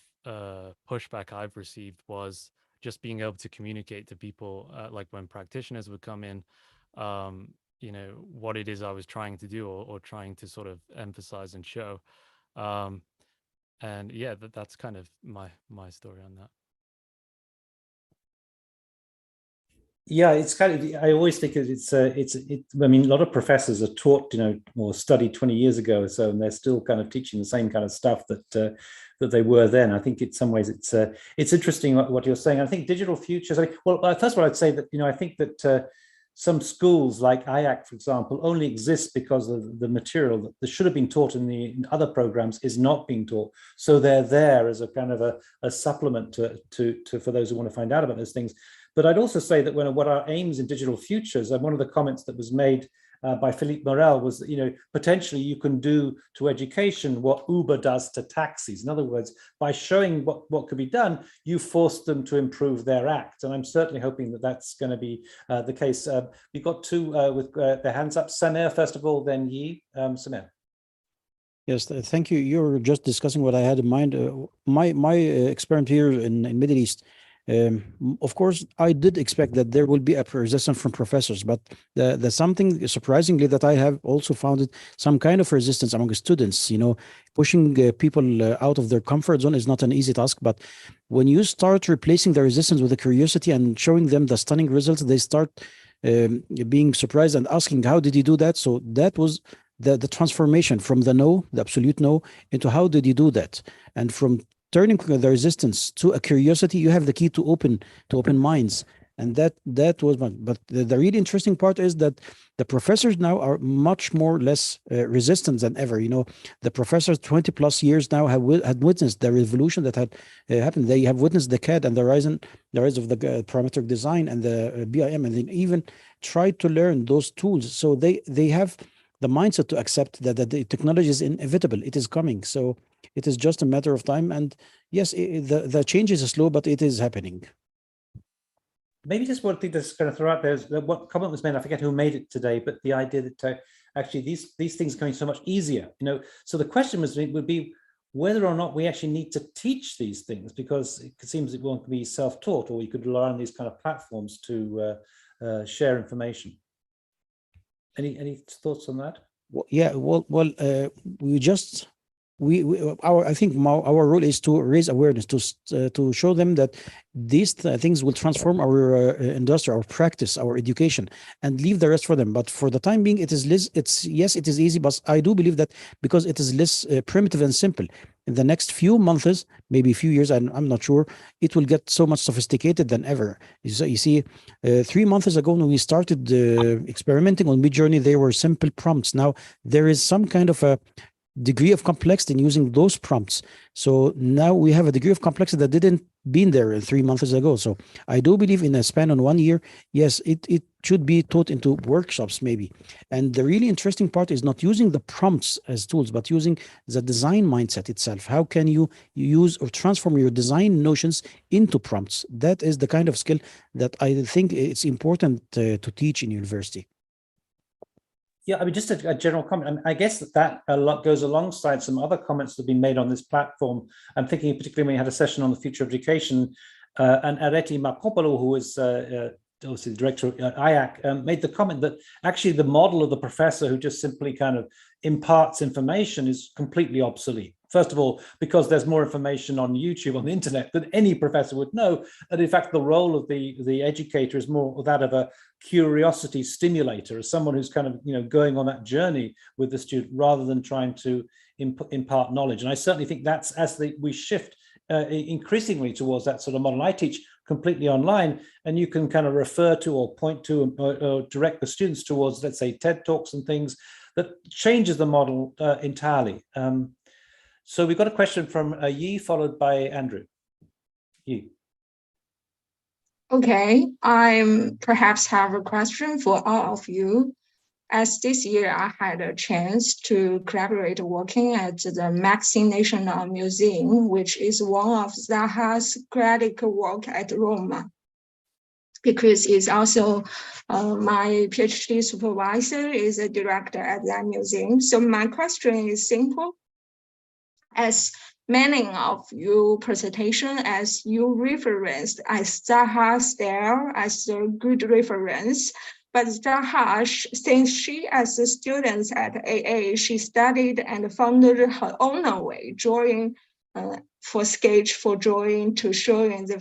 pushback I've received was just being able to communicate to people, like when practitioners would come in, what it is I was trying to do or trying to sort of emphasize and show. And yeah, that's kind of my story on that. Yeah, it's kind of, I always think I mean, a lot of professors are taught, or studied 20 years ago or so, and they're still kind of teaching the same kind of stuff that they were then. I think in some ways it's interesting what you're saying. I think Digital Futures, well, first of all, I'd say that, I think that some schools like IAC, for example, only exist because of the material that should have been taught in other programs is not being taught. So they're there as a kind of a supplement to for those who want to find out about those things. But I'd also say that what our aims in Digital Futures, and one of the comments that was made by Philippe Morel was that, you know, potentially you can do to education what Uber does to taxis. In other words, by showing what could be done, you force them to improve their act. And I'm certainly hoping that that's going to be the case. We've got two with their hands up. Samir, first of all, then Yi. Samir. Yes, thank you. You're just discussing what I had in mind. My experiment here in Middle East. Of course, I did expect that there will be a resistance from professors, but there's something surprisingly that I have also found some kind of resistance among students. You know, pushing people out of their comfort zone is not an easy task, but when you start replacing the resistance with a curiosity and showing them the stunning results, they start being surprised and asking, how did you do that? So that was the transformation from the no, the absolute no, into how did you do that? And from turning the resistance to a curiosity, you have the key to open minds. And that was one. But the really interesting part is that the professors now are much more less resistant than ever. You know, the professors 20 plus years now had witnessed the revolution that had happened. They have witnessed the CAD and the rise of the parametric design and the BIM, and they even tried to learn those tools. So they have the mindset to accept that the technology is inevitable. It is coming. So it is just a matter of time. And yes, the change is slow, but it is happening. Maybe just one thing that's going to throw out there is what comment was made. I forget who made it today, but the idea that actually these things are coming so much easier. You know, so the question would be whether or not we actually need to teach these things, because it seems it won't be self-taught, or we could rely on these kind of platforms to share information. Any thoughts on that? Well, yeah, I think our role is to raise awareness, to show them that these things will transform our industry, our practice, our education, and leave the rest for them. But for the time being, it is easy, but I do believe that because it is less primitive and simple, in the next few months, maybe a few years, I'm not sure, it will get so much sophisticated than ever. You see, 3 months ago when we started experimenting on MidJourney, they were simple prompts. Now there is some kind of a degree of complexity in using those prompts. So now we have a degree of complexity that didn't been there 3 months ago. So I do believe in a span on 1 year, yes, it should be taught into workshops maybe. And the really interesting part is not using the prompts as tools, but using the design mindset itself. How can you use or transform your design notions into prompts? That is the kind of skill that I think it's important to teach in university. Yeah, I mean, just a general comment. I guess that a lot goes alongside some other comments that have been made on this platform. I'm thinking particularly when we had a session on the future of education, and Areti Markopoulou, who is also the director of AIAC, made the comment that actually the model of the professor who just simply kind of imparts information is completely obsolete. First of all, because there's more information on YouTube, on the internet, than any professor would know. And in fact, the role of the educator is more that of a curiosity stimulator, as someone who's kind of, you know, going on that journey with the student rather than trying to impart knowledge. And I certainly think that's as we shift increasingly towards that sort of model. I teach completely online, and you can kind of refer to or point to or direct the students towards, let's say, TED Talks and things that changes the model entirely. So we've got a question from Yi, followed by Andrew. Yi. Okay, I perhaps have a question for all of you. As this year, I had a chance to collaborate working at the Maxim National Museum, which is one of Zaha's critical work at Roma, because it's also my PhD supervisor is a director at that museum. So my question is simple. As many of your presentation, as you referenced as Zaha's style as a good reference, but Zaha, since she as a student at AA, she studied and founded her own way, drawing for sketch, for drawing, to showing the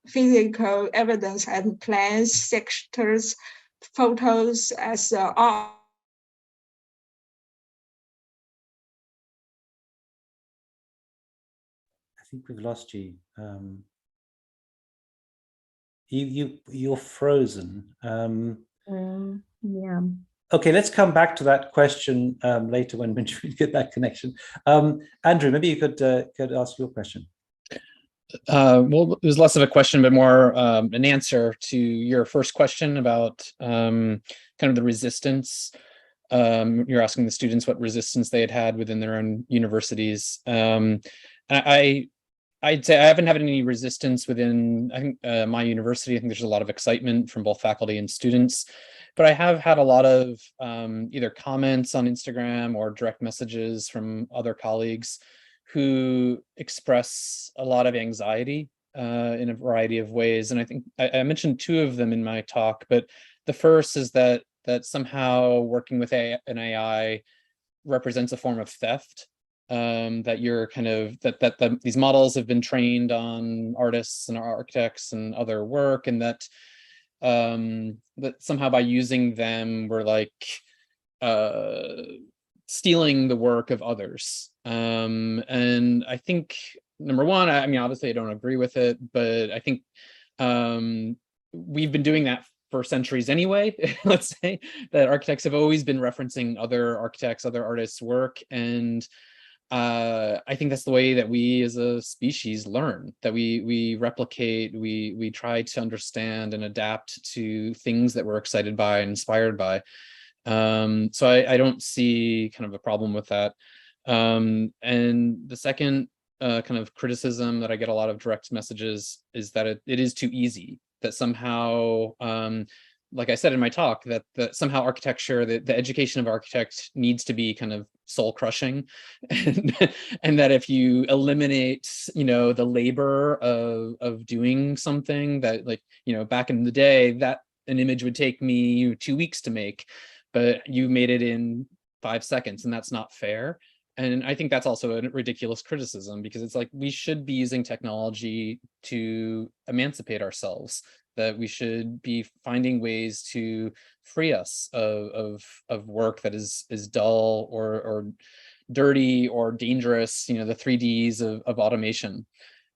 physical evidence and plans, sectors, photos as art. I think we've lost you. You're frozen. Yeah. Okay, let's come back to that question later when we get that connection. Andrew, maybe you could ask your question. Well, it was less of a question, but more an answer to your first question about kind of the resistance. You're asking the students what resistance they had within their own universities. I'd say I haven't had any resistance within, I think, my university. I think there's a lot of excitement from both faculty and students, but I have had a lot of either comments on Instagram or direct messages from other colleagues who express a lot of anxiety in a variety of ways. And I think I mentioned two of them in my talk, but the first is that somehow working with an AI represents a form of theft. That you're kind of that these models have been trained on artists and architects and other work, and that that somehow by using them we're like stealing the work of others. And I think number one, I mean, obviously I don't agree with it, but I think we've been doing that for centuries anyway. Let's say that architects have always been referencing other architects, other artists' work, and I think that's the way that we as a species learn, that we replicate, we try to understand and adapt to things that we're excited by and inspired by. So I don't see kind of a problem with that. And the second kind of criticism that I get a lot of direct messages is that it is too easy, that somehow, like I said in my talk, that somehow architecture, the education of architect needs to be kind of soul crushing, and that if you eliminate, the labor of doing something that, like, back in the day, that an image would take me 2 weeks to make, but you made it in 5 seconds, and that's not fair. And I think that's also a ridiculous criticism, because it's like we should be using technology to emancipate ourselves, that we should be finding ways to free us of work that is dull or dirty or dangerous, the 3Ds of automation.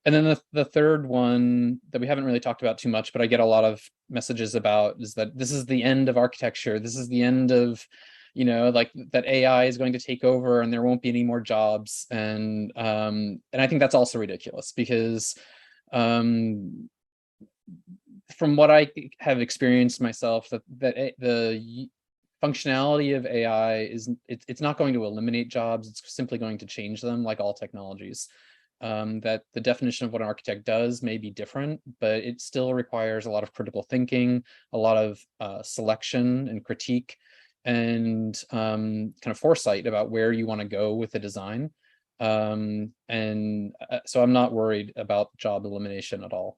And then the third one that we haven't really talked about too much, but I get a lot of messages about, is that this is the end of architecture. This is the end of, like that AI is going to take over and there won't be any more jobs. And I think that's also ridiculous, because from what I have experienced myself, that the functionality of AI it's not going to eliminate jobs. It's simply going to change them, like all technologies. That the definition of what an architect does may be different, but it still requires a lot of critical thinking, a lot of selection and critique, and kind of foresight about where you want to go with the design. So I'm not worried about job elimination at all.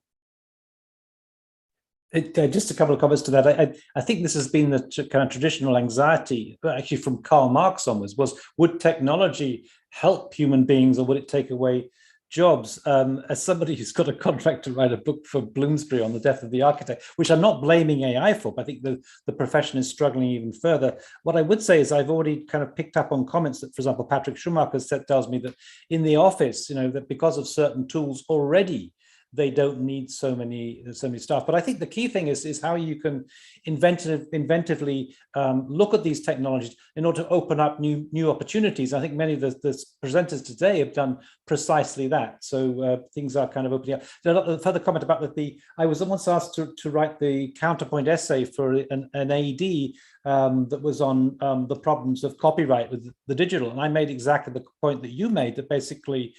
Just a couple of comments to that. I think this has been the kind of traditional anxiety, actually from Karl Marx onwards, was would technology help human beings or would it take away jobs? As somebody who's got a contract to write a book for Bloomsbury on the death of the architect, which I'm not blaming AI for, but I think the profession is struggling even further. What I would say is I've already kind of picked up on comments that, for example, Patrick Schumacher tells me that in the office, that because of certain tools already, they don't need so many staff. But I think the key thing is how you can inventively look at these technologies in order to open up new opportunities. I think many of the presenters today have done precisely that. So things are kind of opening up. A further comment about that. I was once asked to write the counterpoint essay for an AD that was on the problems of copyright with the digital. And I made exactly the point that you made, that basically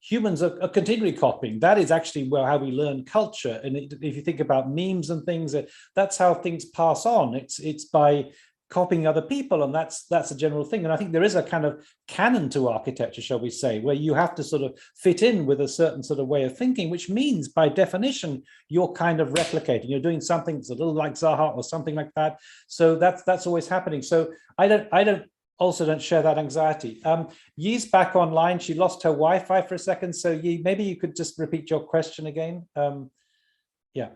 humans are continually copying. That is actually how we learn culture. And if you think about memes and things, that's how things pass on. It's by copying other people, and that's a general thing. And I think there is a kind of canon to architecture, shall we say, where you have to sort of fit in with a certain sort of way of thinking, which means by definition you're kind of replicating, you're doing something that's a little like Zaha or something like that. So that's always happening. So I don't share that anxiety. Yi's back online. She lost her Wi-Fi for a second, so Yi, maybe you could just repeat your question again. Yeah.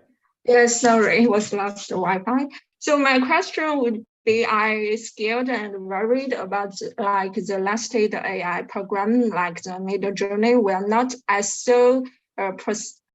Yes, sorry, it was lost Wi-Fi. So my question would be, I scared and worried about like the last state AI program, like the MidJourney, will not as so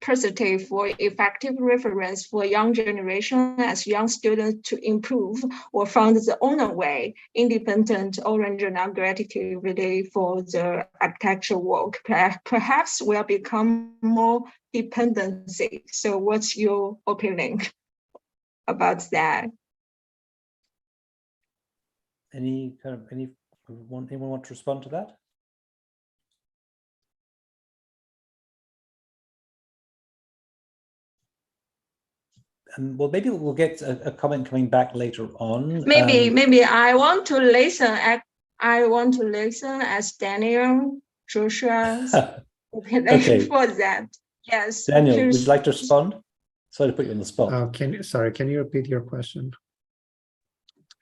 positive for effective reference for young generation as young students to improve or find their own way, independent original creativity for the architecture work. Perhaps will become more dependency. So what's your opinion about that? anyone want to respond to that? Well, maybe we'll get a comment coming back later on. Maybe I want to listen. I want to listen as Daniel, Joshua's okay. for that. Yes. Daniel, would you like to respond? Sorry to put you on the spot. Can you repeat your question?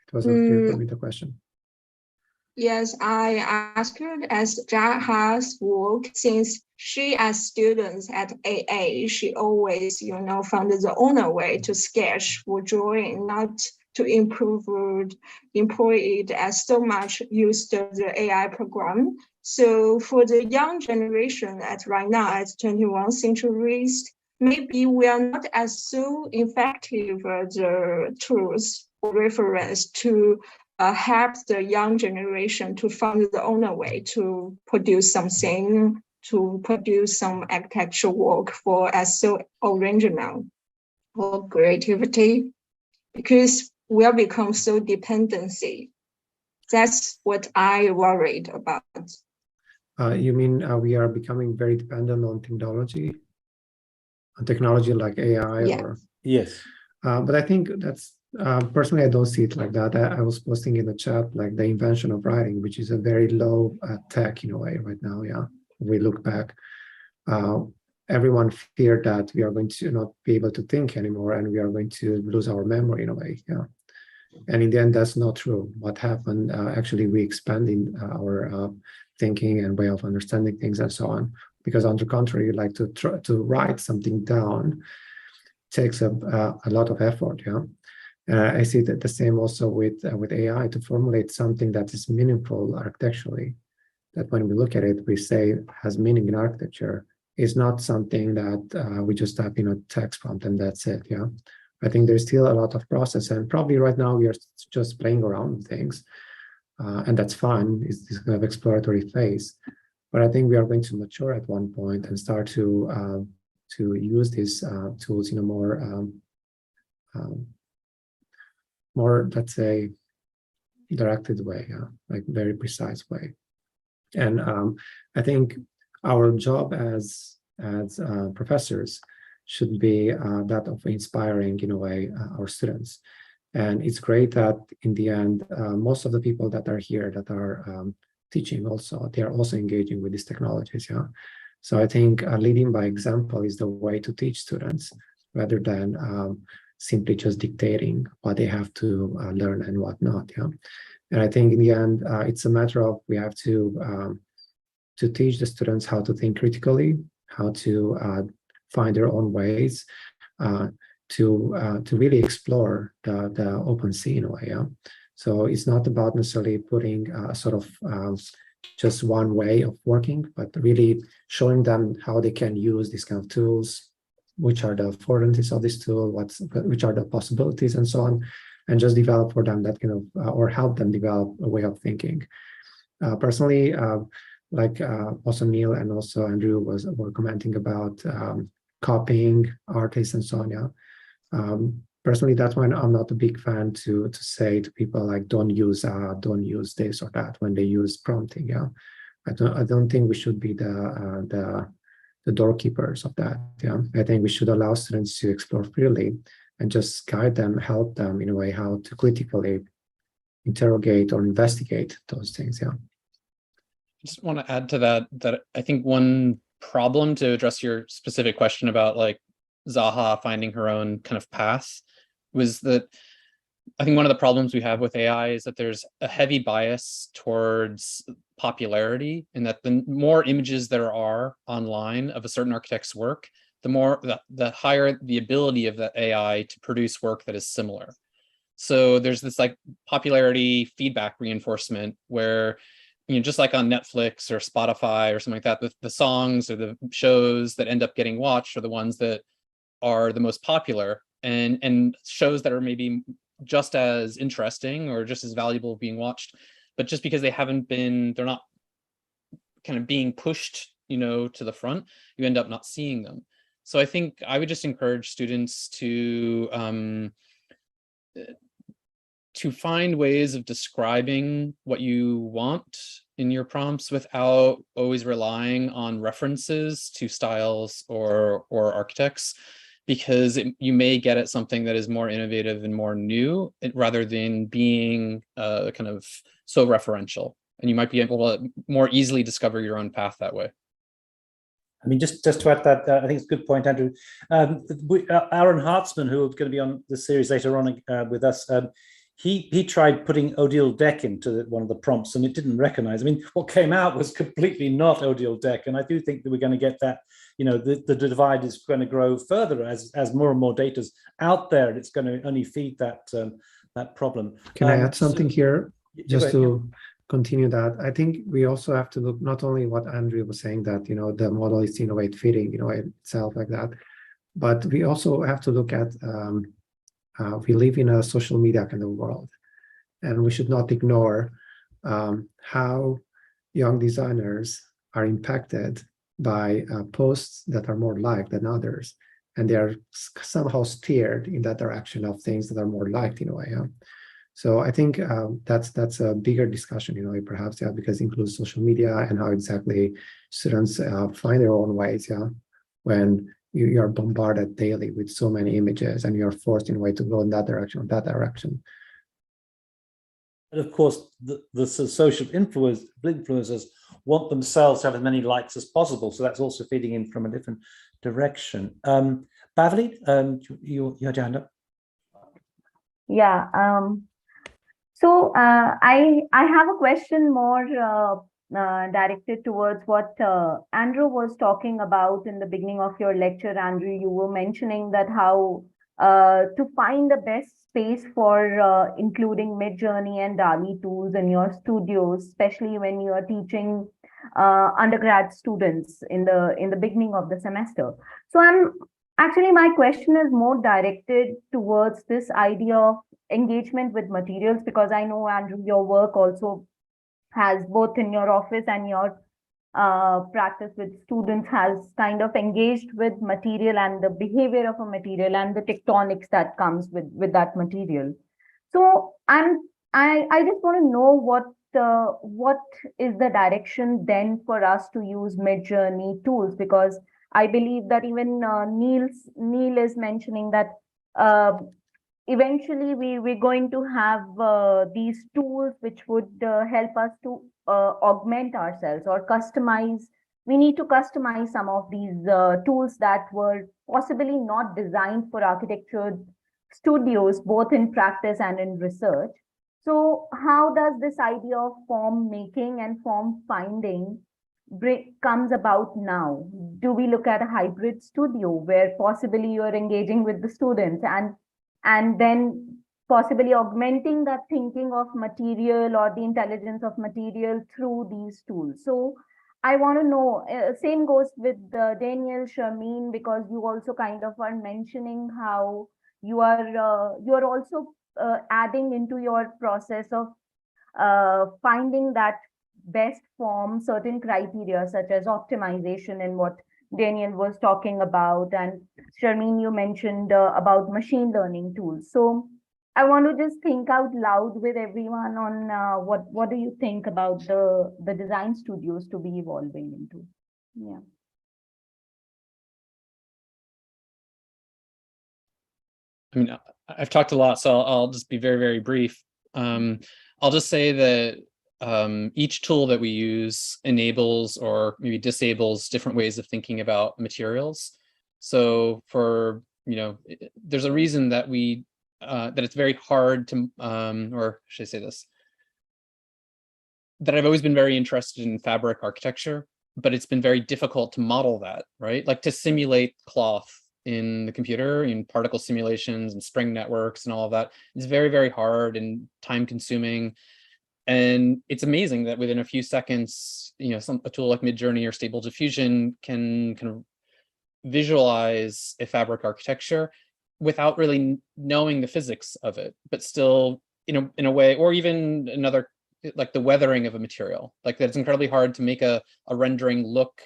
It wasn't clear for me, the question. Yes, I asked her as Jaha's work, since she as students at AA, she always, found the only way to sketch or drawing, not to employ it as so much used the AI program. So for the young generation at right now, at 21st centuries, maybe we are not as so effective the tools or reference to help the young generation to find their own way to produce something, to produce some architectural work for as so original or creativity, because we'll become so dependency. That's what I worried about. You mean we are becoming very dependent on technology like AI? Yeah. Or yes. But I think that's personally, I don't see it like that. I was posting in the chat like the invention of writing, which is a very low tech in a way right now. Yeah, we look back. Everyone feared that we are going to not be able to think anymore, and we are going to lose our memory in a way. Yeah, and in the end, that's not true. What happened? Actually, we expanded our thinking and way of understanding things and so on. Because on the contrary, like to try to write something down takes a lot of effort. Yeah. I see that the same also with AI, to formulate something that is meaningful architecturally, that when we look at it, we say has meaning in architecture, is not something that we just type in a text prompt and that's it. Yeah, I think there's still a lot of process, and probably right now we are just playing around with things, and that's fun. It's this kind of exploratory phase, but I think we are going to mature at one point and start to use these tools in a more, let's say, directed way, yeah, like very precise way. And I think our job as professors should be that of inspiring, in a way, our students. And it's great that in the end, most of the people that are here that are teaching also, they are also engaging with these technologies, yeah. So I think leading by example is the way to teach students, rather than simply just dictating what they have to learn and what not. Yeah, and I think in the end, it's a matter of we have to teach the students how to think critically, how to find their own ways, to really explore the open sea in a way. Yeah, so it's not about necessarily putting sort of just one way of working, but really showing them how they can use these kind of tools, which are the affordances of this tool, which are the possibilities and so on, and just develop for them that kind of, or help them develop a way of thinking. Personally, like also Neil and also Andrew were commenting about copying artists and so on. Yeah. Personally, that's when I'm not a big fan to say to people like don't use this or that when they use prompting. Yeah, I don't think we should be the doorkeepers of that. Yeah, I think we should allow students to explore freely and just guide them, help them in a way how to critically interrogate or investigate those things. Yeah. I just want to add to that I think one problem, to address your specific question about like Zaha finding her own kind of path, was that I think one of the problems we have with AI is that there's a heavy bias towards popularity, and that the more images there are online of a certain architect's work, the higher the ability of the AI to produce work that is similar. So there's this like popularity feedback reinforcement where, just like on Netflix or Spotify or something like that, the songs or the shows that end up getting watched are the ones that are the most popular, and shows that are maybe just as interesting or just as valuable being watched, but just because they're not kind of being pushed, to the front, you end up not seeing them. So I think I would just encourage students to to find ways of describing what you want in your prompts without always relying on references to styles or architects, because you may get at something that is more innovative and more new rather than being kind of so referential. And you might be able to more easily discover your own path that way. I mean, just to add that, I think it's a good point, Andrew. Aaron Hartzman, who is going to be on the series later on with us, he tried putting Odile Deck into one of the prompts, and it didn't recognize. I mean, what came out was completely not Odile Deck, and I do think that we're going to get that. You know, the divide is going to grow further as more and more data's out there, and it's going to only feed that that problem. Can I add something here, just to continue that? I think we also have to look not only what Andrew was saying, that the model is innovate fitting, itself like that, but we also have to look at we live in a social media kind of world, and we should not ignore how young designers are impacted by posts that are more liked than others, and they are somehow steered in that direction of things that are more liked in a way. Yeah? So I think that's a bigger discussion, perhaps, because it includes social media and how exactly students find their own ways, when you are bombarded daily with so many images and you're forced in a way to go in that direction or that direction. And of course, the social influencers want themselves to have as many likes as possible. So that's also feeding in from a different direction. Bavali, you had your hand up. Yeah. So I have a question more directed towards what Andrew was talking about in the beginning of your lecture. Andrew, you were mentioning that how to find the best space for including MidJourney and DALLE tools in your studios, especially when you are teaching undergrad students in the beginning of the semester. So my question is more directed towards this idea of engagement with materials, because I know, Andrew, your work also has, both in your office and your practice with students, has kind of engaged with material and the behavior of a material and the tectonics that comes with that material. So I just want to know what is the direction then for us to use MidJourney tools, because I believe that even Neil is mentioning that eventually we're going to have these tools which would help us to augment ourselves or customize. We need to customize some of these tools that were possibly not designed for architecture studios, both in practice and in research. So how does this idea of form making and form finding comes about now? Do we look at a hybrid studio where possibly you're engaging with the students and then possibly augmenting that thinking of material or the intelligence of material through these tools? So I want to know, same goes with Daniel, Sharmeen, because you also kind of are mentioning how you are also adding into your process of finding that best form certain criteria such as optimization, and what Daniel was talking about, and Sharmeen, you mentioned about machine learning tools. So I want to just think out loud with everyone on what do you think about the design studios to be evolving into? Yeah. I mean, I've talked a lot, so I'll just be very, very brief. I'll just say that each tool that we use enables or maybe disables different ways of thinking about materials. So for, there's a reason that that it's very hard to, or should I say this, that I've always been very interested in fabric architecture, but it's been very difficult to model that, right? Like to simulate cloth in the computer, in particle simulations and spring networks and all of that. It's very, very hard and time consuming. And it's amazing that within a few seconds, a tool like MidJourney or Stable Diffusion can kind of visualize a fabric architecture without really knowing the physics of it, but still, in a way, or even another, like the weathering of a material, like that it's incredibly hard to make a rendering look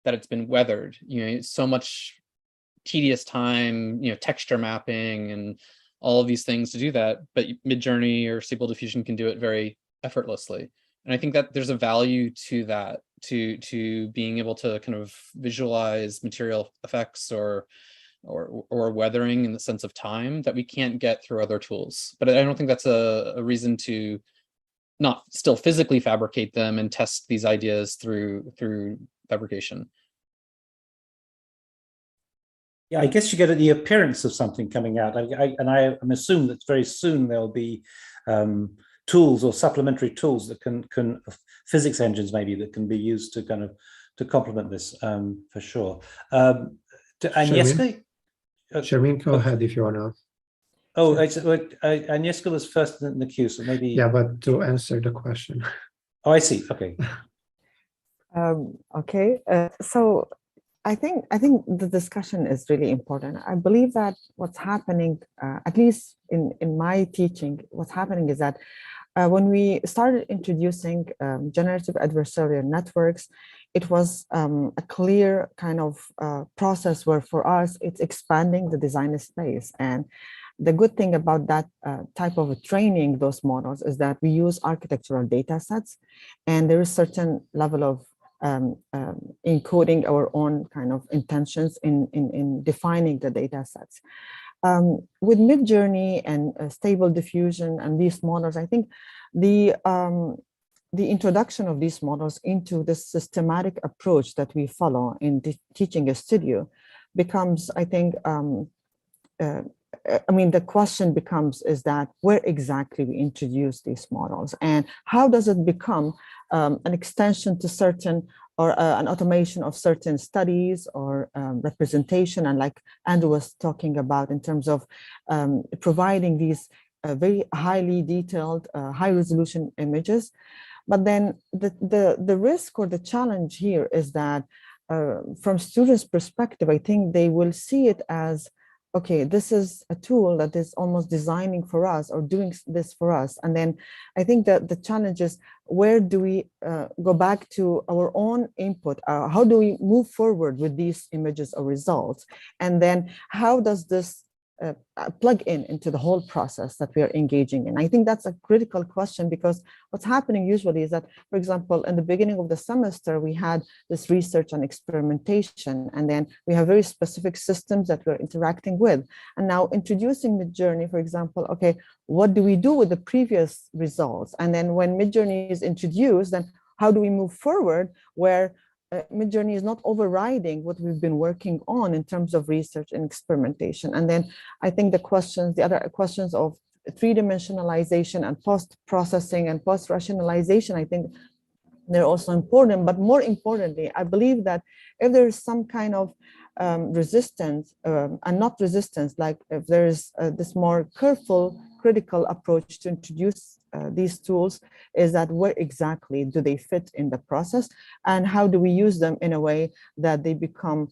that it's been weathered. It's so much tedious time, texture mapping and all of these things to do that, but MidJourney or Stable Diffusion can do it very effortlessly. And I think that there's a value to that, to being able to kind of visualize material effects or weathering in the sense of time that we can't get through other tools. But I don't think that's a reason to not still physically fabricate them and test these ideas through fabrication. Yeah, I guess you get the appearance of something coming out. I'm assuming that very soon there'll be tools or supplementary tools that can physics engines maybe that can be used to kind of to complement this for sure. Agnieszka, Shermin, go ahead if you want to. Oh, Agnieszka was first in the queue, so maybe. Yeah, but to answer the question. Oh, I see. Okay. Okay. So I think the discussion is really important. I believe that what's happening, at least in my teaching, what's happening is that when we started introducing generative adversarial networks, it was a clear kind of process where for us, it's expanding the design space. And the good thing about that type of training those models is that we use architectural data sets, and there is certain level of encoding our own kind of intentions in defining the data sets. With MidJourney and Stable Diffusion and these models, I think the introduction of these models into this systematic approach that we follow in teaching a studio becomes, I think, I mean, the question becomes is that where exactly we introduce these models and how does it become an extension to certain or an automation of certain studies or representation, and like Andrew was talking about in terms of providing these very highly detailed, high resolution images. But then the risk or the challenge here is that from students' perspective, I think they will see it as, okay, this is a tool that is almost designing for us or doing this for us. And then I think that the challenge is, where do we go back to our own input? How do we move forward with these images or results? And then how does this plug into the whole process that we are engaging in? I think that's a critical question, because what's happening usually is that, for example, in the beginning of the semester, we had this research and experimentation, and then we have very specific systems that we're interacting with. And now introducing MidJourney, for example, okay, what do we do with the previous results? And then when MidJourney is introduced, then how do we move forward where MidJourney is not overriding what we've been working on in terms of research and experimentation? And then I think the other questions of three-dimensionalization and post-processing and post-rationalization, I think they're also important. But more importantly, I believe that if there is some kind of resistance and not resistance, like if there is this more careful, critical approach to introduce these tools, is that where exactly do they fit in the process, and how do we use them in a way that they become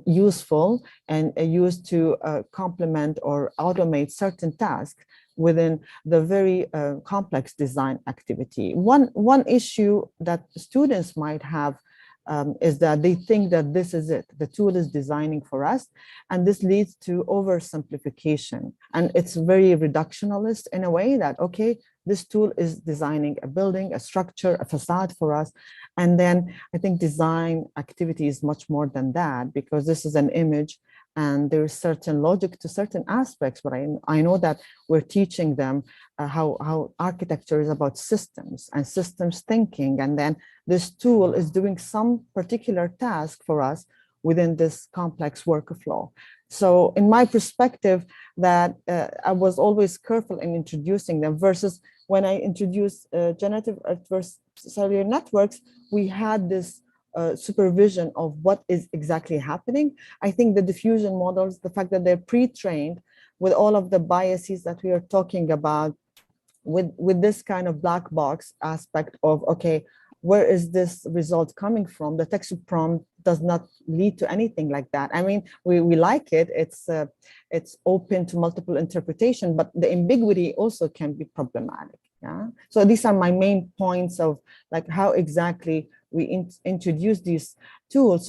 useful and used to complement or automate certain tasks within the very complex design activity. One issue that students might have is that they think that this is it, the tool is designing for us, and this leads to oversimplification. And it's very reductionist in a way that, okay, this tool is designing a building, a structure, a facade for us. And then I think design activity is much more than that, because this is an image and there is certain logic to certain aspects. But I know that we're teaching them how architecture is about systems and systems thinking. And then this tool is doing some particular task for us within this complex workflow. So in my perspective, that I was always careful in introducing them, versus when I introduced generative adversarial networks, we had this supervision of what is exactly happening. I think the diffusion models, the fact that they're pre-trained with all of the biases that we are talking about, with this kind of black box aspect of, okay, where is this result coming from? The text prompt does not lead to anything like that. I mean, we like it. It's open to multiple interpretation, but the ambiguity also can be problematic. Yeah. So these are my main points of like how exactly we introduce these tools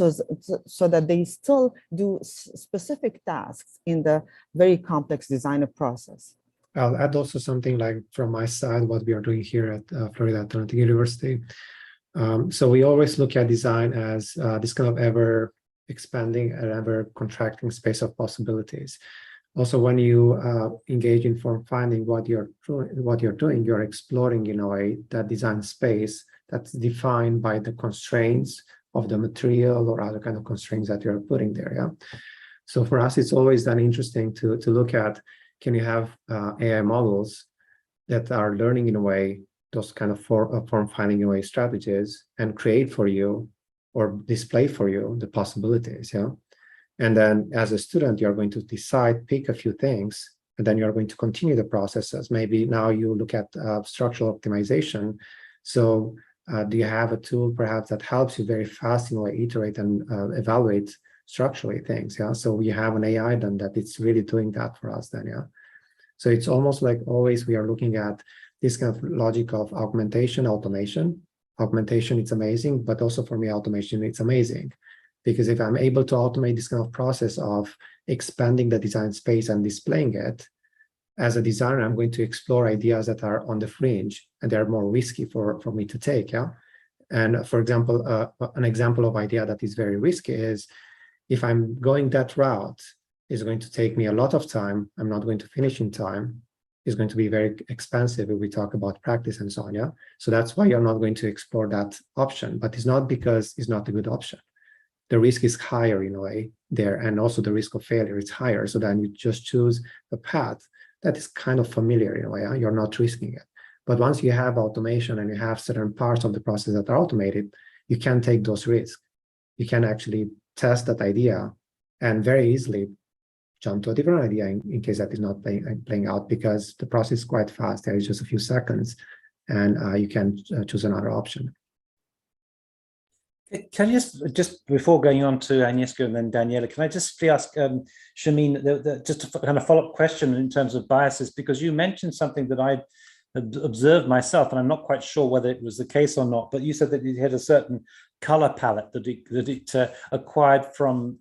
so that they still do specific tasks in the very complex designer process. I'll add also something like from my side, what we are doing here at Florida Atlantic University. So we always look at design as this kind of ever expanding and ever contracting space of possibilities. Also, when you engage in form finding, what you're doing, you're exploring in a way that design space that's defined by the constraints of the material or other kind of constraints that you're putting there. Yeah. So for us, it's always then interesting to look at, can you have AI models that are learning in a way, those kind of form finding in a way strategies, and create for you or display for you the possibilities. Yeah. And then as a student, you're going to decide, pick a few things, and then you're going to continue the processes. Maybe now you look at structural optimization. So do you have a tool perhaps that helps you very fast in a way iterate and evaluate structurally things? Yeah. So we have an AI then that it's really doing that for us then. Yeah. So it's almost like always we are looking at this kind of logic of augmentation, automation. Augmentation, it's amazing, but also for me, automation, it's amazing. Because if I'm able to automate this kind of process of expanding the design space and displaying it, as a designer, I'm going to explore ideas that are on the fringe and they're more risky for me to take. Yeah. And for example, an example of idea that is very risky is if I'm going that route, it's going to take me a lot of time. I'm not going to finish in time. It's going to be very expensive if we talk about practice and so on. Yeah. So that's why you're not going to explore that option, but it's not because it's not a good option. The risk is higher in a way there, and also the risk of failure is higher. So then you just choose a path that is kind of familiar in a way. You're not risking it. But once you have automation and you have certain parts of the process that are automated, you can take those risks. You can actually test that idea and very easily jump to a different idea in case that is not playing out, because the process is quite fast. There is just a few seconds and you can choose another option. Can you just before going on to Agnieszka and then Daniela, can I just ask Shameen just a kind of follow-up question in terms of biases, because you mentioned something that I observed myself, and I'm not quite sure whether it was the case or not, but you said that it had a certain color palette that it acquired from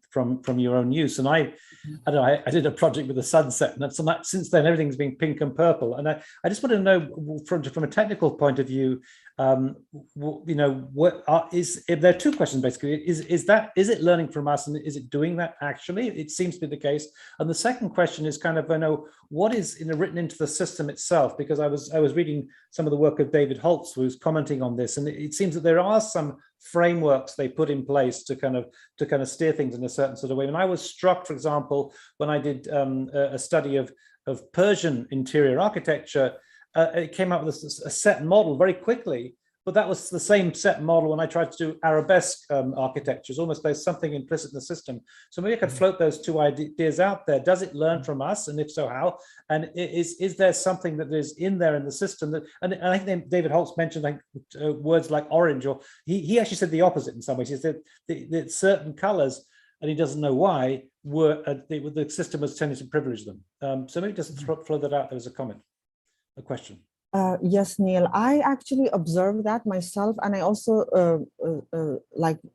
your own use. And I don't know, I did a project with the sunset, and since then everything's been pink and purple. And I just want to know from a technical point of view, you know, if there are two questions basically. Is it learning from us, and is it doing that actually? It seems to be the case. And the second question is kind of, you know, what is written into the system itself? Because I was reading some of the work of David Holtz, who was commenting on this, and it seems that there are some frameworks they put in place to kind of steer things in a certain sort of way. And I was struck, for example, when I did a study of Persian interior architecture, it came up with a set model very quickly, but that was the same set model when I tried to do arabesque architectures. Almost there's something implicit in the system. So maybe I could float those two ideas out there. Does it learn from us, and if so, how? And is there something that is in there in the system that? And I think David Holtz mentioned words like orange, or he actually said the opposite in some ways. He said that certain colors, and he doesn't know why, the system was tending to privilege them. So maybe just float that out there as a comment, a question. Yes, Neil, I actually observed that myself, and I also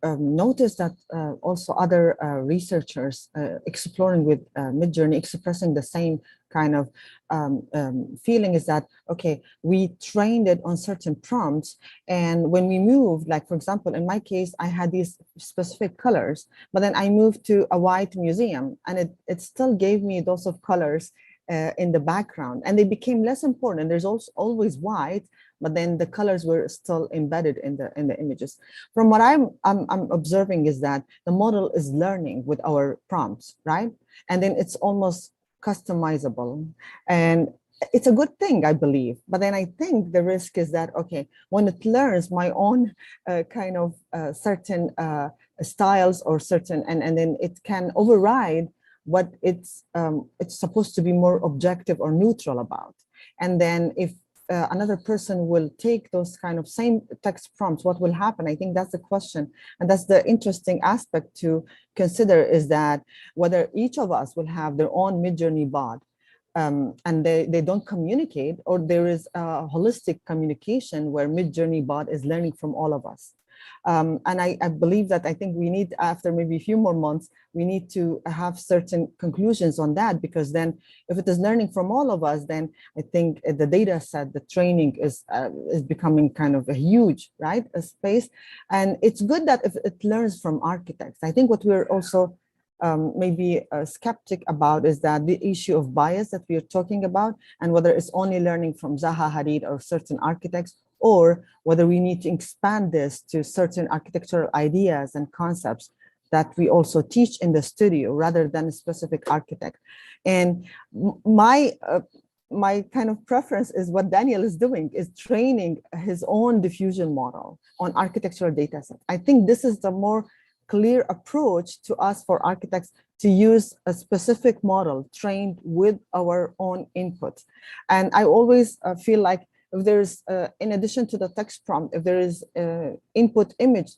noticed that also other researchers exploring with MidJourney expressing the same kind of feeling, is that, okay, we trained it on certain prompts, and when we moved, like for example, in my case, I had these specific colors, but then I moved to a white museum, and it still gave me those of colors in the background, and they became less important. There's also always white, but then the colors were still embedded in the images. From what I'm observing is that the model is learning with our prompts, right? And then it's almost customizable, and it's a good thing, I believe. But then I think the risk is that, okay, when it learns my own kind of certain styles or certain, and then it can override what it's supposed to be more objective or neutral about. And then if another person will take those kind of same text prompts, what will happen? I think that's the question. And that's the interesting aspect to consider, is that whether each of us will have their own MidJourney bot and they don't communicate, or there is a holistic communication where MidJourney bot is learning from all of us. And I believe that I think we need, after maybe a few more months, we need to have certain conclusions on that, because then if it is learning from all of us, then I think the data set, the training is becoming kind of a huge, right, a space. And it's good that if it learns from architects. I think what we're also maybe skeptic about is that the issue of bias that we are talking about, and whether it's only learning from Zaha Hadid or certain architects, or whether we need to expand this to certain architectural ideas and concepts that we also teach in the studio rather than a specific architect. And my kind of preference is what Daniel is doing, is training his own diffusion model on architectural data set. I think this is the more clear approach to us for architects to use a specific model trained with our own input. And I always feel like if there's, in addition to the text prompt, if there is input images,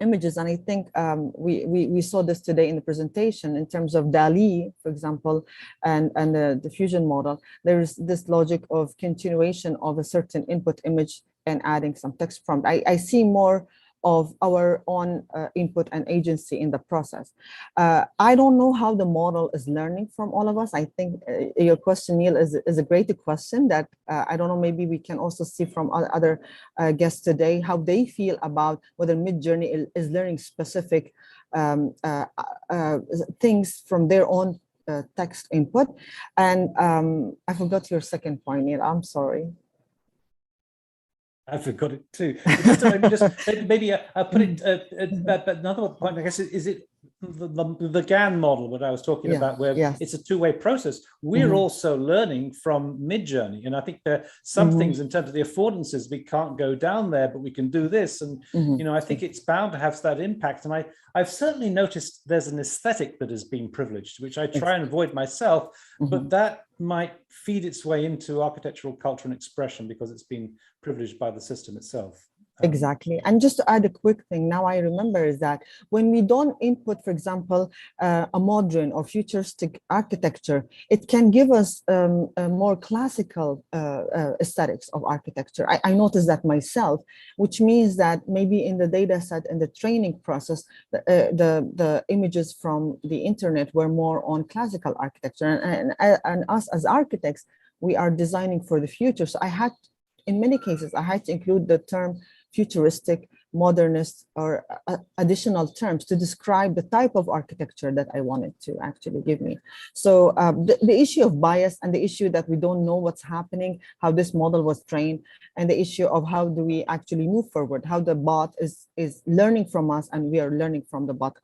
and I think we saw this today in the presentation in terms of DALLE, for example, and the diffusion model, there is this logic of continuation of a certain input image and adding some text prompt. I see more of our own input and agency in the process. I don't know how the model is learning from all of us. I think your question, Neil, is a great question that I don't know, maybe we can also see from other guests today, how they feel about whether MidJourney is learning specific things from their own text input. And I forgot your second point, Neil, I'm sorry. I forgot it too. Maybe I'll put it, but another point, I guess, is it the GAN model, what I was talking about, where it's a two-way process. We're also learning from MidJourney. And I think there are some things in terms of the affordances, we can't go down there, but we can do this. And, you know, I think it's bound to have that impact. And I've certainly noticed there's an aesthetic that has been privileged, which I try and avoid myself, but that might feed its way into architectural culture and expression because it's been privileged by the system itself. Exactly. And just to add a quick thing, now I remember is that when we don't input, for example, a modern or futuristic architecture, it can give us a more classical aesthetics of architecture. I noticed that myself, which means that maybe in the data set and the training process, the images from the internet were more on classical architecture. And us as architects, we are designing for the future. So in many cases, I had to include the term futuristic, modernist, or additional terms to describe the type of architecture that I wanted to actually give me. So the issue of bias and the issue that we don't know what's happening, how this model was trained, and the issue of how do we actually move forward, how the bot is learning from us and we are learning from the bot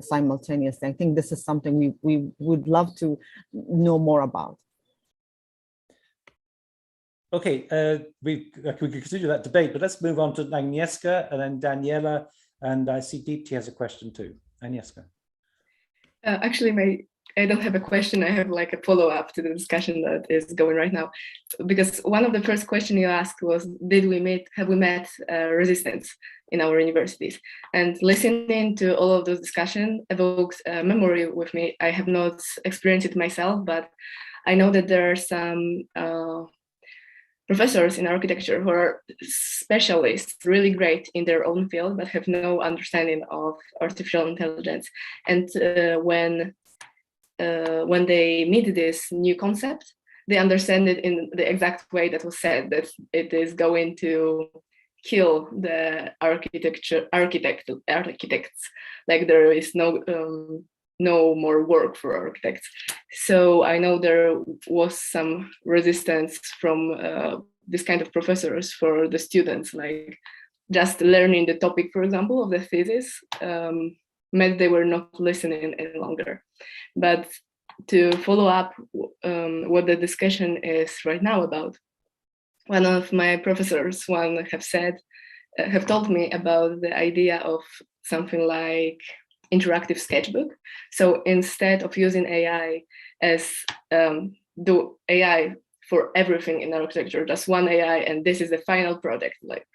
simultaneously. I think this is something we would love to know more about. Okay, we could continue that debate, but let's move on to Agnieszka and then Daniela, and I see Deepti has a question too. Agnieszka. Actually, I don't have a question. I have like a follow-up to the discussion that is going right now, because one of the first questions you asked was, have we met resistance in our universities? And listening to all of those discussions evokes a memory with me. I have not experienced it myself, but I know that there are some professors in architecture who are specialists, really great in their own field, but have no understanding of artificial intelligence. And when they meet this new concept, they understand it in the exact way that was said, that it is going to kill the architects. Like there is no more work for architects. So I know there was some resistance from this kind of professors for the students, like just learning the topic, for example, of the thesis, meant they were not listening any longer. But to follow up what the discussion is right now about, one of my professors have told me about the idea of something like interactive sketchbook. So instead of using AI as do AI for everything in architecture, just one AI, and this is the final product, like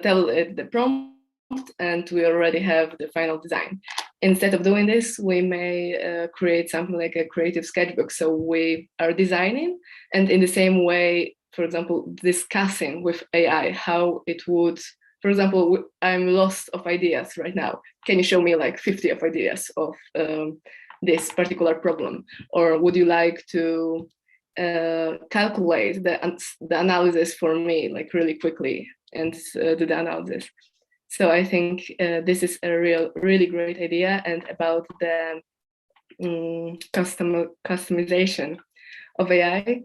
tell it the prompt and we already have the final design. instead of doing this, we may create something like a creative sketchbook. So we are designing, and in the same way, for example, discussing with AI how it would, for example, I'm lost of ideas right now. Can you show me like 50 of ideas of this particular problem? Or would you like to calculate the analysis for me like really quickly and do the analysis? So I think this is a really great idea. And about the customization of AI,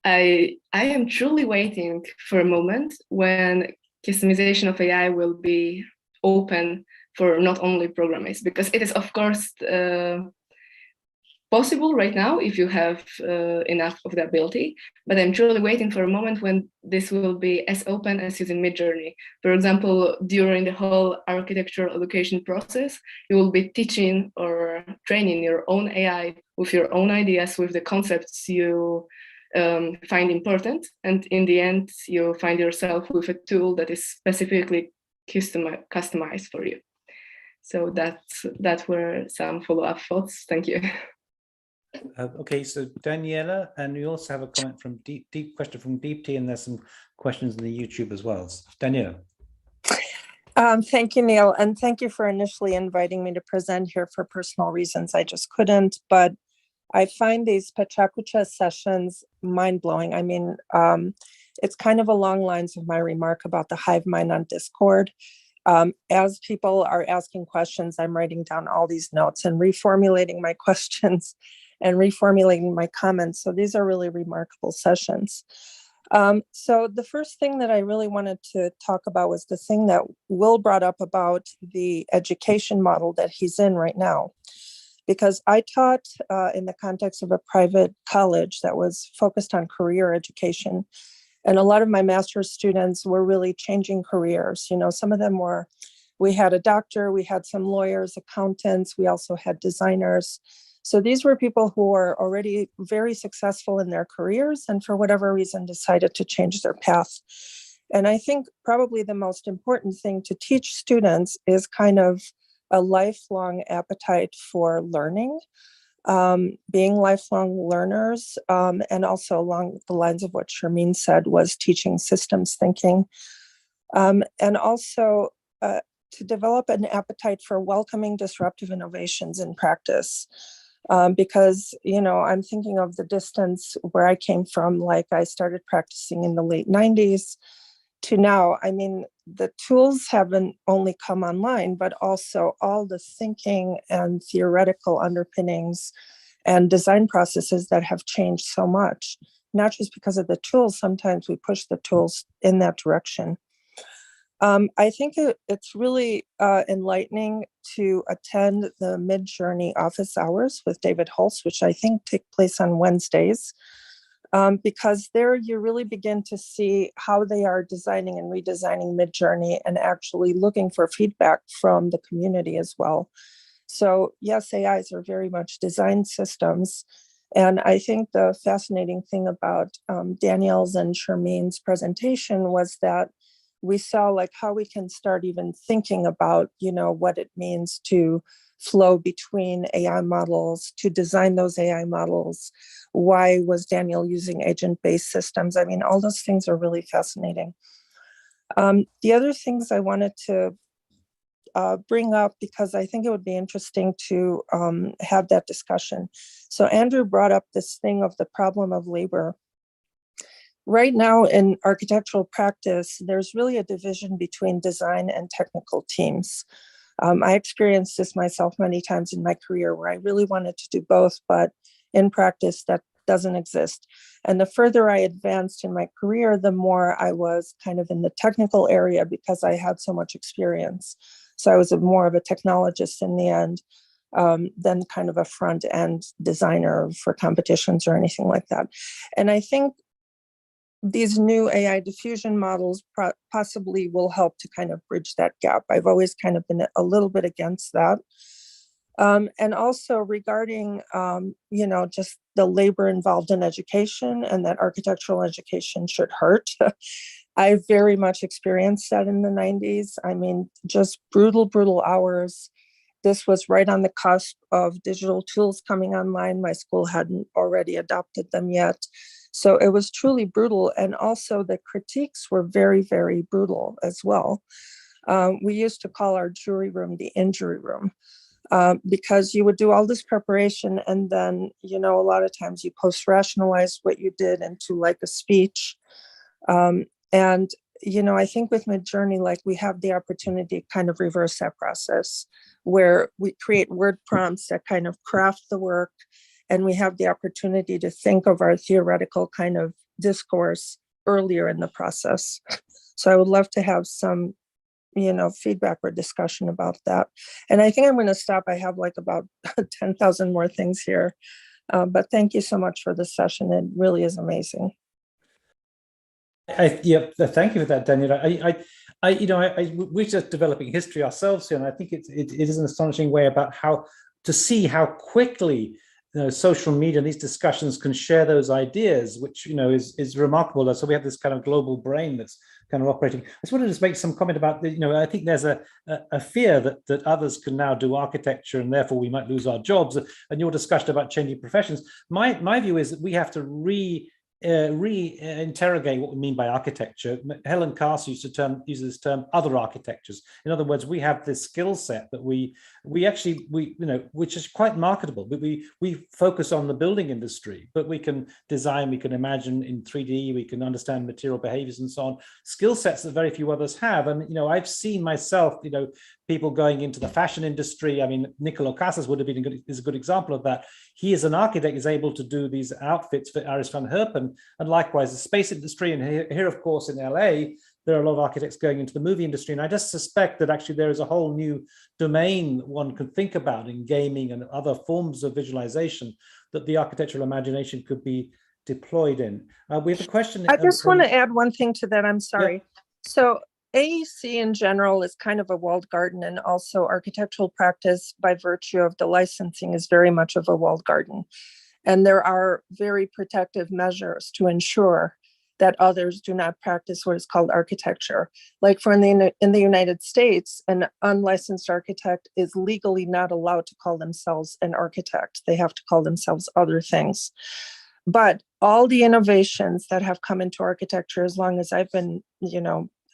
I am truly waiting for a moment when customization of AI will be open for not only programmers, because it is of course possible right now if you have enough of the ability, but I'm truly waiting for a moment when this will be as open as using MidJourney. For example, during the whole architectural education process, you will be teaching or training your own AI with your own ideas, with the concepts you find important, and in the end, you find yourself with a tool that is specifically customized for you. So that were some follow-up thoughts. Thank you. Okay, so Daniela, and we also have a comment from deep question from Deepti, and there's some questions in the YouTube as well. Daniela. Thank you, Neil, and thank you for initially inviting me to present here. For personal reasons, I just couldn't, but I find these Pachakucha sessions mind-blowing. I mean, it's kind of along lines of my remark about the hive mind on Discord. As people are asking questions, I'm writing down all these notes and reformulating my questions and reformulating my comments. So these are really remarkable sessions. So the first thing that I really wanted to talk about was the thing that Will brought up about the education model that he's in right now. Because I taught in the context of a private college that was focused on career education. And a lot of my master's students were really changing careers. You know, some of them were, we had a doctor, we had some lawyers, accountants, we also had designers. So these were people who were already very successful in their careers and for whatever reason decided to change their path. And I think probably the most important thing to teach students is kind of a lifelong appetite for learning, being lifelong learners, and also along the lines of what Sharmeen said was teaching systems thinking, and also to develop an appetite for welcoming disruptive innovations in practice. Because, you know, I'm thinking of the distance where I came from, like I started practicing in the late 90s to now. I mean, the tools haven't only come online, but also all the thinking and theoretical underpinnings and design processes that have changed so much, not just because of the tools. Sometimes we push the tools in that direction. I think it's really enlightening to attend the MidJourney office hours with David Holtz, which I think take place on Wednesdays, because there you really begin to see how they are designing and redesigning MidJourney and actually looking for feedback from the community as well. So yes, AIs are very much design systems. And I think the fascinating thing about Danielle's and Sharmeen's presentation was that we saw like how we can start even thinking about, you know, what it means to flow between AI models, to design those AI models. Why was Daniel using agent-based systems? I mean, all those things are really fascinating. The other things I wanted to bring up, because I think it would be interesting to have that discussion. So Andrew brought up this thing of the problem of labor. Right now in architectural practice, there's really a division between design and technical teams. I experienced this myself many times in my career where I really wanted to do both, but in practice that doesn't exist. And the further I advanced in my career, the more I was kind of in the technical area because I had so much experience. So I was more of a technologist in the end than kind of a front end designer for competitions or anything like that. And I think these new AI diffusion models possibly will help to kind of bridge that gap. I've always kind of been a little bit against that. And also regarding, you know, just the labor involved in education and that architectural education should hurt. I very much experienced that in the 90s. I mean, just brutal, brutal hours. This was right on the cusp of digital tools coming online. My school hadn't already adopted them yet. So it was truly brutal. And also the critiques were very, very brutal as well. We used to call our jury room the injury room, because you would do all this preparation and then, a lot of times you post-rationalize what you did into like a speech. And I think with MidJourney, like we have the opportunity to kind of reverse that process where we create word prompts that kind of craft the work, and we have the opportunity to think of our theoretical kind of discourse earlier in the process. So I would love to have some, feedback or discussion about that. And I think I'm going to stop. I have like about 10,000 more things here. But thank you so much for this session. It really is amazing. Thank you for that, Daniela. We're just developing history ourselves here, and I think it is an astonishing way about how to see how quickly social media and these discussions can share those ideas, which is remarkable. So we have this kind of global brain that's kind of operating. I just wanted to make some comment about I think there's a fear that others can now do architecture and therefore we might lose our jobs. And your discussion about changing professions, my view is that we have to re-interrogate what we mean by architecture. Helen Carr uses this term other architectures. In other words, we have this skill set that we actually which is quite marketable, but we focus on the building industry, but we can design, we can imagine in 3D, we can understand material behaviors and so on, skill sets that very few others have. And I've seen myself people going into the fashion industry. I mean, Nicolo Casas is a good example of that. He is an architect, is able to do these outfits for Iris van Herpen, and likewise the space industry. And here, of course, in LA, there are a lot of architects going into the movie industry. And I just suspect that actually there is a whole new domain one could think about in gaming and other forms of visualization that the architectural imagination could be deployed in. We have a question. I just want to add one thing to that. I'm sorry. Yeah. So AEC in general is kind of a walled garden, and also architectural practice by virtue of the licensing is very much of a walled garden. And there are very protective measures to ensure that others do not practice what is called architecture. Like in the United States, an unlicensed architect is legally not allowed to call themselves an architect. They have to call themselves other things. But all the innovations that have come into architecture, as long as I've been,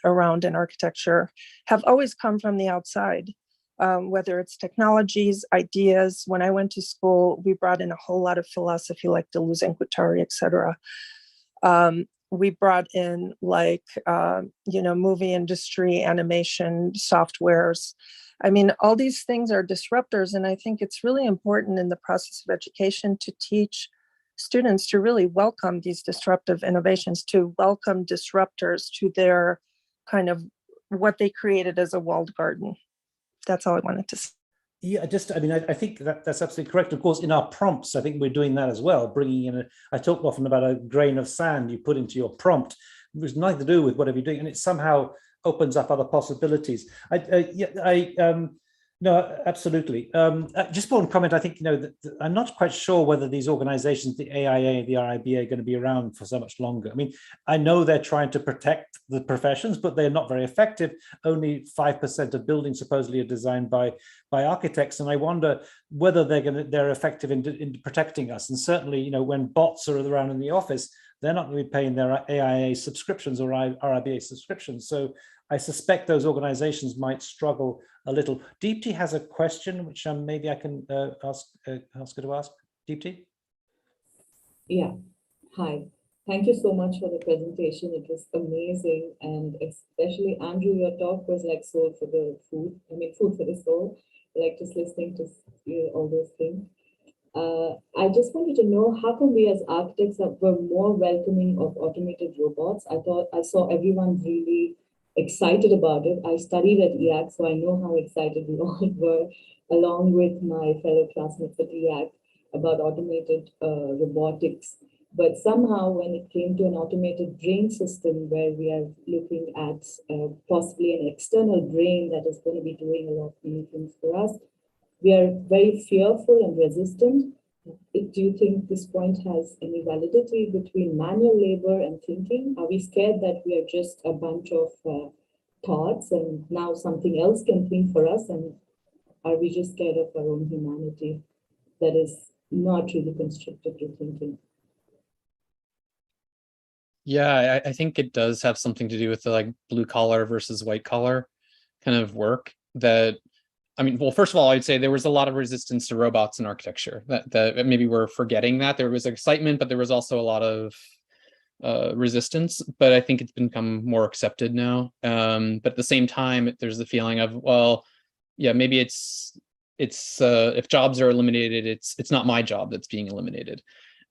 around in architecture, have always come from the outside, whether it's technologies, ideas. When I went to school, we brought in a whole lot of philosophy like Deleuze and Guattari, et cetera. We brought in movie industry, animation, softwares. I mean, all these things are disruptors. And I think it's really important in the process of education to teach students to really welcome these disruptive innovations, to welcome disruptors to their kind of what they created as a walled garden. That's all I wanted to say. Yeah, I think that's absolutely correct. Of course, in our prompts, I think we're doing that as well, bringing in I talk often about a grain of sand you put into your prompt, which has nothing to do with whatever you're doing, and it somehow opens up other possibilities. No, absolutely. Just one comment. I think, that I'm not quite sure whether these organizations, the AIA, the RIBA, are going to be around for so much longer. I mean, I know they're trying to protect the professions, but they're not very effective. Only 5% of buildings supposedly are designed by architects. And I wonder whether they're effective in protecting us. And certainly, when bots are around in the office, they're not going to be paying their AIA subscriptions or RIBA subscriptions. So I suspect those organizations might struggle a little. Deepti has a question, which maybe I can ask her to ask. Deepti? Yeah, hi. Thank you so much for the presentation. It was amazing. And especially, Andrew, your talk was like soul for the food. Food for the soul. Like just listening to all those things. I just wanted to know, how come we as architects were more welcoming of automated robots? I saw everyone really excited about it. I studied at IAC, so I know how excited we all were, along with my fellow classmates at IAC, about automated robotics. But somehow when it came to an automated brain system where we are looking at possibly an external brain that is going to be doing a lot of new things for us, we are very fearful and resistant. Do you think this point has any validity between manual labor and thinking? Are we scared that we are just a bunch of thoughts and now something else can think for us? And are we just scared of our own humanity that is not really constructive to thinking? Yeah, I think it does have something to do with the like blue collar versus white collar kind of work that, I mean, well, first of all, I'd say there was a lot of resistance to robots in architecture that maybe we're forgetting that. There was excitement, but there was also a lot of resistance, but I think it's become more accepted now. But at the same time, there's the feeling of, well, yeah, maybe it's if jobs are eliminated, it's not my job that's being eliminated.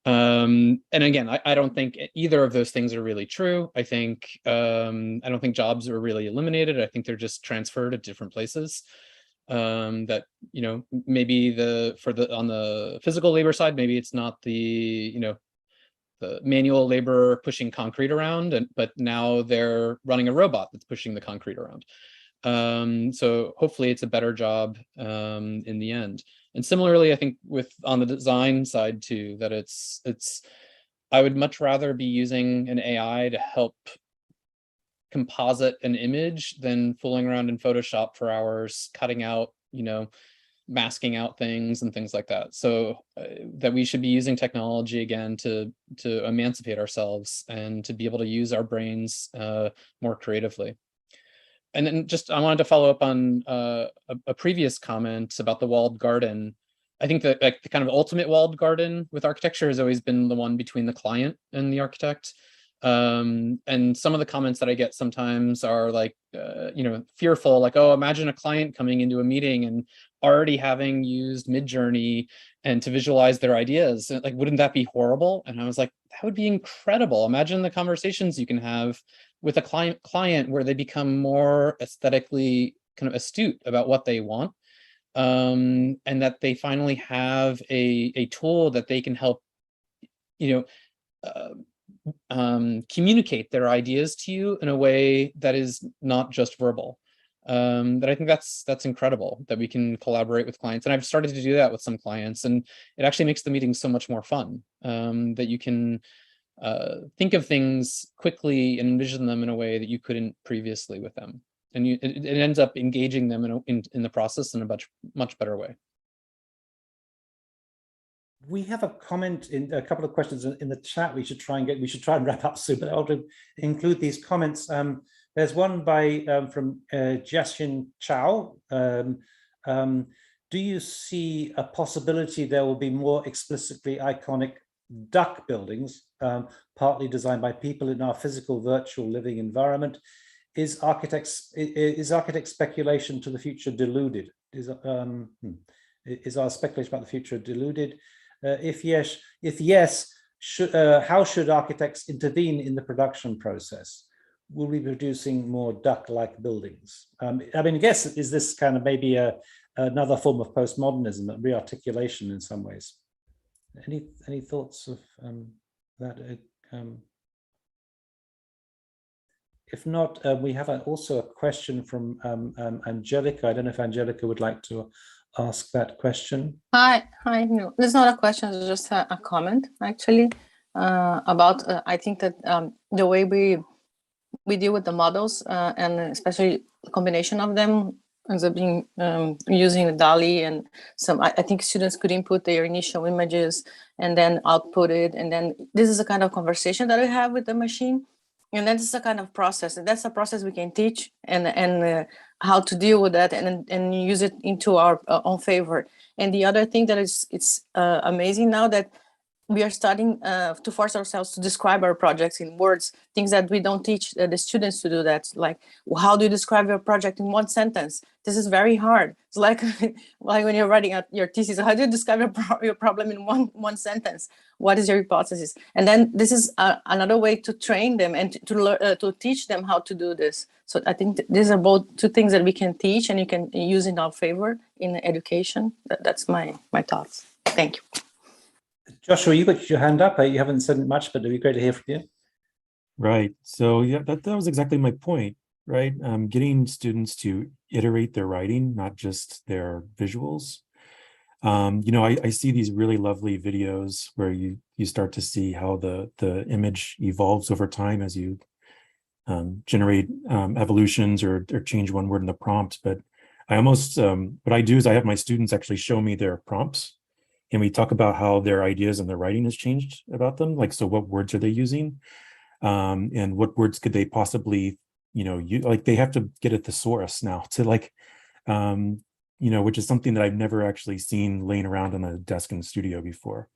And again, I don't think either of those things are really true. I think I don't think jobs are really eliminated. I think they're just transferred at different places. That, you know, maybe on the physical labor side, maybe it's not the, you know, the manual labor pushing concrete around, but now they're running a robot that's pushing the concrete around. So hopefully it's a better job in the end. And similarly, I think on the design side too, that I would much rather be using an AI to help composite an image than fooling around in Photoshop for hours, cutting out, you know, masking out things and things like that. So that we should be using technology again to emancipate ourselves and to be able to use our brains more creatively. And then just, I wanted to follow up on a previous comment about the walled garden. I think that like the kind of ultimate walled garden with architecture has always been the one between the client and the architect. And some of the comments that I get sometimes are like, you know, fearful, like, oh, imagine a client coming into a meeting and already having used MidJourney and to visualize their ideas. Like, wouldn't that be horrible? And I was like, that would be incredible. Imagine the conversations you can have with a client where they become more aesthetically kind of astute about what they want. And that they finally have a tool that they can help, you know, communicate their ideas to you in a way that is not just verbal. That I think that's incredible that we can collaborate with clients. And I've started to do that with some clients, and it actually makes the meetings so much more fun, that you can think of things quickly and envision them in a way that you couldn't previously with them. And it ends up engaging them in the process in a much better way. We have a comment in a couple of questions in the chat. We should try and wrap up soon, but I'll include these comments. There's one from Jiaxin Chao. Do you see a possibility there will be more explicitly iconic duck buildings, partly designed by people in our physical virtual living environment? Is architect speculation to the future deluded? Is our speculation about the future deluded? If yes, how should architects intervene in the production process? Will we be producing more duck-like buildings? I mean, I guess, is this kind of maybe another form of postmodernism, a rearticulation in some ways? Any thoughts of that? If not, we have also a question from Angelica. I don't know if Angelica would like to ask that question. Hi. No, it's not a question, it's just a comment actually about. I think that the way we deal with the models and especially the combination of them ends up being using DALL-E, and some. I think students could input their initial images and then output it, and then this is a kind of conversation that we have with the machine. And that's a kind of process. And that's a process we can teach and how to deal with that and use it into our own favor. And the other thing that it's amazing now that we are starting to force ourselves to describe our projects in words, things that we don't teach the students to do that. Like, how do you describe your project in one sentence? This is very hard. It's like when you're writing out your thesis, how do you describe your problem in one sentence? What is your hypothesis? And then this is another way to train them and to teach them how to do this. So I think these are both two things that we can teach and you can use in our favor in education. That's my thoughts. Thank you. Joshua, you got your hand up. You haven't said much, but it'd be great to hear from you. Right. So yeah, that was exactly my point, right? Getting students to iterate their writing, not just their visuals. You know, I see these really lovely videos where you start to see how the image evolves over time as you generate evolutions or change one word in the prompt. But I almost, what I do is I have my students actually show me their prompts, and we talk about how their ideas and their writing has changed about them. Like, so what words are they using? And what words could they possibly, like they have to get at the source now to like, which is something that I've never actually seen laying around on a desk in the studio before.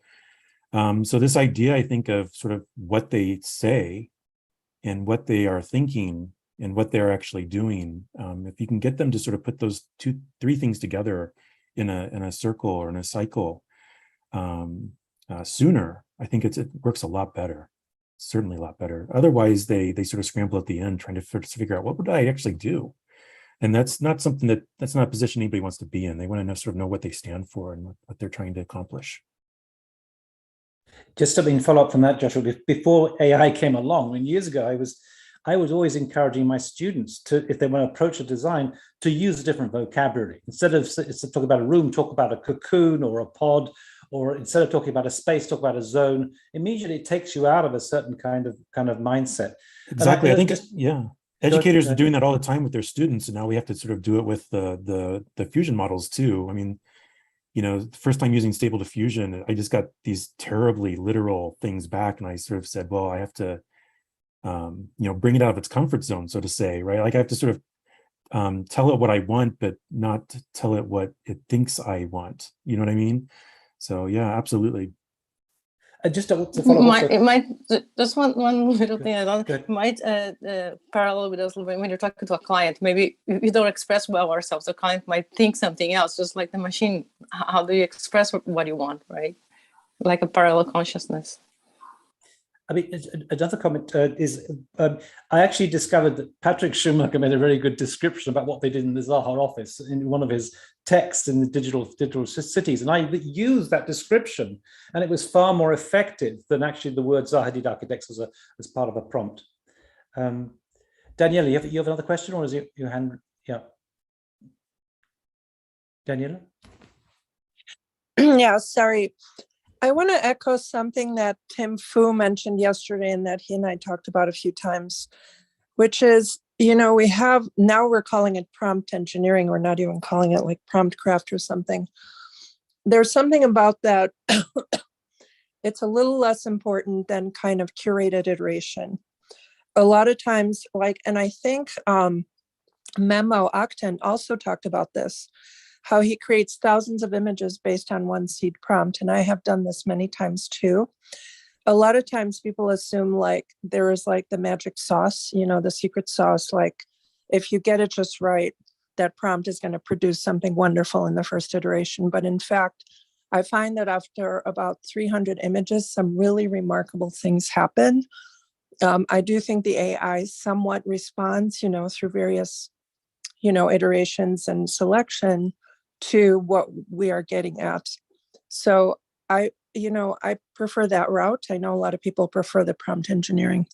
So this idea, I think, of sort of what they say and what they are thinking and what they're actually doing, if you can get them to sort of put those 2-3 things together in a circle or in a cycle sooner, I think it works a lot better. Certainly a lot better. Otherwise, they sort of scramble at the end trying to figure out what would I actually do, and that's not something that's not a position anybody wants to be in. They want to sort of know what they stand for and what they're trying to accomplish. Just to follow up from that, Joshua, before AI came along, years ago, I was always encouraging my students to, if they want to approach a design, to use a different vocabulary. Instead of talk about a room, talk about a cocoon or a pod, or instead of talking about a space, talk about a zone. Immediately it takes you out of a certain kind of mindset. Exactly. I think educators are doing that all the time with their students, and now we have to sort of do it with the fusion models too. I mean, the first time using Stable Diffusion, I just got these terribly literal things back, and I sort of said, well, I have to bring it out of its comfort zone, so to say, right? Like I have to sort of tell it what I want, but not tell it what it thinks I want. You know what I mean? So yeah, absolutely. Just to follow up, it might just one little thing I don't might parallel with us when you're talking to a client. Maybe we don't express well ourselves. The client might think something else, just like the machine. How do you express what you want, right? Like a parallel consciousness. I mean, another comment is, I actually discovered that Patrick Schumacher made a very good description about what they did in the Zaha office in one of his texts in the digital cities. And I used that description, and it was far more effective than actually the word Zaha did architects as part of a prompt. Daniela, you have another question, or is it your hand? Yeah. Daniela? Yeah, sorry. I want to echo something that Tim Fu mentioned yesterday and that he and I talked about a few times, which is, we have, now we're calling it prompt engineering. We're not even calling it like prompt craft or something. There's something about that. It's a little less important than kind of curated iteration. A lot of times, and I think Memo Octan also talked about this, how he creates thousands of images based on one seed prompt. And I have done this many times too. A lot of times people assume there is the magic sauce, the secret sauce, if you get it just right, that prompt is going to produce something wonderful in the first iteration. But in fact, I find that after about 300 images, some really remarkable things happen. I do think the AI somewhat responds, through various, iterations and selection to what we are getting at. So I prefer that route. I know a lot of people prefer the prompt engineering.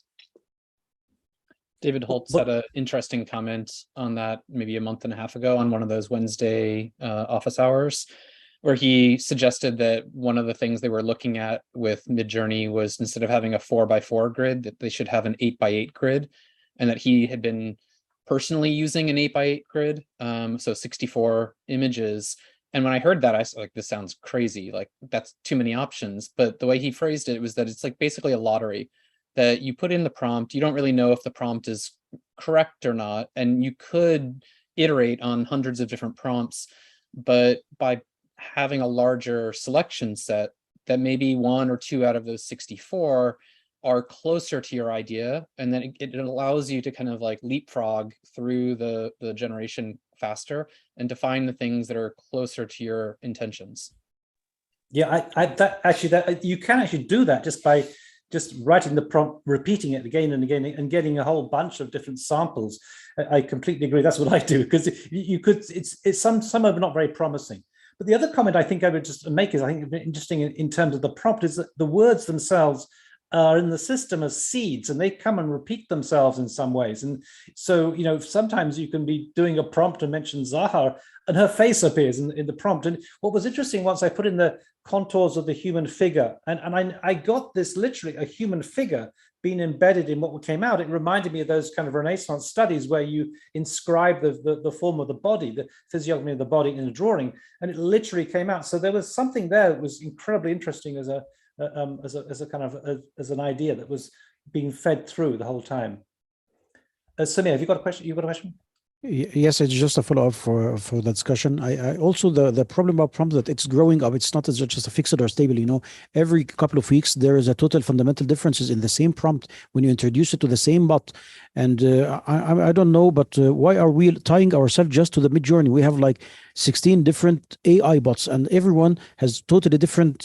David Holtz had an interesting comment on that maybe a month and a half ago on one of those Wednesday office hours, where he suggested that one of the things they were looking at with MidJourney was, instead of having a 4x4 grid, that they should have an 8x8 grid, and that he had been personally using an 8x8 grid, so 64 images. And when I heard that, I was like, this sounds crazy, that's too many options. But the way he phrased it was that it's basically a lottery, that you put in the prompt, you don't really know if the prompt is correct or not, and you could iterate on hundreds of different prompts, but by having a larger selection set, that maybe 1 or 2 out of those 64 are closer to your idea, and then it allows you to kind of leapfrog through the generation faster and to find the things that are closer to your intentions. Yeah, you can actually do that just by writing the prompt, repeating it again and again, and getting a whole bunch of different samples. I completely agree. That's what I do, because you could. It's some are not very promising. But the other comment I think I would just make is, I think interesting in terms of the prompt, is that the words themselves are in the system as seeds, and they come and repeat themselves in some ways. And so, sometimes you can be doing a prompt and mention Zaha, and her face appears in the prompt. And what was interesting, once I put in the contours of the human figure, and I got this literally a human figure been embedded in what came out, it reminded me of those kind of Renaissance studies where you inscribe the form of the body, the physiognomy of the body in a drawing, and it literally came out. So there was something there that was incredibly interesting as an idea that was being fed through the whole time. Samir, have you got a question? You got a question? Yes, it's just a follow-up for the discussion. I also the problem about prompts that it's growing up. It's not just a fixed or stable. You know, every couple of weeks there is a total fundamental differences in the same prompt when you introduce it to the same bot. And I don't know, but why are we tying ourselves just to the MidJourney? We have like 16 different AI bots, and everyone has totally different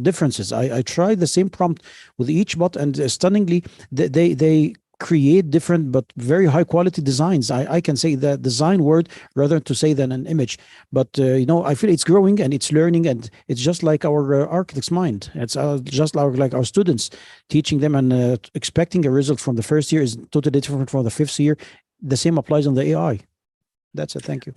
differences. I tried the same prompt with each bot, and stunningly, they create different but very high quality designs. I can say the design word rather to say than an image, but you know, I feel it's growing and it's learning, and it's just like our architect's mind. It's just like our students, teaching them and expecting a result from the first year is totally different from the fifth year. The same applies on the AI. That's it. Thank you.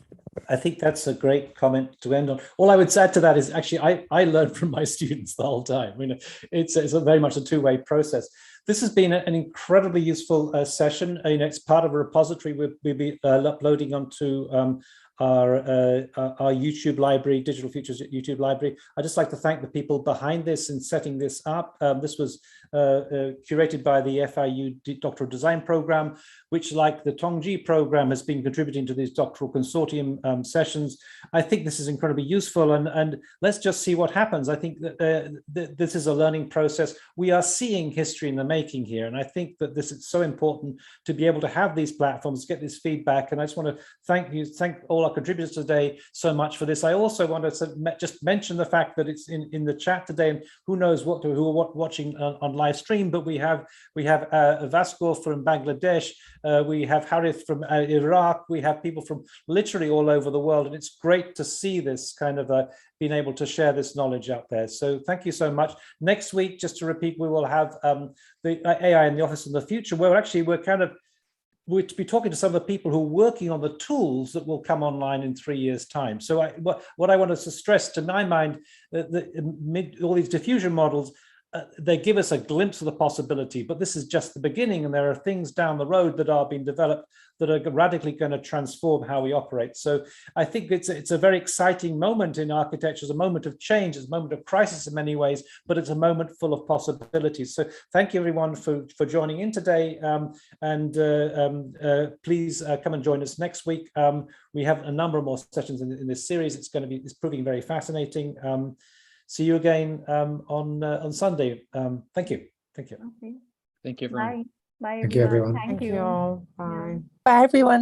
I think that's a great comment to end on. All I would add to that is actually I learned from my students the whole time. I mean, it's very much a two-way process. This has been an incredibly useful session. You know, it's part of a repository we'll be uploading onto our YouTube library, Digital Futures YouTube library. I'd just like to thank the people behind this and setting this up. This was curated by the FIU Doctoral Design Program, which, like the Tongji program, has been contributing to these Doctoral Consortium sessions. I think this is incredibly useful, and let's just see what happens. I think that this is a learning process. We are seeing history in the making here, and I think that this is so important to be able to have these platforms, get this feedback. And I just want to thank all our contributors today so much for this. I also want to just mention the fact that it's in the chat today, and who knows who are watching on live stream, but we have Vasco from Bangladesh, we have Harith from Iraq, we have people from literally all over the world, and it's great to see this kind of being able to share this knowledge out there. So thank you so much. Next week, just to repeat, we will have the AI in the office in the future, where actually we're to be talking to some of the people who are working on the tools that will come online in 3 years' time. So what I wanted to stress, to my mind, all these diffusion models, they give us a glimpse of the possibility, but this is just the beginning, and there are things down the road that are being developed that are radically going to transform how we operate. So I think it's a very exciting moment in architecture. It's a moment of change, it's a moment of crisis in many ways, but it's a moment full of possibilities. So thank you everyone for joining in today, please come and join us next week. We have a number of more sessions in this series. It's proving very fascinating. See you again on Sunday. Thank you. Thank you. Okay. Thank you, everyone. Bye. Bye, Thank you, everyone. Thank you all. Bye. Bye, everyone.